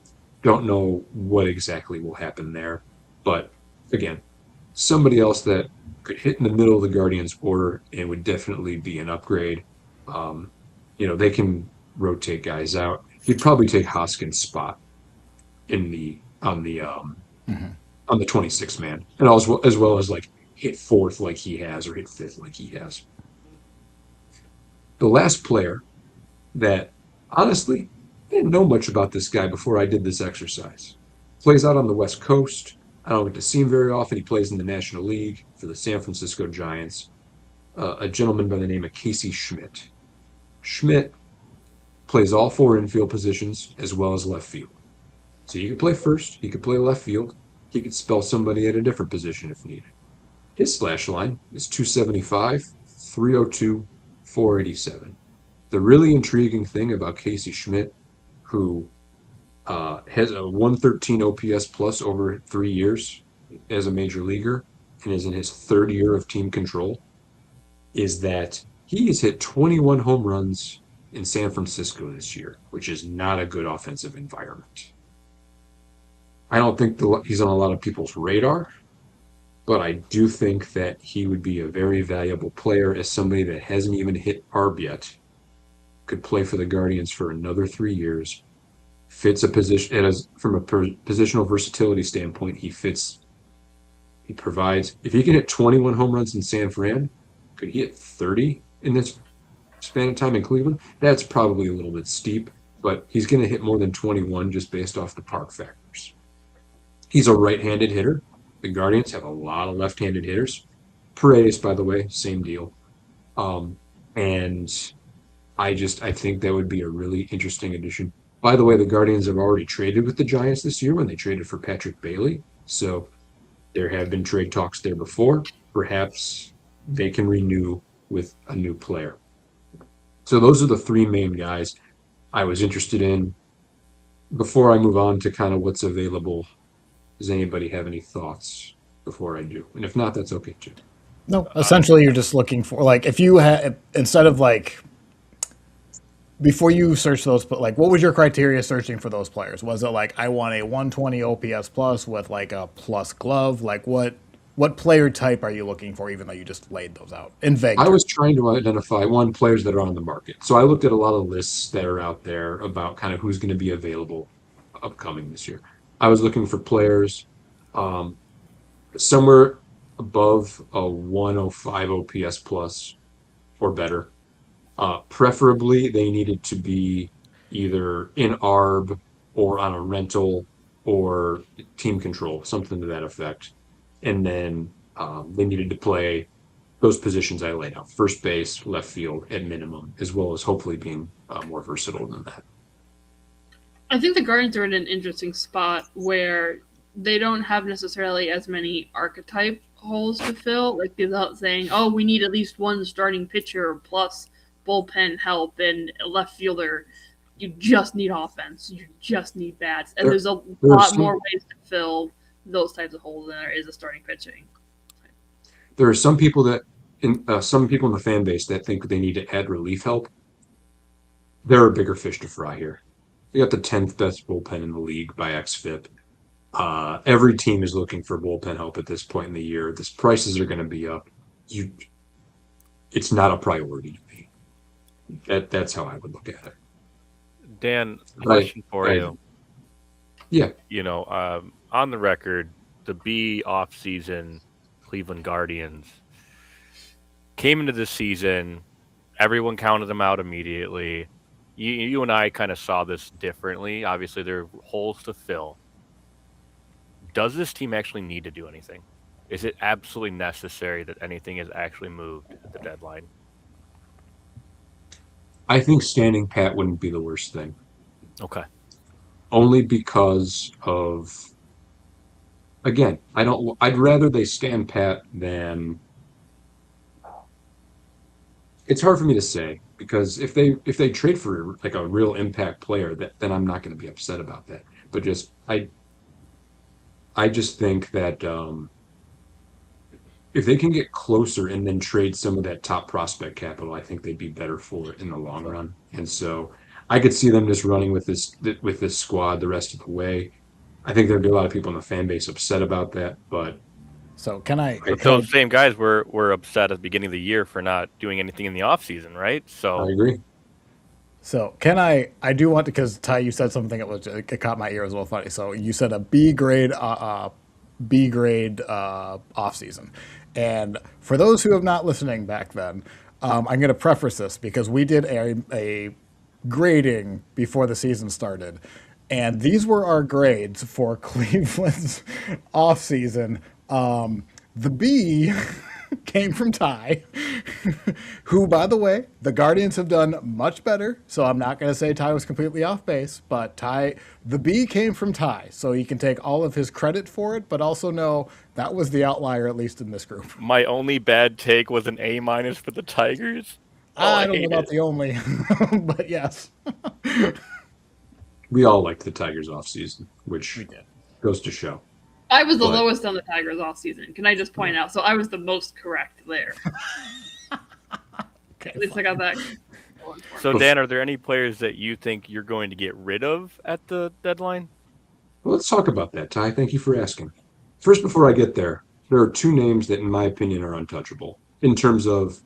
don't know what exactly will happen there. But again, somebody else that could hit in the middle of the Guardians order and would definitely be an upgrade. They can rotate guys out. You'd probably take Hoskins' spot on the 26th man, and as well as like hit fourth like he has or hit fifth like he has. The last player that honestly I didn't know much about this guy before I did this exercise. Plays out on the West Coast. I don't get to see him very often. He plays in the National League for the San Francisco Giants. A gentleman by the name of Casey Schmidt. Schmidt plays all 4 infield positions as well as left field. So he could play first. He could play left field. He could spell somebody at a different position if needed. His slash line is 275, 302, 487. The really intriguing thing about Casey Schmidt, who has a 113 OPS plus over 3 years as a major leaguer and is in his 3rd year of team control, is that he has hit 21 home runs in San Francisco this year, which is not a good offensive environment. I don't think he's on a lot of people's radar, but I do think that he would be a very valuable player as somebody that hasn't even hit ARB yet, could play for the Guardians for another 3 years, fits a position, from a positional versatility standpoint, he provides. If he can hit 21 home runs in San Fran, could he hit 30 in this span of time in Cleveland? That's probably a little bit steep, but he's going to hit more than 21 just based off the park factors. He's a right-handed hitter. The Guardians have a lot of left-handed hitters. Paredes, by the way, same deal. And I think that would be a really interesting addition. By the way, the Guardians have already traded with the Giants this year when they traded for Patrick Bailey. So there have been trade talks there before. Perhaps they can renew with a new player. So those are the three main guys I was interested in. Before I move on to kind of what's available, does anybody have any thoughts before I do? And if not, that's okay too. No, essentially you're just looking for like if you had instead of like before you search those, but like what was your criteria searching for those players? Was it like I want a 120 OPS plus with like a plus glove? Like what player type are you looking for? Even though you just laid those out in vague I terms? was trying to identify players that are on the market. So I looked at a lot of lists that are out there about kind of who's going to be available upcoming this year. I was looking for players um, somewhere above a 105 OPS plus or better. Preferably, they needed to be either in ARB or on a rental or team control, something to that effect. And then they needed to play those positions I laid out: first base, left field at minimum, as well as hopefully being more versatile than that. I think the Guardians are in an interesting spot where they don't have necessarily as many archetype holes to fill, like without saying, "Oh, we need at least one starting pitcher plus bullpen help and a left fielder." You just need offense. You just need bats, and there's a lot more ways to fill those types of holes than there is a starting pitching. There are some people some people in the fan base that think they need to add relief help. There are bigger fish to fry here. You got the 10th best bullpen in the league by XFIP. Every team is looking for bullpen help at this point in the year. The prices are going to be up. It's not a priority to me. That's how I would look at it. Dan, question for you. Yeah. On the record, the B off-season Cleveland Guardians came into this season, everyone counted them out immediately. You and I kind of saw this differently. Obviously, there are holes to fill. Does this team actually need to do anything? Is it absolutely necessary that anything is actually moved at the deadline? I think standing pat wouldn't be the worst thing. Okay. Only because of, again, I'd rather they stand pat than, it's hard for me to say, because if they trade for like a real impact player, then I'm not going to be upset about that. But I just think that if they can get closer and then trade some of that top prospect capital, I think they'd be better for it in the long run. And so I could see them just running with this squad the rest of the way. I think there'd be a lot of people in the fan base upset about that, but So can I? But those same guys were upset at the beginning of the year for not doing anything in the offseason, right? So I agree. So can I do want to, because Ty, you said something it caught my ear as well. Funny. So you said a B grade off season, and for those who have not listening back then, I'm going to preface this because we did a grading before the season started, and these were our grades for Cleveland's off season. The B came from Ty, who, by the way, the Guardians have done much better. So I'm not going to say Ty was completely off base, but the B came from Ty. So he can take all of his credit for it, but also know that was the outlier, at least in this group. my only bad take was an A- for the Tigers. I don't know about the only, but yes. We all liked the Tigers offseason, which We did. goes to show. I was the But- lowest on the Tigers all season. Can I just point out? So I was the most correct there. Okay, At least I got that. going for me. So Dan, are there any players that you think you're going to get rid of at the deadline? Well, let's talk about that, Ty. Thank you for asking. First, before I get there are two names that, in my opinion, are untouchable in terms of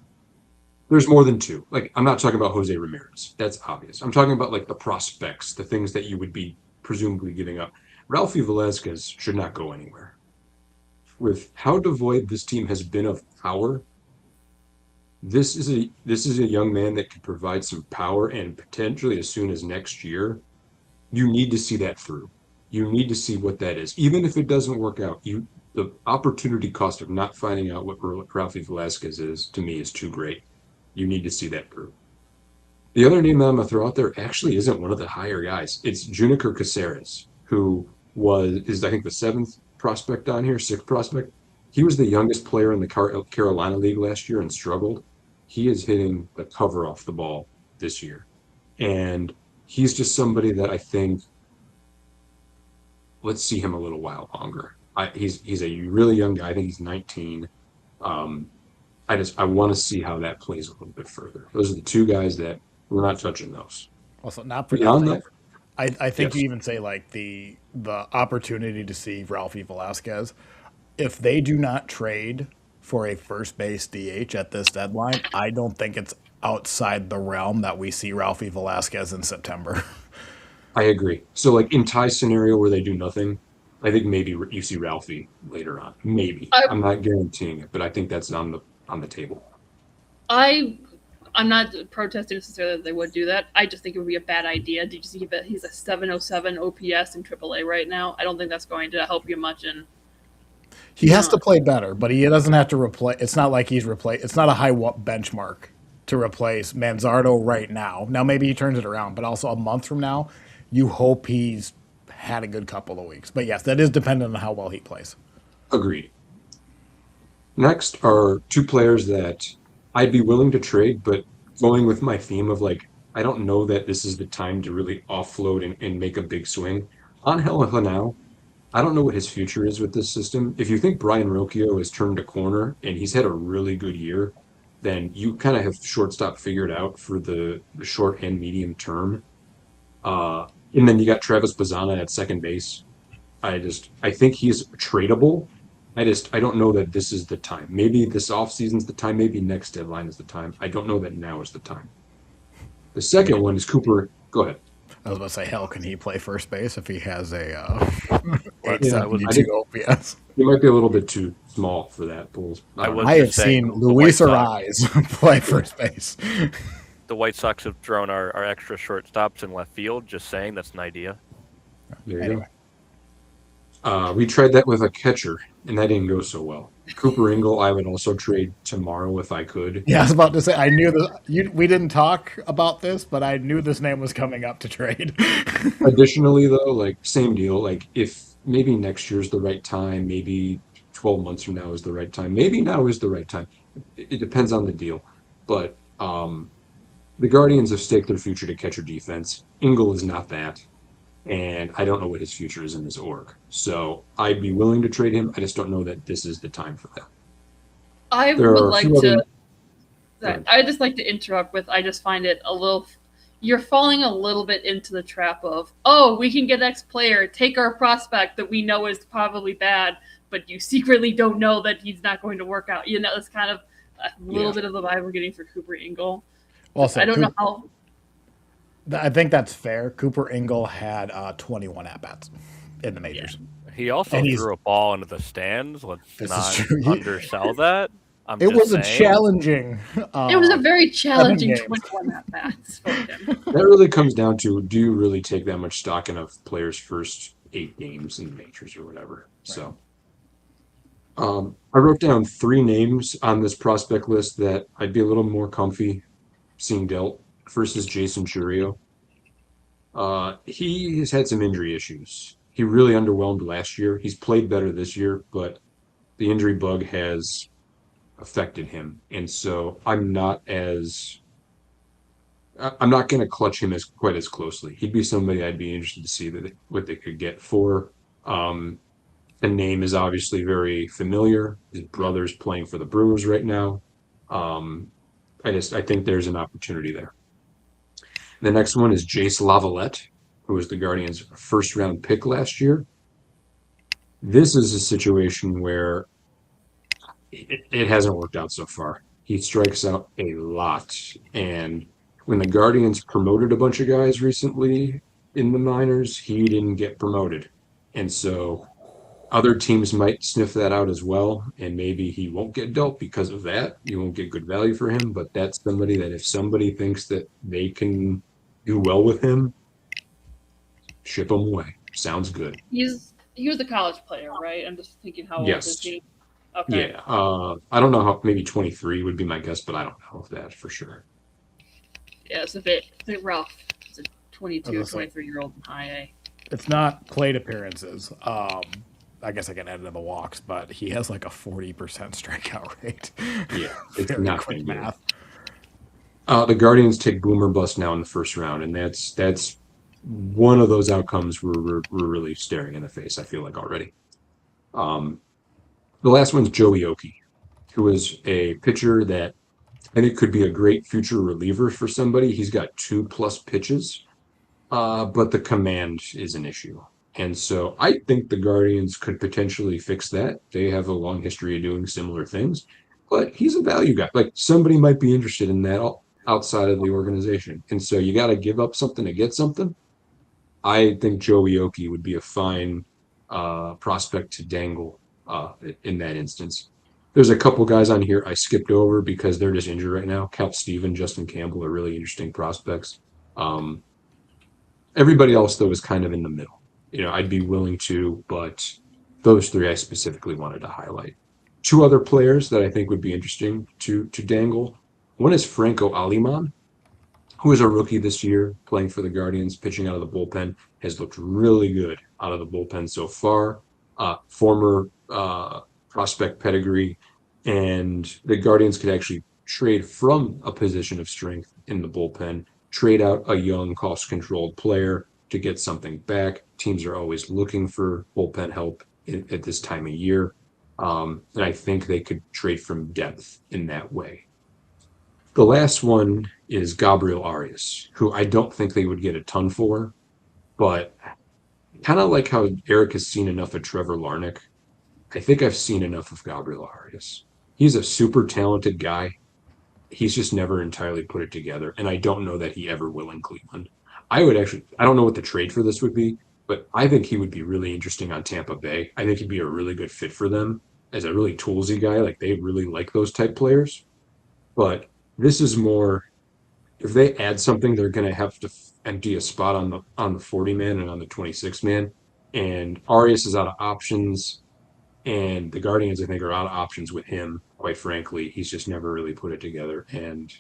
there's more than two. Like, I'm not talking about Jose Ramirez. That's obvious. I'm talking about like the prospects, the things that you would be presumably giving up. Ralphie Velasquez should not go anywhere. With how devoid this team has been of power, this is a young man that could provide some power, and potentially as soon as next year, you need to see that through. You need to see what that is. Even if it doesn't work out, the opportunity cost of not finding out what Ralphie Velasquez is, to me, is too great. You need to see that through. The other name that I'm going to throw out there actually isn't one of the higher guys. It's Juniker Caceres, who is I think the sixth prospect. He was the youngest player in the Carolina League last year and struggled. He is hitting the cover off the ball this year. And he's just somebody that I think, let's see him a little while longer. He's a really young guy. I think he's 19. I want to see how that plays a little bit further. Those are the two guys that we're not touching those. Also, not for Beyond nothing. that, I think yes. you even say like the opportunity to see Ralphie Velasquez. If they do not trade for a first base DH at this deadline, I don't think it's outside the realm that we see Ralphie Velasquez in September. I agree. So, like in Ty's scenario where they do nothing, I think maybe you see Ralphie later on. Maybe. I'm not guaranteeing it, but I think that's on the table. I'm not protesting necessarily that they would do that. I just think it would be a bad idea. Did you see that he's a 707 OPS in AAA right now? I don't think that's going to help you much. And He has to play better, but he doesn't have to replace. It's not like he's replaced. It's not a high benchmark to replace Manzardo right now. Now maybe he turns it around, but also a month from now, you hope he's had a good couple of weeks. But yes, that is dependent on how well he plays. Agreed. Next are two players that I'd be willing to trade, but going with my theme of like, I don't know that this is the time to really offload and make a big swing. Angel Hanao, I don't know what his future is with this system. If you think Brian Rocchio has turned a corner and he's had a really good year, then you kind of have shortstop figured out for the short and medium term. And then you got Travis Bazzana at second base. I think he's tradable. I don't know that this is the time. Maybe this offseason's the time. Maybe next deadline is the time. I don't know that now is the time. The second one is Cooper. Go ahead. I was about to say, hell, can he play first base if he has a Yeah, 872 OPS? He might be a little bit too small for that, Bulls. I have seen Luis Ariz play first base. The White Sox have thrown our extra shortstops in left field. Just saying, that's an idea. There you go. We tried that with a catcher, and that didn't go so well. Cooper Ingle, I would also trade tomorrow if I could. Yeah, I was about to say, I knew that we didn't talk about this, but I knew this name was coming up to trade. Additionally, though, like same deal. Like if maybe next year's the right time, maybe 12 months from now is the right time, maybe now is the right time. It depends on the deal. But the Guardians have staked their future to catcher defense. Ingle is not that. And I don't know what his future is in this org. So I'd be willing to trade him. I just don't know that this is the time for that. I would like to. I just like to interrupt with. I just find it a little. You're falling a little bit into the trap of, oh, we can get X player, take our prospect that we know is probably bad, but you secretly don't know that he's not going to work out. You know, it's kind of a little bit of the vibe we're getting for Cooper Ingle. Also, I don't know how. I think that's fair. Cooper Ingle had 21 at-bats in the majors. Yeah. He also threw a ball into the stands. Let's not undersell that. It was a challenging. It was a very challenging 21 at-bats for him. That really comes down to, do you really take that much stock in a player's first 8 games in the majors or whatever? Right. So I wrote down 3 names on this prospect list that I'd be a little more comfy seeing dealt. First is Jason Churio. He has had some injury issues. He really underwhelmed last year. He's played better this year, but the injury bug has affected him. And so I'm not going to clutch him quite as closely. He'd be somebody I'd be interested to see what they could get for. The name is obviously very familiar. His brother's playing for the Brewers right now. I think there's an opportunity there. The next one is Jace Lavalette, who was the Guardians' first-round pick last year. This is a situation where it hasn't worked out so far. He strikes out a lot. And when the Guardians promoted a bunch of guys recently in the minors, he didn't get promoted. And so other teams might sniff that out as well, and maybe he won't get dealt because of that. You won't get good value for him, but that's somebody that if somebody thinks that they can do well with him, ship him away. Sounds good. He was a college player, right? I'm just thinking how old is he? Okay. Yeah. I don't know how, maybe 23 would be my guess, but I don't know if that for sure. Yeah, it's a bit rough. It's a 22, As I say, 23-year-old in high A. It's not plate appearances. I guess I can add in the walks, but he has like a 40% strikeout rate. Yeah, it's Very not quick been good. math. The Guardians take Boomer Bust now in the first round, and that's one of those outcomes we're really staring in the face, I feel like already. The last one's Joey Oki, who is a pitcher that I think could be a great future reliever for somebody. He's got 2+ pitches, but the command is an issue. And so I think the Guardians could potentially fix that. They have a long history of doing similar things, but he's a value guy. Like somebody might be interested in that outside of the organization. And so you got to give up something to get something. I think Joey Oki would be a fine prospect to dangle in that instance. There's a couple guys on here I skipped over because they're just injured right now. Cal Steven, Justin Campbell are really interesting prospects. Everybody else, though, is kind of in the middle. I'd be willing to, but those three I specifically wanted to highlight. Two other players that I think would be interesting to dangle. One is Franco Aliman, who is a rookie this year, playing for the Guardians, pitching out of the bullpen, has looked really good out of the bullpen so far. Former prospect pedigree, and the Guardians could actually trade from a position of strength in the bullpen, trade out a young, cost-controlled player to get something back. Teams are always looking for bullpen help at this time of year, and I think they could trade from depth in that way. The last one is Gabriel Arias, who I don't think they would get a ton for, but kind of like how Eric has seen enough of Trevor Larnach, I think I've seen enough of Gabriel Arias. He's a super talented guy. He's just never entirely put it together, and I don't know that he ever will in Cleveland. I don't know what the trade for this would be, but I think he would be really interesting on Tampa Bay. I think he'd be a really good fit for them as a really toolsy guy. Like, they really like those type players. But this is more, if they add something, they're going to have to empty a spot on the 40 man and on the 26 man. And Arias is out of options, and the Guardians, I think, are out of options with him. Quite frankly, he's just never really put it together. And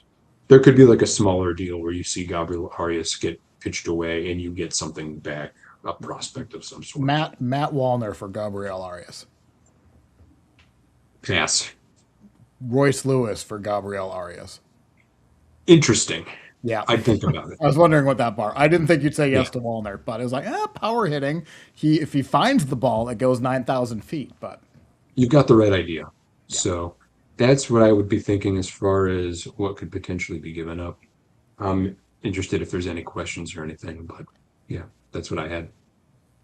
there could be like a smaller deal where you see Gabriel Arias get pitched away and you get something back, a prospect of some sort. Matt Wallner for Gabriel Arias. Pass. Royce Lewis for Gabriel Arias. Interesting. Yeah. I'd think about it. I was wondering what that bar. I didn't think you'd say yes to Wallner, but it was like, power hitting. If he finds the ball, it goes 9,000 feet. But you've got the right idea. Yeah. So that's what I would be thinking as far as what could potentially be given up. I'm interested if there's any questions or anything, but yeah, that's what I had.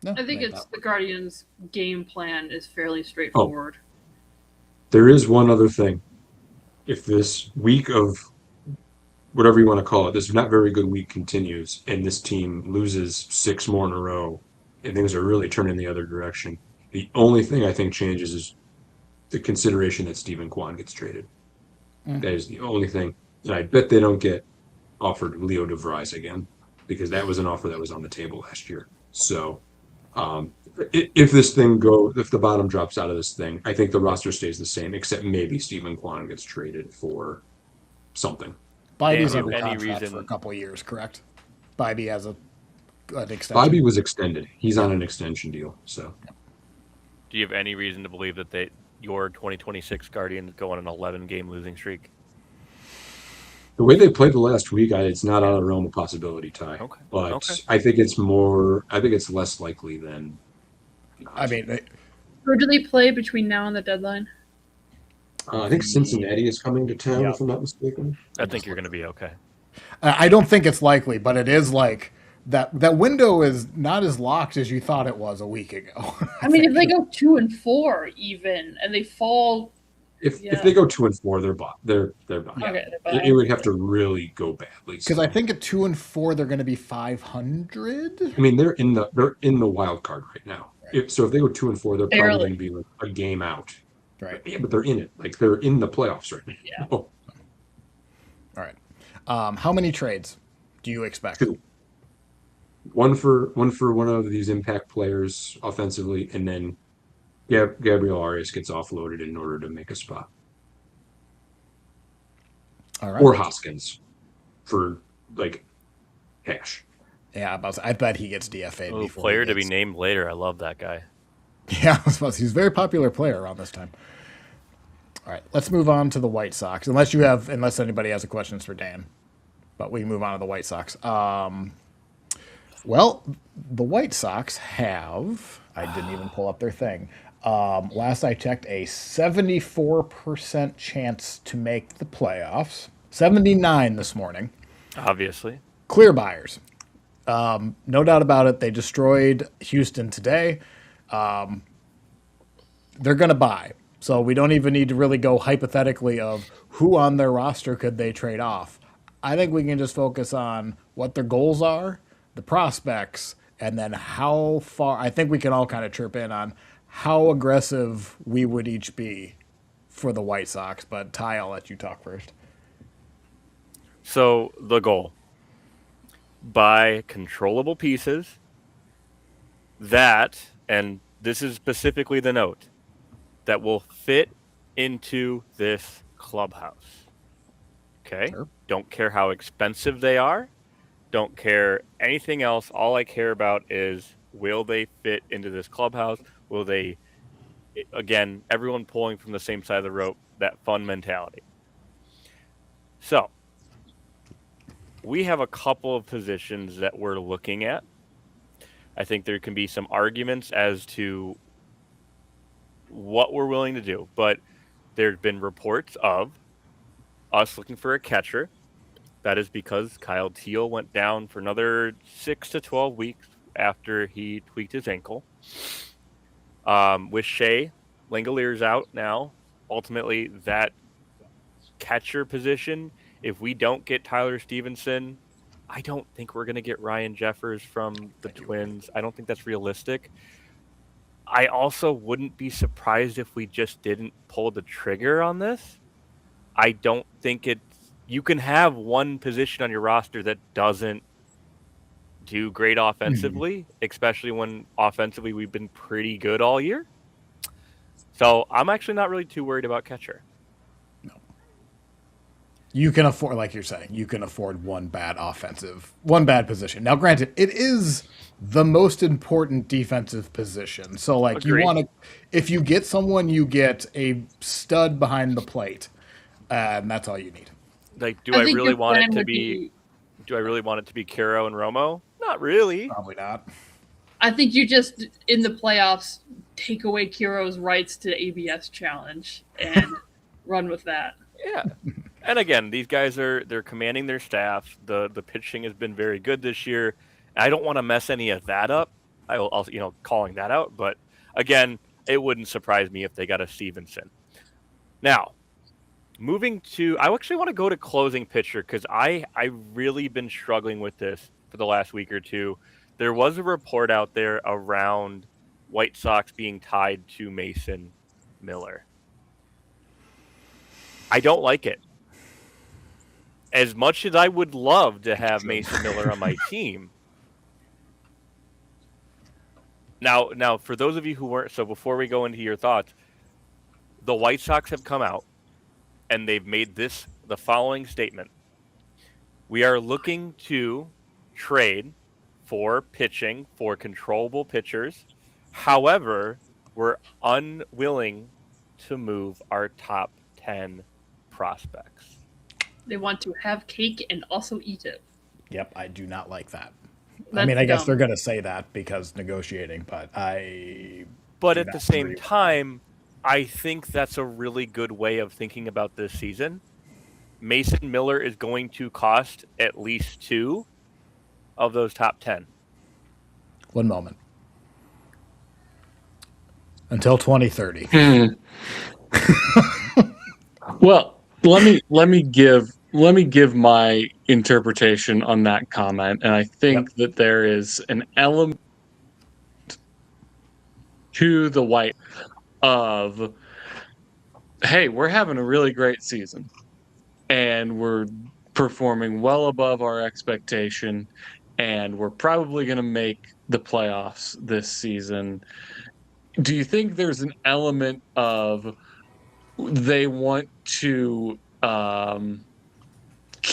no, I think it's the Guardians' game plan is fairly straightforward. There is one other thing. If this week of whatever you want to call it, this not very good week continues, and this team loses 6 more in a row, and things are really turning the other direction, the only thing I think changes is the consideration that Stephen Kwan gets traded. That is the only thing. And I bet they don't get offered Leo DeVries again, because that was an offer that was on the table last year. So if the bottom drops out of this thing, I think the roster stays the same, except maybe Stephen Kwan gets traded for something. Bibby's Yeah, under any contract reason- for a couple of years, correct? Bibby has an extension. Bobby was extended. He's on an extension deal. So Do you have any reason to believe that your 2026 Guardians go on an 11-game losing streak? the way they played the last week, it's not out of the realm of possibility, Ty. Okay. But Okay. I think it's less likely than not. I mean, Who do they play between now and the deadline? I think Cincinnati is coming to town, Yeah. if I'm not mistaken. I think you're going to be okay. I don't think it's likely, but it is like that window is not as locked as you thought it was a week ago. I mean, if they go 2-4 even, and they fall, If Yeah. they go 2-4, they're bought. They're bought. okay, It would have to really go badly. Because I think at 2-4 they're going to be 500. I mean, they're in the wild card right now. Right. So if they go 2-4, they're probably Barely. going to be like a game out. Right. Yeah, but they're in it. Like, they're in the playoffs right now. Yeah. Oh, All right. How many trades do you expect? 2. One for one of these impact players offensively, and then Gabriel Arias gets offloaded in order to make a spot. All right. Or Hoskins for like cash. Yeah, I bet he gets DFA'd Oh, before player he to be gets... named later. I love that guy. Yeah, I suppose he's a very popular player around this time. All right, let's move on to the White Sox. Unless anybody has a questions for Dan, but we can move on to the White Sox. Well, the White Sox have, I didn't even pull up their thing. Last I checked, a 74% chance to make the playoffs. 79 this morning. Obviously. Clear buyers. No doubt about it. They destroyed Houston today. They're going to buy. So we don't even need to really go hypothetically of who on their roster could they trade off. I think we can just focus on what their goals are, the prospects, and then how far. I think we can all kind of chirp in on how aggressive we would each be for the White Sox. But Ty, I'll let you talk first. So the goal: buy controllable pieces that, and this is specifically the note, that will fit into this clubhouse. Okay? Sure. Don't care how expensive they are. Don't care anything else. All I care about is, will they fit into this clubhouse? Will they, again, everyone pulling from the same side of the rope, that fun mentality. So, we have a couple of positions that we're looking at. I think there can be some arguments as to what we're willing to do, but there's been reports of us looking for a catcher. That is because Kyle Teal went down for another 6 to 12 weeks after he tweaked his ankle. With Shea Langoliers out now, ultimately that catcher position, if we don't get Tyler Stevenson, I don't think we're going to get Ryan Jeffers from the Twins. I don't think that's realistic. I also wouldn't be surprised if we just didn't pull the trigger on this. I don't think you can have one position on your roster that doesn't do great offensively, especially when offensively we've been pretty good all year. So I'm actually not really too worried about catcher. You can afford, like you're saying, you can afford one bad position. Now, granted, it is the most important defensive position. So, like, Agreed. you want to, if you get someone, you get a stud behind the plate, and that's all you need. Like, do I think really your want it plan to would be? Do I really want it to be Caro and Romo? Not really. Probably not. I think you just, in the playoffs, take away Kiro's rights to ABS challenge and run with that. Yeah. And again, these guys they're commanding their staff. The pitching has been very good this year. I don't want to mess any of that up. I'll calling that out. But again, it wouldn't surprise me if they got a Stevenson. Now, moving to, I actually want to go to closing pitcher because I've really been struggling with this for the last week or two. There was a report out there around White Sox being tied to Mason Miller. I don't like it. As much as I would love to have Mason Miller on my team. Now, for those of you who weren't, so before we go into your thoughts, the White Sox have come out and they've made the following statement. We are looking to trade for pitching for controllable pitchers. However, we're unwilling to move our top 10 prospects. They want to have cake and also eat it. Yep, I do not like that. That's I guess dumb. they're going to say that because negotiating, but But at the same time, I think that's a really good way of thinking about this season. Mason Miller is going to cost at least 2 of those top 10. One moment. Until 2030. Well, let me give my interpretation on that comment, and I think that there is an element to the White of, hey, we're having a really great season, and we're performing well above our expectation, and we're probably going to make the playoffs this season. Do you think there's an element of they want to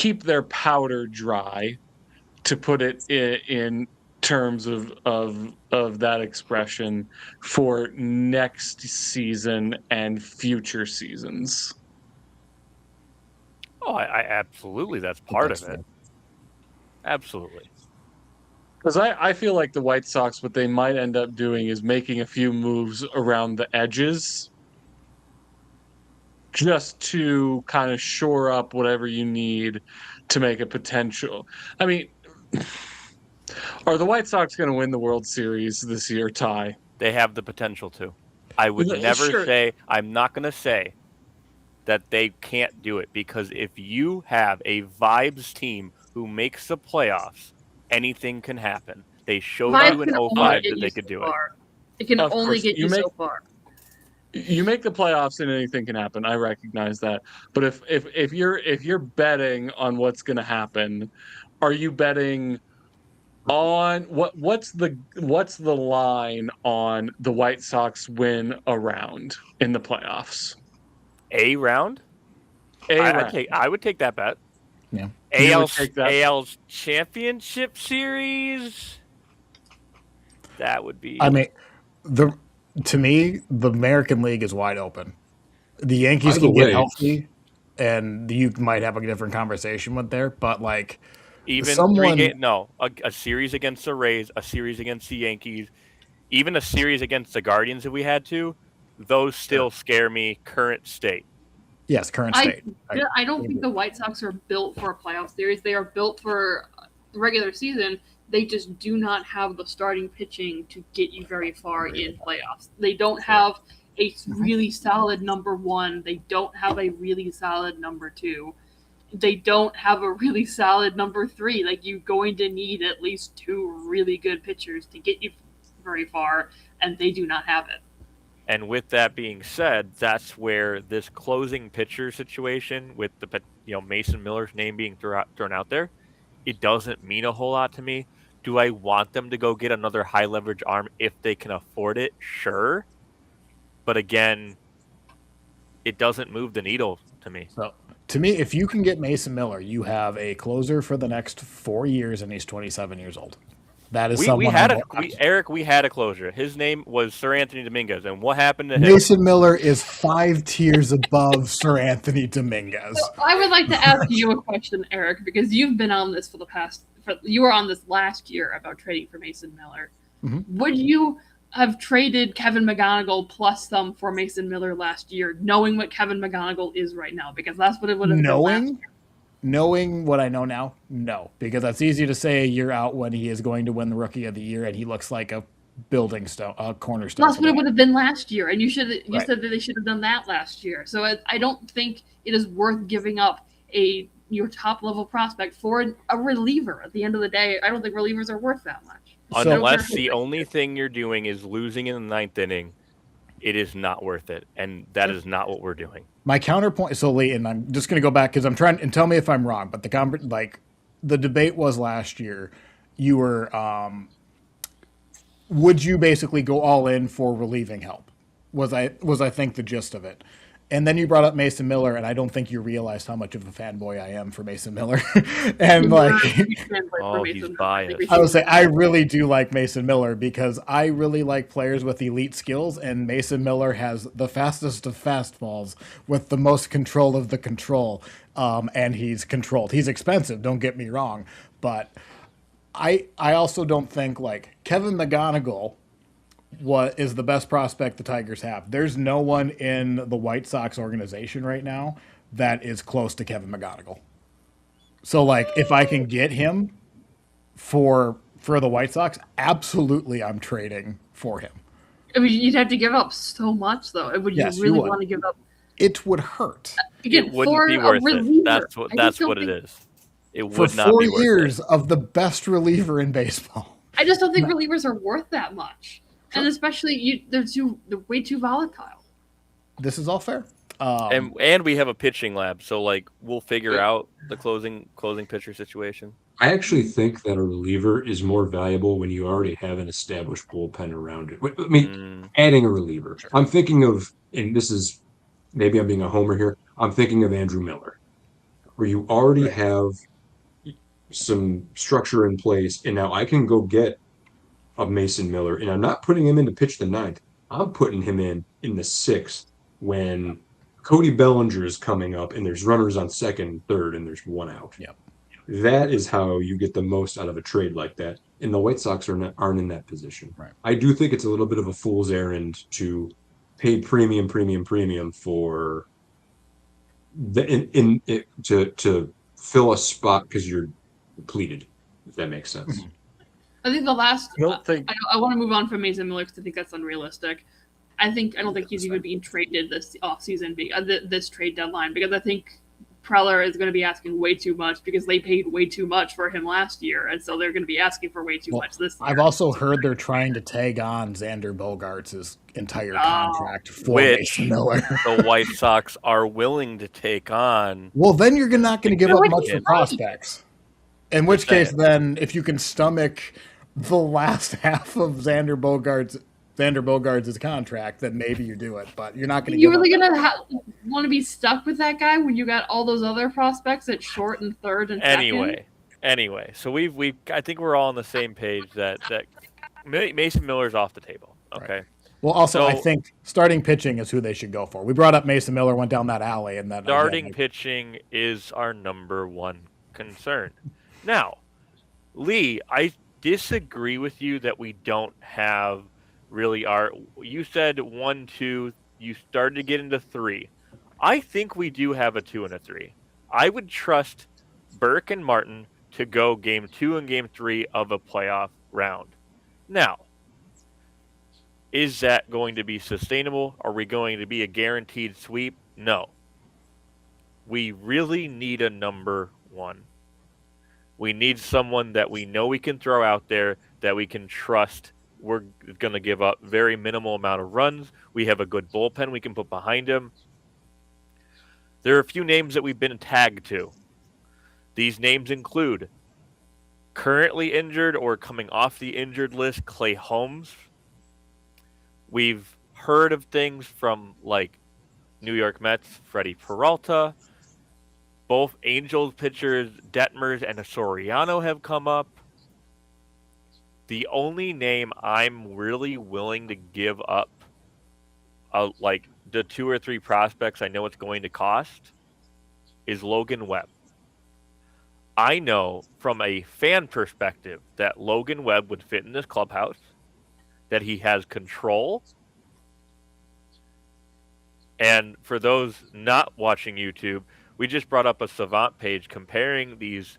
keep their powder dry, to put it in terms of that expression, for next season and future seasons. Oh, I absolutely. That's part of it. Absolutely. Because I feel like the White Sox, what they might end up doing is making a few moves around the edges just to kind of shore up whatever you need to make a potential. I mean, are the White Sox going to win the World Series this year, Ty? They have the potential to. I would never Sure. say, I'm not going to say that they can't do it, because if you have a vibes team who makes the playoffs, anything can happen. They showed Vibes you in can only 05 get that you they so could do it. far. It can Of only course, get you you make- so far. You make the playoffs and anything can happen. I recognize that. But if you're betting on what's going to happen, are you betting on what's the line on the White Sox win a round in the playoffs? A round? I would take that bet. Yeah. You would take that? AL's championship series? That would be... I mean, to me, the American League is wide open. The Yankees By the can get way- healthy, and you might have a different conversation with there. But like, Even someone- a series against the Rays, a series against the Yankees, even a series against the Guardians if we had to, those still scare me current state. yes, current I state. I don't think the White Sox are built for a playoff series. They are built for the regular season. They just do not have the starting pitching to get you very far in playoffs. They don't have a really solid number one. They don't have a really solid number two. They don't have a really solid number three. Like, you're going to need at least two really good pitchers to get you very far, and they do not have it. And with that being said, that's where this closing pitcher situation with the Mason Miller's name being thrown out there, it doesn't mean a whole lot to me. Do I want them to go get another high leverage arm if they can afford it? Sure. But again, it doesn't move the needle to me. So, to me, if you can get Mason Miller, you have a closer for the next 4 years, and he's 27 years old. That is We had a closure. His name was Sir Anthony Dominguez, and what happened to him? Mason Miller is 5 tiers above Sir Anthony Dominguez. So I would like to ask you a question, Eric, because you've been on this you were on this last year about trading for Mason Miller. Mm-hmm. Would you have traded Kevin McGonigal plus some for Mason Miller last year, knowing what Kevin McGonigal is right now? Because that's what it would have been last year. Knowing what I know now, no, because that's easy to say a year out when he is going to win the Rookie of the Year and he looks like a building stone, a cornerstone. That's what it would have been last year, and you said Right. that they should have done that last year. So I don't think it is worth giving up your top level prospect for a reliever. At the end of the day, I don't think relievers are worth that much. Unless the only thing you're doing is losing in the ninth inning, it is not worth it, and that is not what we're doing. My counterpoint, so Lee, and I'm just going to go back because I'm trying, and tell me if I'm wrong, but the debate was last year, you were, would you basically go all in for relieving help? Was I think the gist of it. And then you brought up Mason Miller, and I don't think you realized how much of a fanboy I am for Mason Miller. And he's biased. I would say I really do like Mason Miller because I really like players with elite skills, and Mason Miller has the fastest of fastballs with the most control of the control, and he's controlled. He's expensive, don't get me wrong, but I also don't think like Kevin McGonigal is the best prospect the Tigers have. There's no one in the White Sox organization right now that is close to Kevin McGonigal. So, like, if I can get him for the White Sox, absolutely I'm trading for him. I mean, you'd have to give up so much, though. Would you Yes, you really would. want to give up? It would hurt. Again, It wouldn't for be a worth reliever. it. That's what it is. It For would not 4 be worth years it. of the best reliever in baseball. I just don't think relievers are worth that much. And especially, they're way too volatile. This is all fair. And we have a pitching lab, so like we'll figure out the closing pitcher situation. I actually think that a reliever is more valuable when you already have an established bullpen around it. I mean, adding a reliever. Sure. I'm thinking of, and this is maybe I'm being a homer here. I'm thinking of Andrew Miller. where you already have some structure in place, and now I can go get a Mason Miller, and I'm not putting him in to pitch the ninth. I'm putting him in the sixth when Cody Bellinger is coming up, and there's runners on second and third, and there's one out. Yep. That is how you get the most out of a trade like that. And the White Sox aren't in that position. Right. I do think it's a little bit of a fool's errand to pay premium for to fill a spot because you're depleted, if that makes sense. Mm-hmm. I think the last. I don't think. I want to move on from Mason Miller because I think that's unrealistic. I don't think he's even being traded this offseason, this trade deadline, because I think Preller is going to be asking way too much because they paid way too much for him last year, and so they're going to be asking for way too much this year. I've also heard they're trying to tag on Xander Bogaerts' entire contract for Mason Miller. The White Sox are willing to take on. Well, then you're not going to give up much for prospects. In which case, then, if you can stomach the last half of Xander Bogaerts' contract, then maybe you do it. But you're not going to. You really going to want to be stuck with that guy when you got all those other prospects at short and third and second? Anyway, so we I think we're all on the same page that Mason Miller's off the table. Okay. Right. Well, also, I think starting pitching is who they should go for. We brought up Mason Miller, went down that alley, and then starting pitching is our number one concern. Now, Lee, I disagree with you that we don't have really you said 1, 2, you started to get into 3. I think we do have a 2 and a 3. I would trust Burke and Martin to go game 2 and game 3 of a playoff round. Now, is that going to be sustainable? Are we going to be a guaranteed sweep? No. We really need a number 1. We need someone that we know we can throw out there, that we can trust. We're going to give up very minimal amount of runs. We have a good bullpen we can put behind him. There are a few names that we've been tagged to. These names include currently injured or coming off the injured list, Clay Holmes. We've heard of things from like New York Mets, Freddie Peralta. Both Angels pitchers, Detmers and Soriano, have come up. The only name I'm really willing to give up, like the 2 or 3 prospects I know it's going to cost, is Logan Webb. I know from a fan perspective that Logan Webb would fit in this clubhouse, that he has control. And for those not watching YouTube, we just brought up a Savant page comparing these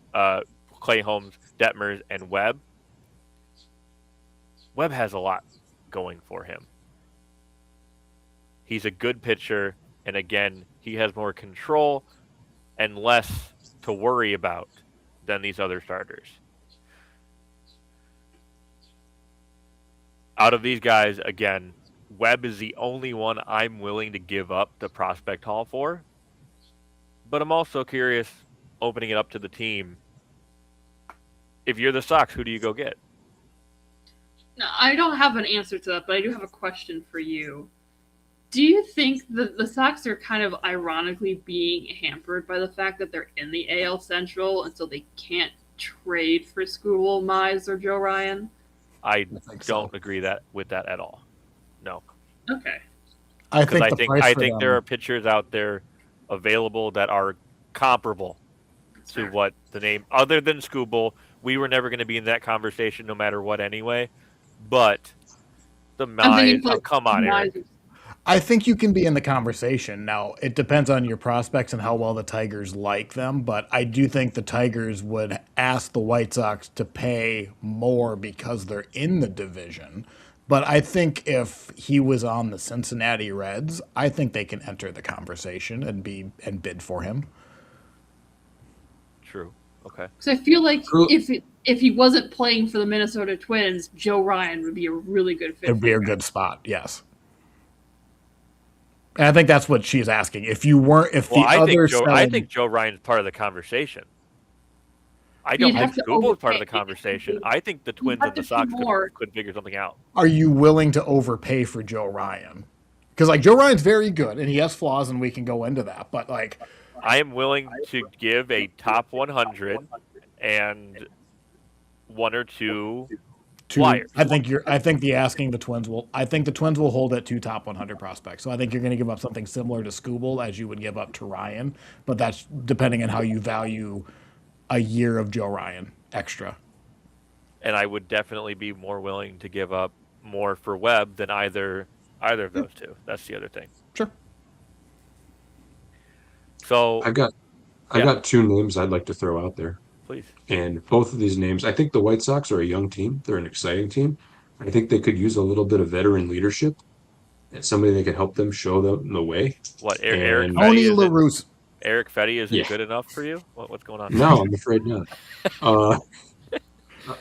Clay Holmes, Detmers, and Webb. Webb has a lot going for him. He's a good pitcher, and again, he has more control and less to worry about than these other starters. Out of these guys, again, Webb is the only one I'm willing to give up the prospect haul for. But I'm also curious, opening it up to the team, if you're the Sox, who do you go get? No, I don't have an answer to that, but I do have a question for you. Do you think that the Sox are kind of ironically being hampered by the fact that they're in the AL Central and so they can't trade for Skubal, Mize, or Joe Ryan? I don't agree with that at all. No. Okay. I think there are pitchers out there available that are comparable to what the name, other than Skubal. We were never going to be in that conversation no matter what anyway. But the Mize, come on, Eric. I think you can be in the conversation. Now, it depends on your prospects and how well the Tigers like them, but I do think the Tigers would ask the White Sox to pay more because they're in the division. But I think if he was on the Cincinnati Reds, I think they can enter the conversation and bid for him. True. Okay. So I feel like if he wasn't playing for the Minnesota Twins, Joe Ryan would be a really good fit. It'd be a good spot, yes. And I think that's what she's asking. I think Joe Ryan's part of the conversation. I don't think Skubal's part of the conversation. I think the Twins and the Sox could figure something out. Are you willing to overpay for Joe Ryan? Because Joe Ryan's very good and he has flaws, and we can go into that. But I am willing to give a top 100 and one or two flyers. I think the Twins will. I think the Twins will hold at 2 top 100 prospects. So I think you're going to give up something similar to Skubal as you would give up to Ryan, but that's depending on how you value a year of Joe Ryan extra. And I would definitely be more willing to give up more for Webb than either of those two. That's the other thing. Sure. So I've got 2 names I'd like to throw out there. please. And both of these names, I think the White Sox are a young team. They're an exciting team. I think they could use a little bit of veteran leadership and somebody that could help them show them the way. What, Eric And- Fetty Tony isn't, LaRusse. Eric Fetty isn't Yeah. good enough for you? What's going on? No, I'm afraid not.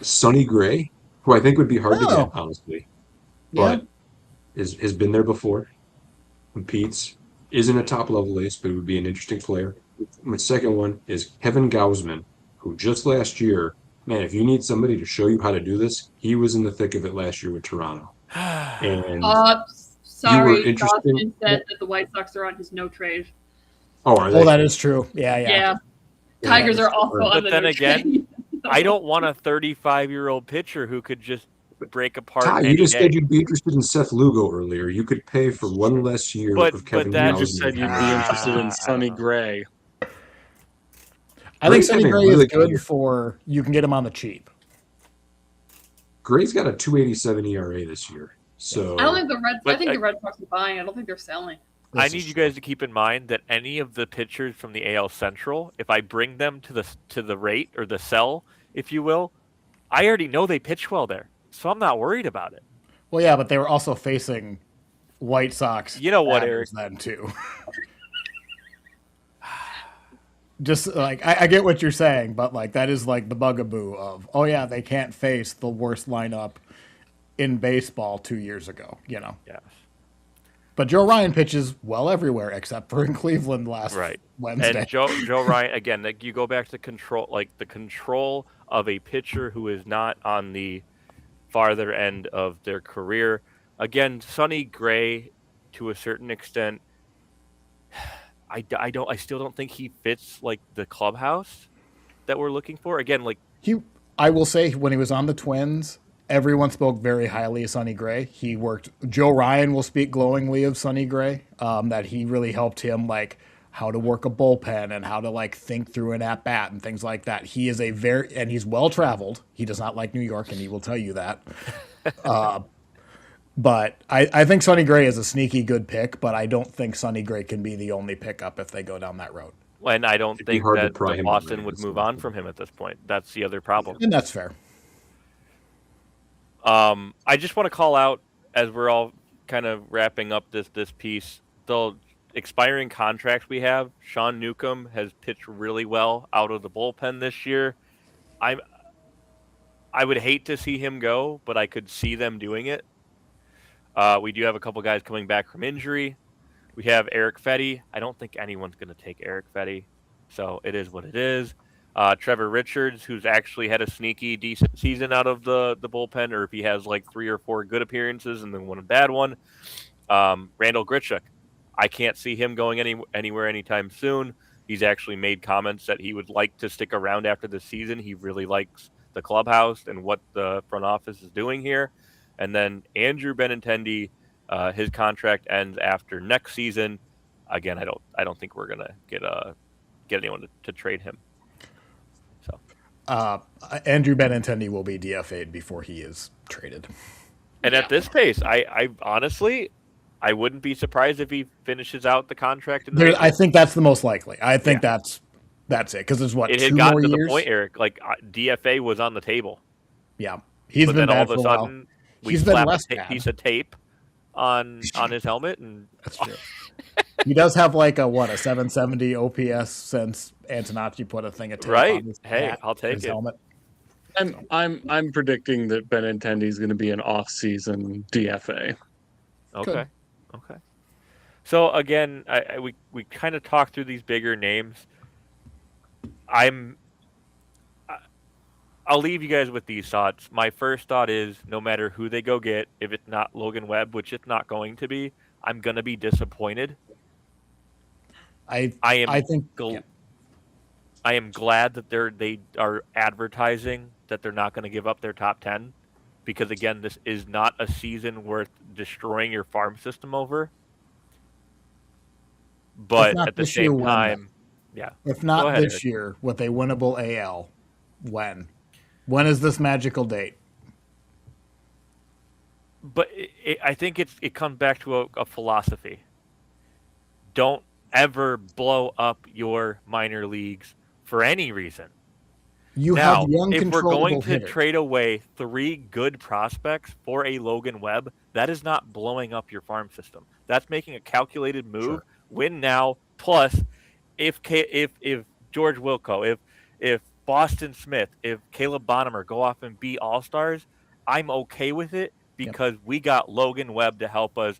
Sonny Gray, who I think would be hard to Oh. get, honestly, Yeah. but has been there before, competes, isn't a top level ace, but would be an interesting player. My second one is Kevin Gausman, who just last year, man, if you need somebody to show you how to do this, he was in the thick of it last year with Toronto. And Sorry, interested- Dawson said that the White Sox are on his no trade. are they? Oh, that is true. Yeah. Yeah. Tigers Yeah, are also but on the then no again, trade. I don't want a 35-year-old pitcher who could just break apart Ty, any you just day. said you'd be interested in Seth Lugo earlier. You could pay for one less year But- of Kevin but that You just said Gausman. you'd be interested in Sonny Gray. I think Gray's Sonny having a Gray really is good year. good for you can get him on the cheap. Gray's got a 2.87 ERA this year. So I don't think the Red. But I think I- the Red Sox are buying. I don't think they're selling. I This need is you guys to keep in mind that any of the pitchers from the AL Central, if I bring them to the rate or the sell, if you will, I already know they pitch well there, so I'm not worried about it. Well, yeah, but they were also facing White Sox. You know what, batters then too. Just like I get what you're saying, but like that is like the bugaboo of they can't face the worst lineup in baseball 2 years ago. Yes. But Joe Ryan pitches well everywhere except for in Cleveland last Right. Wednesday. And Joe Ryan again. Like you go back to control, like the control of a pitcher who is not on the farther end of their career. Again, Sonny Gray, to a certain extent, I still don't think he fits like the clubhouse that we're looking for. Again, like I will say when he was on the Twins, everyone spoke very highly of Sonny Gray. Joe Ryan will speak glowingly of Sonny Gray, that he really helped him like how to work a bullpen and how to like think through an at bat and things like that. He is and he's well traveled. He does not like New York, and he will tell you that. But I think Sonny Gray is a sneaky good pick, but I don't think Sonny Gray can be the only pickup if they go down that road. and I don't It'd be think hard to that pry him Boston away would at move this on point. from him at this point. That's the other problem. And that's fair. I just want to call out as we're all kind of wrapping up this piece, the expiring contracts we have. Sean Newcomb has pitched really well out of the bullpen this year. I would hate to see him go, but I could see them doing it. We do have a couple guys coming back from injury. We have Eric Fetty. I don't think anyone's going to take Eric Fetty, so it is what it is. Trevor Richards, who's actually had a sneaky decent season out of the bullpen, or if he has like 3 or 4 good appearances and then one bad one. Randall Grichuk, I can't see him going anywhere anytime soon. He's actually made comments that he would like to stick around after the season. He really likes the clubhouse and what the front office is doing here. And then Andrew Benintendi, his contract ends after next season. Again, I don't think we're gonna get anyone to trade him. So Andrew Benintendi will be DFA'd before he is traded. and at this pace, I honestly I wouldn't be surprised if he finishes out the contract in the I think that's the most likely. I think that's it because there's it 2 had gotten more to years. the point, Eric, like DFA was on the table. Yeah, he's But been then all bad of for a a while. sudden we He's been slapped less a bad. piece of tape on his helmet and That's true. He does have like a 770 OPS since Antonacci put a thing of tape Right. on his Hey, hat, I'll take his it. helmet. I'm predicting that Benintendi is going to be an off-season DFA. Okay. Okay. So again, we kind of talked through these bigger names. I'll leave you guys with these thoughts. My first thought is no matter who they go get, if it's not Logan Webb, which it's not going to be, I'm going to be disappointed. I I think I am glad that they are advertising that they're not going to give up their top 10, because again, this is not a season worth destroying your farm system over. if But not at the this year, same when? time, yeah. If Go not ahead, this Eric. year with a winnable AL, when? When is this magical date? But I think it comes back to a philosophy. Don't ever blow up your minor leagues for any reason. You Now, have young, if we're going controllable to hitters. trade away 3 good prospects for a Logan Webb, that is not blowing up your farm system. That's making a calculated move. Sure. Win now. Plus, if George Wilco, if Boston Smith, if Caleb Bonham go off and be all-stars, I'm okay with it because we got Logan Webb to help us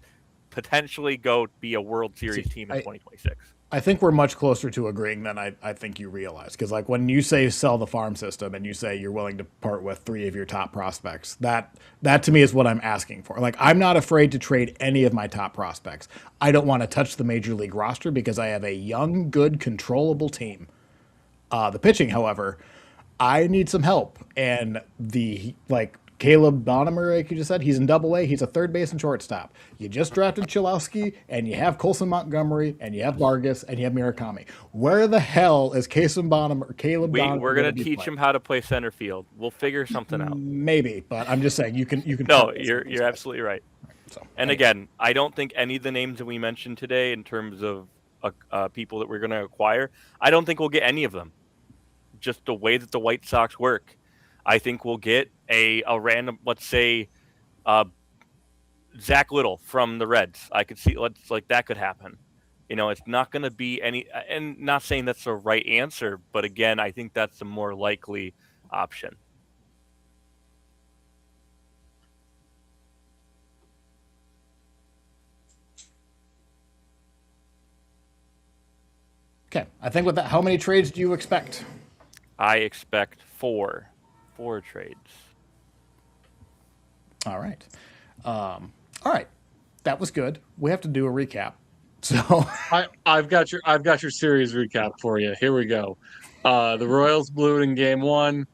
potentially go be a World Series team in 2026. I think we're much closer to agreeing than I think you realize. Because like when you say sell the farm system and you say you're willing to part with 3 of your top prospects, that to me is what I'm asking for. Like, I'm not afraid to trade any of my top prospects. I don't want to touch the major league roster because I have a young, good, controllable team. The pitching, however, I need some help. And Caleb Bonham, like you just said, he's in Double-A. He's a third base and shortstop. You just drafted Cholowski, and you have Colson Montgomery, and you have Vargas, and you have Murakami. Where the hell is Caleb Bonham? We're going to teach him how to play center field. We'll figure something out. Maybe, but I'm just saying you can. No, you're absolutely right. So, and again, I don't think any of the names that we mentioned today, in terms of people that we're going to acquire, I don't think we'll get any of them. Just the way that the White Sox work. I think we'll get a random, let's say, Zach Little from the Reds. I could see that could happen. It's not going to be any, and not saying that's the right answer, but again, I think that's the more likely option. Okay, I think with that, how many trades do you expect? I expect 4 trades. All right. All right. That was good. We have to do a recap. So I've got your series recap for you. Here we go. The Royals blew it in game 1.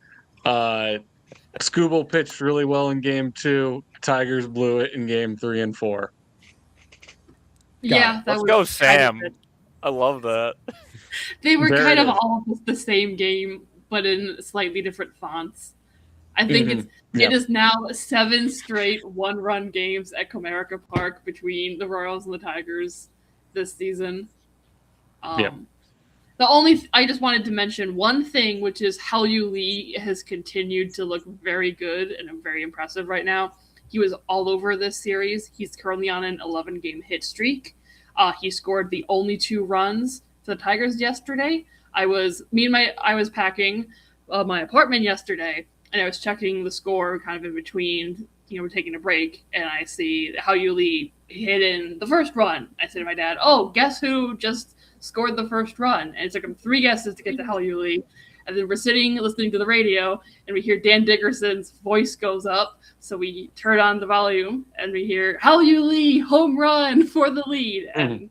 Skubal pitched really well in game 2. Tigers blew it in game 3 and 4. Yeah, let's go, Sam. I love that. They were kind of all the same game, but in slightly different fonts. I think it is now 7 straight 1-run games at Comerica Park between the Royals and the Tigers this season. I just wanted to mention one thing, which is Hao-Yu Lee has continued to look very good and very impressive right now. He was all over this series. He's currently on an 11-game hit streak. He scored the only 2 runs for the Tigers yesterday. I was packing my apartment yesterday, and I was checking the score kind of in between, we're taking a break, and I see Hao-Yu Lee hit in the first run. I said to my dad, "Oh, guess who just scored the first run?" And it took him 3 guesses to get to Hao-Yu Lee. And then we're sitting listening to the radio, and we hear Dan Dickerson's voice goes up. So we turn on the volume, and we hear Hao-Yu Lee home run for the lead. And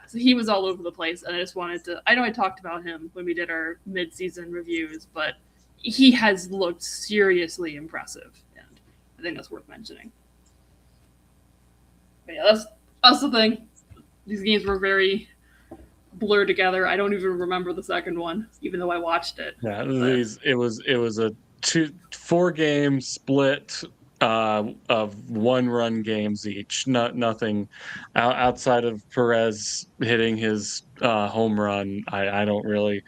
so he was all over the place. And I just wanted to, I know I talked about him when we did our mid-season reviews, but he has looked seriously impressive. And I think that's worth mentioning. But yeah, that's the thing. These games were very blur together. I don't even remember the second one, even though I watched it. Yeah, it was a 4-game split of 1-run games each. Nothing outside of Perez hitting his home run. I don't really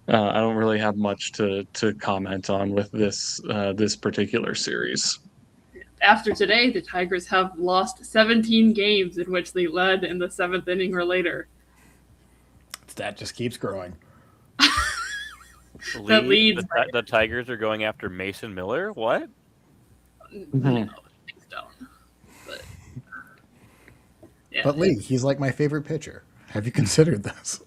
have much to comment on with this particular series. After today, the Tigers have lost 17 games in which they led in the 7th inning or later. That just keeps growing. That leads. The Tigers are going after Mason Miller? What? No, things don't. But Lee, he's like my favorite pitcher. Have you considered this?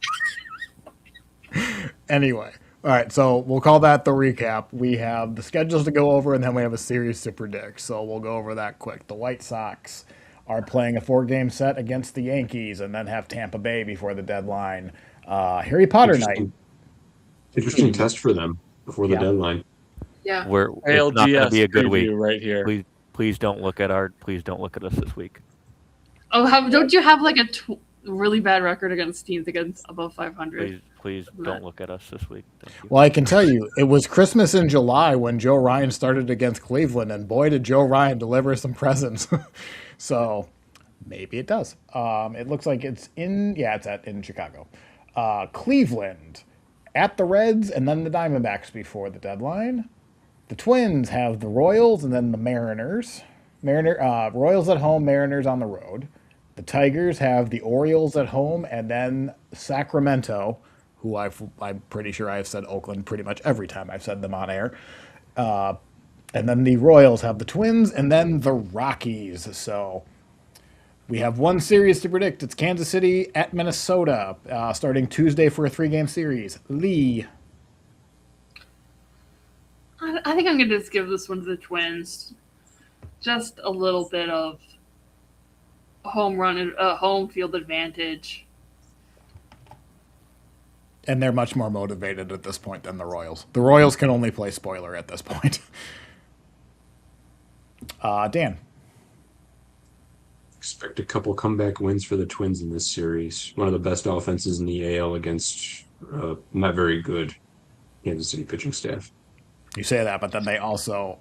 Anyway, all right, so we'll call that the recap. We have the schedules to go over, and then we have a series to predict. So we'll go over that quick. The White Sox are playing a 4-game set against the Yankees and then have Tampa Bay before the deadline. Harry Potter night. Interesting test for them before the Yeah. deadline. Yeah. It's not going to be a good week. right here. Please don't look at us this week. Oh, don't you have like a really bad record against teams against above 500? Please don't look at us this week. Thank you. Well, I can tell you, it was Christmas in July when Joe Ryan started against Cleveland, and boy, did Joe Ryan deliver some presents. So maybe it does. It looks like it's in Chicago. Cleveland at the Reds and then the Diamondbacks before the deadline. The Twins have the Royals and then the Mariners. Royals at home, Mariners on the road. The Tigers have the Orioles at home and then Sacramento, who I'm pretty sure I've said Oakland pretty much every time I've said them on air. And then the Royals have the Twins and then the Rockies. So we have one series to predict. It's Kansas City at Minnesota, starting Tuesday for a 3-game series. Lee. I think I'm going to just give this one to the Twins. Just a little bit of home field advantage. And they're much more motivated at this point than the Royals. The Royals can only play spoiler at this point. Dan. Expect a couple comeback wins for the Twins in this series. One of the best offenses in the AL against not very good Kansas City pitching staff. You say that, but then they also...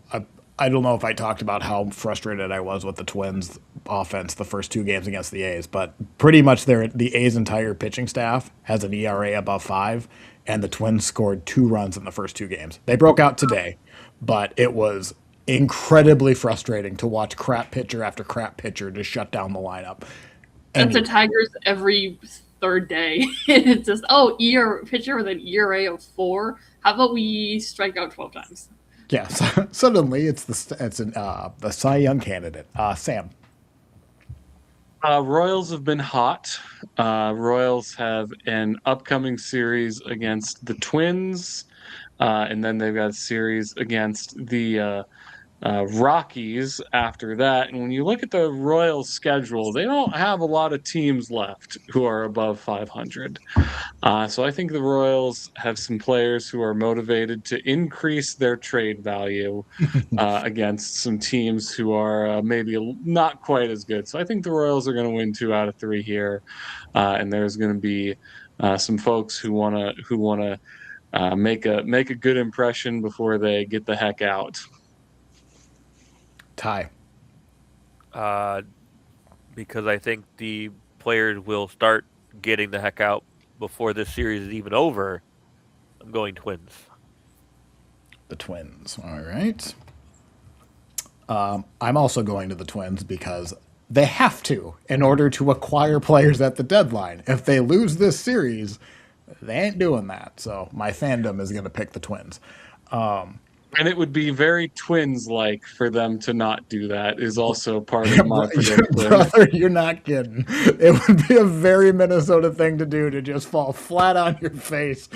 I don't know if I talked about how frustrated I was with the Twins' offense the first 2 games against the A's, but pretty much the A's entire pitching staff has an ERA above 5, and the Twins scored 2 runs in the first 2 games. They broke out today, but it was incredibly frustrating to watch crap pitcher after crap pitcher just shut down the lineup. That's the Tigers every third day. It's just, pitcher with an ERA of 4. How about we strike out 12 times? Yes, suddenly it's the Cy Young candidate. Sam. Royals have been hot. Royals have an upcoming series against the Twins, and then they've got a series against the Rockies after that. And when you look at the Royals' schedule, they don't have a lot of teams left who are above 500. So I think the Royals have some players who are motivated to increase their trade value against some teams who are maybe not quite as good. So I think the Royals are going to win 2 out of 3 here, and there's going to be some folks who want to make a good impression before they get the heck out. Ty. Because I think the players will start getting the heck out before this series is even over. I'm going Twins. The Twins. All right. I'm also going to the Twins because they have to in order to acquire players at the deadline. If they lose this series, they ain't doing that. So my fandom is going to pick the Twins. And it would be very Twins-like for them to not do that is also part of my prediction. Brother, you're not kidding. It would be a very Minnesota thing to do to just fall flat on your face.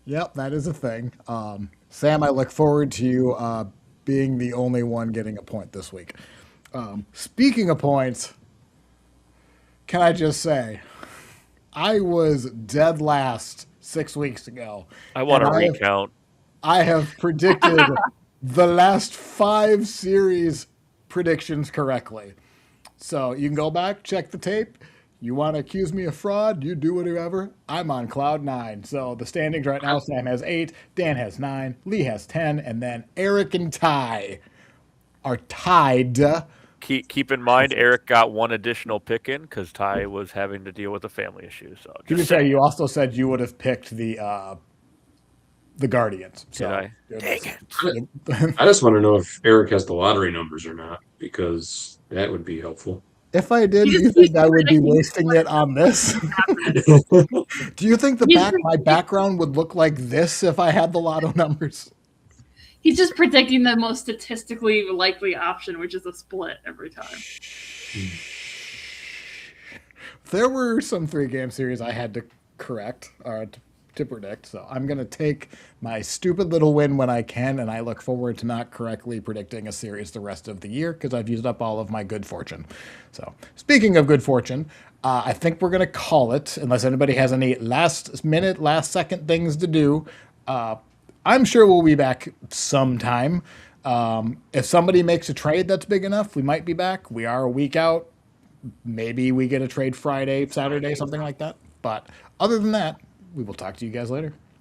Yep, that is a thing. Sam, I look forward to you being the only one getting a point this week. Speaking of points, can I just say, I was dead last 6 weeks ago. I want to recount. I have predicted the last 5 series predictions correctly. So you can go back, check the tape. You want to accuse me of fraud, you do whatever. I'm on cloud 9. So the standings right now, Sam has 8, Dan has 9, Lee has 10, and then Eric and Ty are tied. Keep in mind, Eric got 1 additional pick in because Ty was having to deal with a family issue. So To be fair, you also said you would have picked the Guardians. So Did I? Dang it. I just want to know if Eric has the lottery numbers or not, because that would be helpful. If I did, do you think I would be wasting it on this? Do you think my background would look like this if I had the lotto numbers? He's just predicting the most statistically likely option, which is a split every time. There were some 3-game series I had to correct or to predict. So I'm going to take my stupid little win when I can, and I look forward to not correctly predicting a series the rest of the year because I've used up all of my good fortune. So speaking of good fortune, I think we're going to call it, unless anybody has any last minute, last second things to do. I'm sure we'll be back sometime. If somebody makes a trade that's big enough, we might be back. We are a week out. Maybe we get a trade Friday, Saturday, something like that. But other than that, we will talk to you guys later.